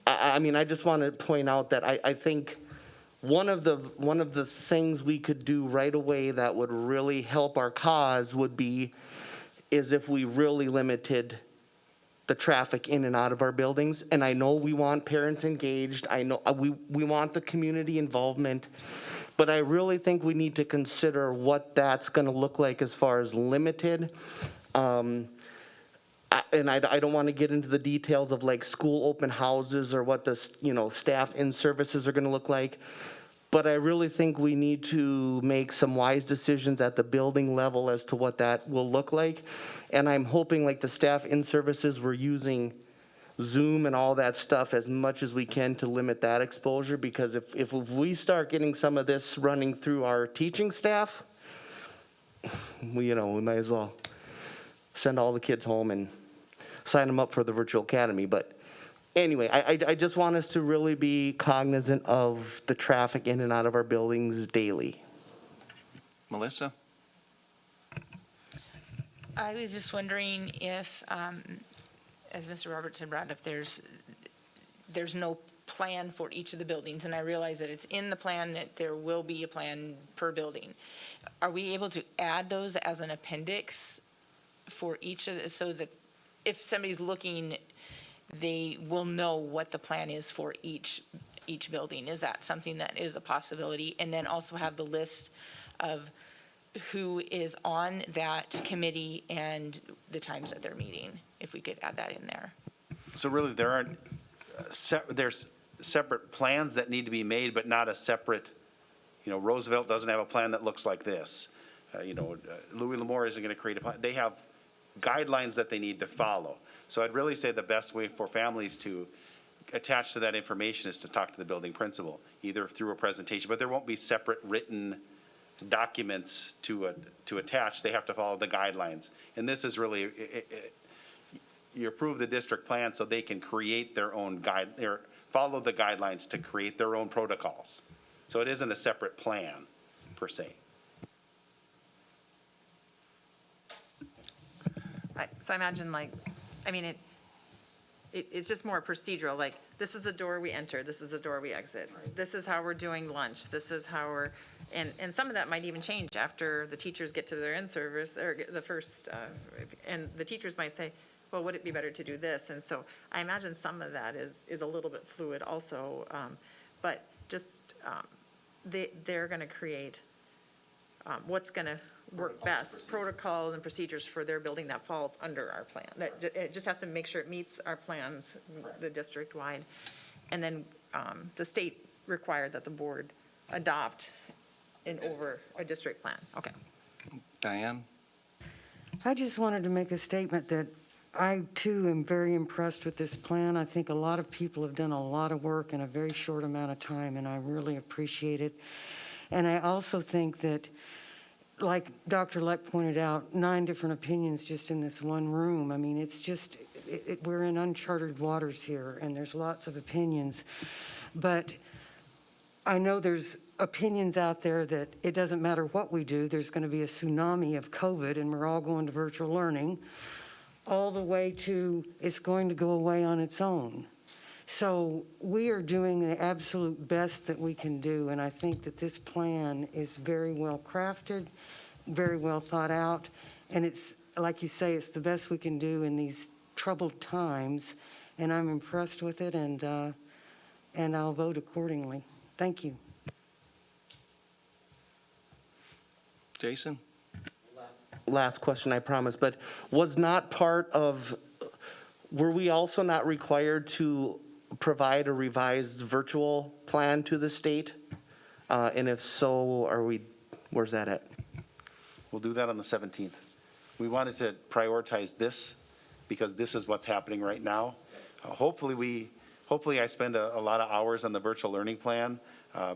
I mean, I just want to point out that I think one of the things we could do right away that would really help our cause is if we really limited the traffic in and out of our buildings. And I know we want parents engaged. I know we want the community involvement. But I really think we need to consider what that's going to look like as far as limited. And I don't want to get into the details of like school open houses or what the staff in services are going to look like. But I really think we need to make some wise decisions at the building level as to what that will look like. And I'm hoping like the staff in services, we're using Zoom and all that stuff as much as we can to limit that exposure, because if we start getting some of this running through our teaching staff, we might as well send all the kids home and sign them up for the virtual academy. But anyway, I just want us to really be cognizant of the traffic in and out of our buildings daily. Melissa? I was just wondering if, as Mr. Roberts had brought up, there's no plan for each of the buildings, and I realize that it's in the plan that there will be a plan per building. Are we able to add those as an appendix for each of the, so that if somebody's looking, they will know what the plan is for each building? Is that something that is a possibility? And then also have the list of who is on that committee and the times that they're meeting, if we could add that in there. So really, there's separate plans that need to be made, but not a separate, Roosevelt doesn't have a plan that looks like this. Louis L'Amour isn't going to create a plan. They have guidelines that they need to follow. So I'd really say the best way for families to attached to that information is to talk to the building principal, either through a presentation, but there won't be separate written documents to attach. They have to follow the guidelines. And this is really, you approve the district plan so they can create their own follow the guidelines to create their own protocols. So it isn't a separate plan, per se. So I imagine like, I mean, it's just more procedural, like, this is the door we enter, this is the door we exit. This is how we're doing lunch, this is how we're, and some of that might even change after the teachers get to their in-service, or the first, and the teachers might say, well, would it be better to do this? And so I imagine some of that is a little bit fluid also, but just, they're gonna create what's gonna work best, protocols and procedures for their building that falls under our plan. It just has to make sure it meets our plans, the district-wide. And then the state required that the board adopt over a district plan. Okay. Diane? I just wanted to make a statement that I, too, am very impressed with this plan. I think a lot of people have done a lot of work in a very short amount of time, and I really appreciate it. And I also think that, like Dr. Leck pointed out, 9 different opinions just in this one room. I mean, it's just, we're in uncharted waters here, and there's lots of opinions. But I know there's opinions out there that it doesn't matter what we do, there's going to be a tsunami of COVID, and we're all going to virtual learning, all the way to it's going to go away on its own. So we are doing the absolute best that we can do, and I think that this plan is very well crafted, very well thought out, and it's, like you say, it's the best we can do in these troubled times, and I'm impressed with it, and I'll vote accordingly. Thank you. Jason? Last question, I promise, but was not part of, were we also not required to provide a revised virtual plan to the state? And if so, where's that at? We'll do that on the 17th. We wanted to prioritize this because this is what's happening right now. Hopefully I spend a lot of hours on the virtual learning plan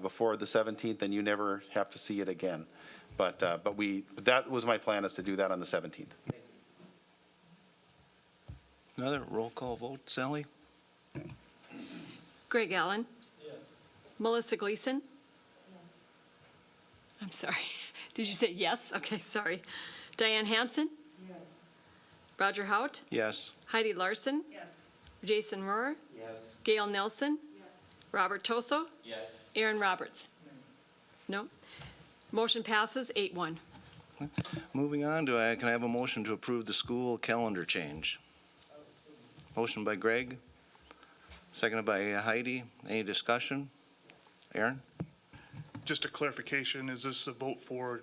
before the 17th, and you never have to see it again. But that was my plan, is to do that on the 17th. Another roll call vote. Sally? Greg Allen? Melissa Gleason? I'm sorry. Did you say yes? Okay, sorry. Diane Hansen? Roger Hout? Yes. Heidi Larson? Jason Rohr? Gail Nelson? Robert Toso? Aaron Roberts? No? Motion passes 8-1. Moving on, can I have a motion to approve the school calendar change? Motion by Greg, seconded by Heidi. Any discussion? Aaron? Just a clarification, is this a vote for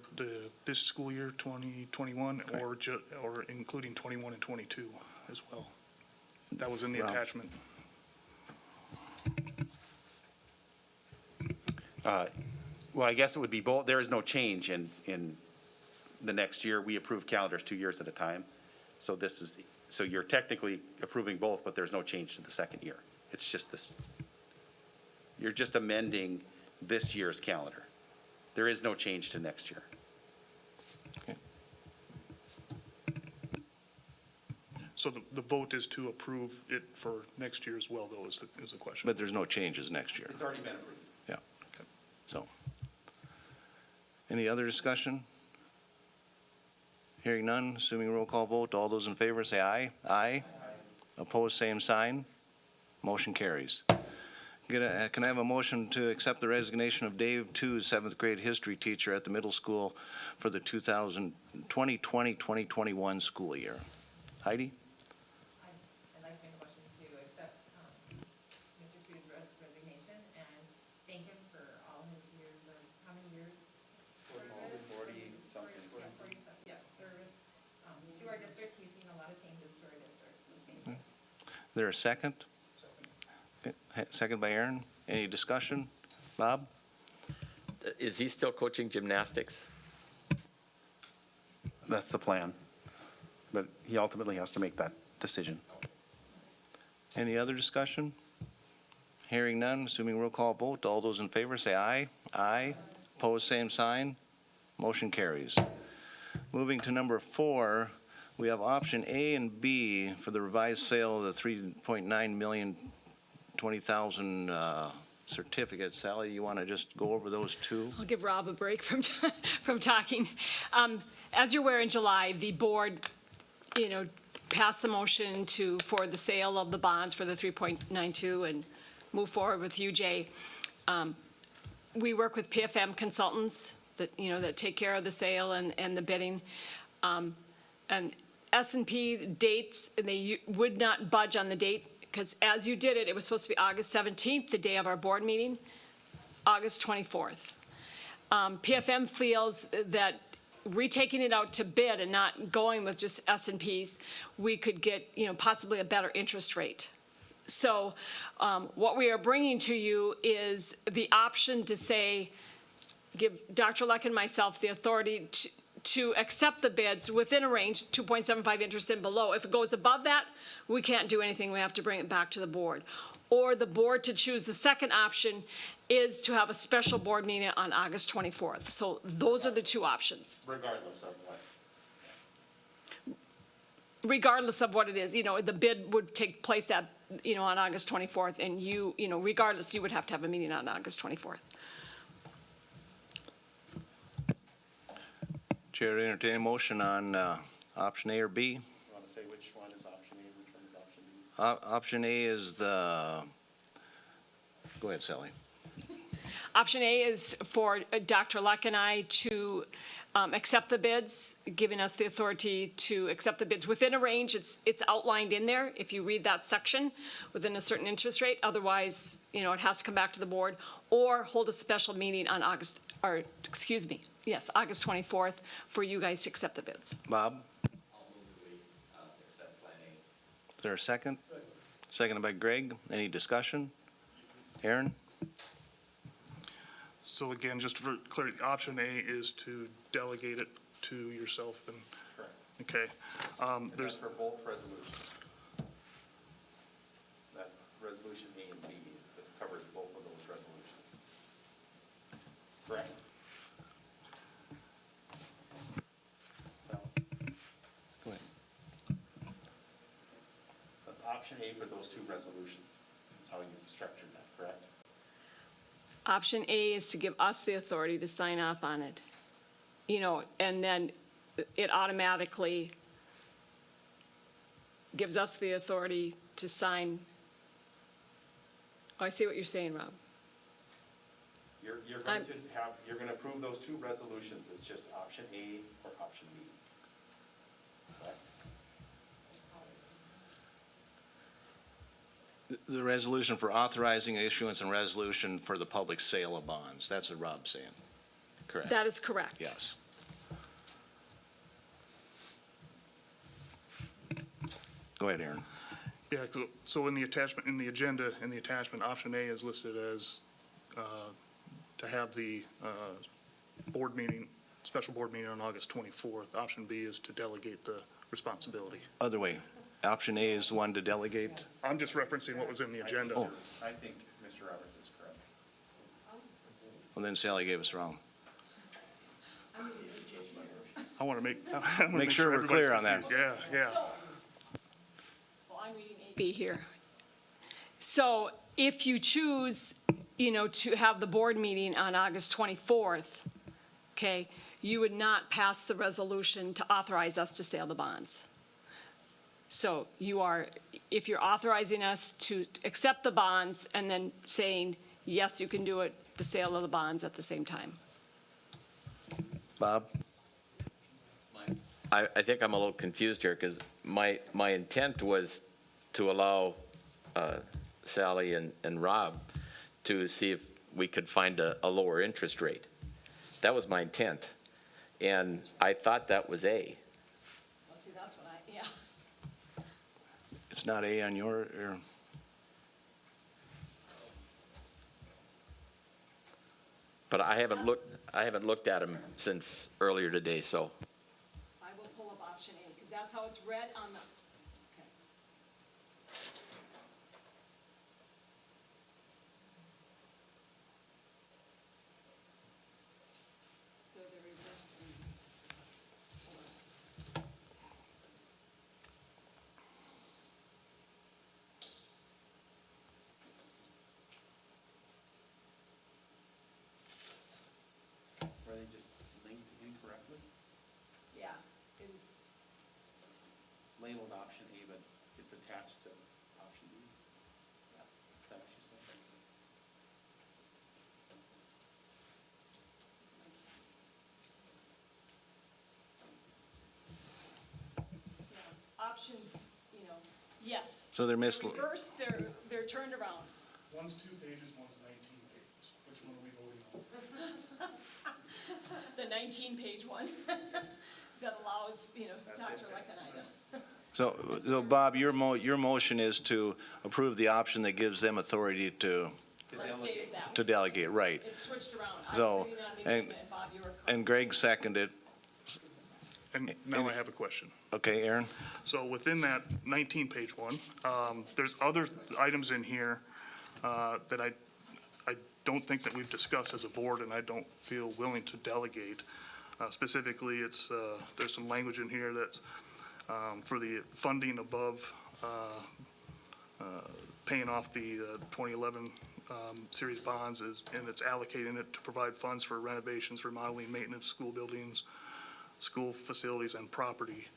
this school year, 2021, or including 21 and 22 as well? That was in the Well, attachment. Well, I guess it would be both. There is no change in the next year. We approve calendars 2 years at a time. So you're technically approving both, but there's no change to the second year. It's just this, you're just amending this year's calendar. There is no change to next year. Okay. So the vote is to approve it for next year as well, though, is the question. But there's no changes next year. It's already been approved. Yeah. So, any other discussion? Hearing none, assuming roll call vote, all those in favor say aye. Aye. Opposed, same sign. Motion carries. Can I have a motion to accept the resignation of Dave Tu, 7th grade history teacher at the middle school for the 2020-2021 school year? Heidi? I'd like to make a motion to accept Mr. Tu's resignation and thank him for all his years of, how many years? 40-something. Yeah, 40-something, yeah, service to our district. He's seen a lot of changes to our district, so thank you. Is there a second? Second by Aaron. Any discussion? Bob? Is he still coaching gymnastics? That's the plan. But he ultimately has to make that decision. Any other discussion? Hearing none, assuming roll call vote, all those in favor say aye. Aye. Opposed, same sign. Motion carries. Moving to number 4, we have option A and B for the revised sale of the 3.9 million, 20,000 certificates. Sally, you want to just go over those two? I'll give Rob a break from, from talking. As you're aware, in July, the board, passed the motion for the sale of the bonds for the 3.92 and move forward with UJ. We work with PFM consultants that take care of the sale and the bidding. And S&P dates, and they would not budge on the date, because as you did it, it was supposed to be August 17th, the day of our board meeting, August 24th. PFM feels that retaking it out to bid and not going with just S&Ps, we could get, possibly a better interest rate. So what we are bringing to you is the option to say, give Dr. Luck and myself the authority to accept the bids within a range, 2.75 interest and below. If it goes above that, we can't do anything. We have to bring it back to the board. Or the board to choose the second option is to have a special board meeting on August 24th. So those are the two options. Regardless of what. Regardless of what it is, the bid would take place on August 24th, and regardless, you would have to have a meeting on August 24th. Chair, entertain a motion on option A or B. You want to say which one is option A, which one is option B? Option A is the, go ahead, Sally. Option A is for Dr. Luck and I to accept the bids, giving us the authority to accept the bids within a range. It's outlined in there, if you read that section, within a certain interest rate. Otherwise, it has to come back to the board, or hold a special meeting on August 24th for you guys to accept the bids. Bob? Is there a second? Seconded by Greg. Any discussion? Aaron? So again, just for clarity, option A is to delegate it to yourself and, Correct. okay. There's for both resolutions. That resolution A and B that covers both of those resolutions. Correct. So, Go ahead. that's option A for those two resolutions. That's how you've structured that, correct? Option A is to give us the authority to sign off on it, and then it automatically gives us the authority to sign. Oh, I see what you're saying, Rob. You're going to you're going to approve those two resolutions. It's just option A or option B. Correct? The resolution for authorizing issuance and resolution for the public sale of bonds. That's what Rob's saying. Correct? That is correct. Yes. Go ahead, Aaron. Yeah, so in the attachment, in the agenda, in the attachment, option A is listed as to have the board meeting, special board meeting on August 24th. Option B is to delegate the responsibility. Other way. Option A is the one to delegate. I'm just referencing what was in the agenda. Oh. I think Mr. Roberts is correct. Well, then Sally gave us wrong. I want to make, Make sure we're clear on that. Yeah, yeah. Well, I'm reading B here. So if you choose, to have the board meeting on August 24th, okay, you would not pass the resolution to authorize us to sell the bonds. So if you're authorizing us to accept the bonds and then saying, yes, you can do it, the sale of the bonds at the same time. Bob? I think I'm a little confused here, because my intent was to allow Sally and Rob to see if we could find a lower interest rate. That was my intent. And I thought that was A. Well, see, that's what yeah. It's not A on your, But I haven't looked at them since earlier today, so. I will pull up option A, because that's how it's read on the, okay. It's attached to option B. Is that what she said? Option, yes. So they're Reverse, they're turned around. One's 2 pages, one's 19 pages. Which one are we voting on? The 19-page one that allows, Dr. Leck. So Bob, your motion is to approve the option that gives them authority to Let's state it that way. delegate, right? It's switched around. I So, was reading on the and- amendment, Bob, you were correct. And Greg seconded. And now I have a question. Okay, Aaron? So within that 19-page one, there's other items in here that I don't think that we've discussed as a board, and I don't feel willing to delegate. Specifically, there's some language in here that's for the funding above paying off the 2011 series bonds, and it's allocating it to provide funds for renovations, remodeling, maintenance, school buildings, school facilities, and property,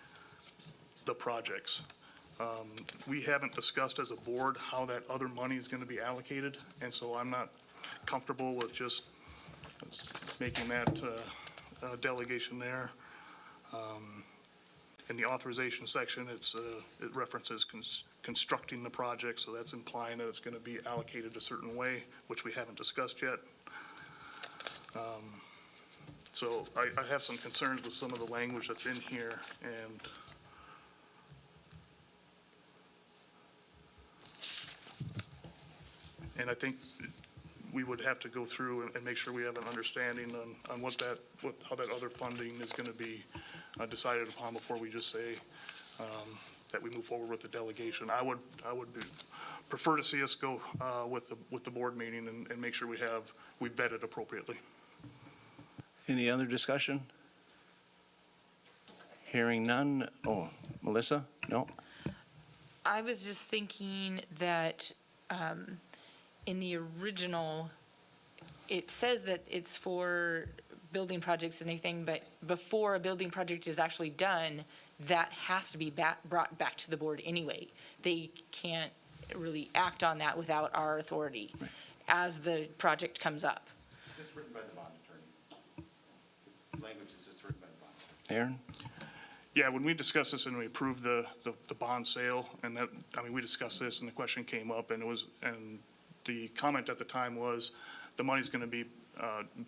the projects. We haven't discussed as a board how that other money is going to be allocated, and so I'm not comfortable with just making that delegation there. In the authorization section, it references constructing the project, so that's implying that it's going to be allocated a certain way, which we haven't discussed yet. So I have some concerns with some of the language that's in here, and I think we would have to go through and make sure we have an understanding on how that other funding is going to be decided upon before we just say that we move forward with the delegation. I would prefer to see us go with the board meeting and make sure we vet it appropriately. Any other discussion? Hearing none. Oh, Melissa? No? I was just thinking that in the original, it says that it's for building projects and anything, but before a building project is actually done, that has to be brought back to the board anyway. They can't really act on that without our authority as the project comes up. Just written by the bond attorney. This language is just written by the bond attorney. Aaron? Yeah, when we discussed this and we approved the bond sale, and that, we discussed this and the question came up, and the comment at the time was the money's going to be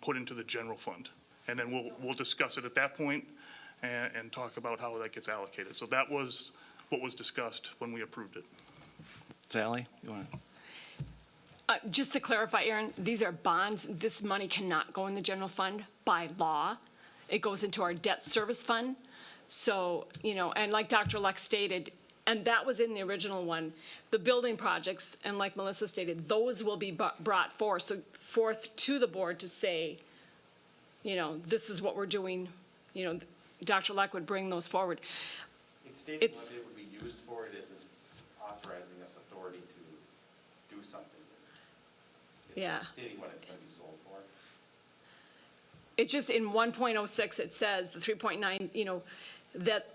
put into the general fund. And then we'll discuss it at that point and talk about how that gets allocated. So that was what was discussed when we approved it. Sally? You want to? Just to clarify, Aaron, these are bonds. This money cannot go in the general fund by law. It goes into our debt service fund. So, and like Dr. Leck stated, and that was in the original one, the building projects, and like Melissa stated, those will be brought forth to the board to say, this is what we're doing. Dr. Leck would bring those forward. It's stating what it would be used for. It isn't authorizing us authority to do something. It's stating what it's going to be sold for. It's just in 1.06, it says, the 3.9, that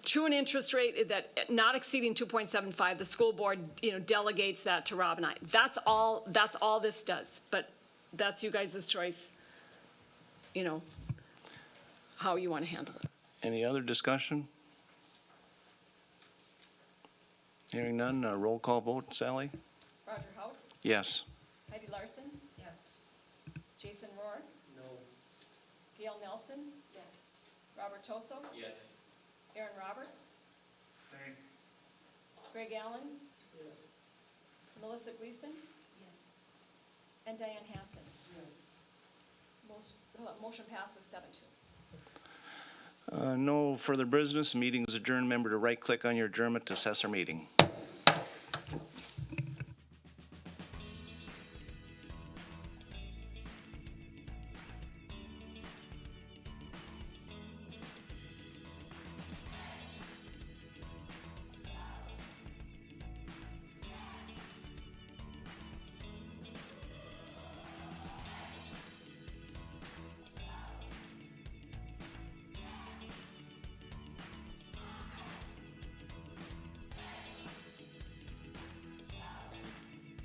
true and interest rate, that not exceeding 2.75, the school board, delegates that to Rob and I. That's all this does, but that's you guys' choice, how you want to handle it. Any other discussion? Hearing none, roll call vote. Sally? Roger Hout, Yes. Heidi Larson, Yes. Jason Rohr. No. Gail Nelson. Yes. Robert Toso. Yes. Aaron Roberts. Greg Allen. Yes. Melissa Gleason. Yes. And Diane Hansen. Yes. Motion passes 7-2. No further business. Meeting is adjourned. Remember to right-click on your adjournment to access our meeting.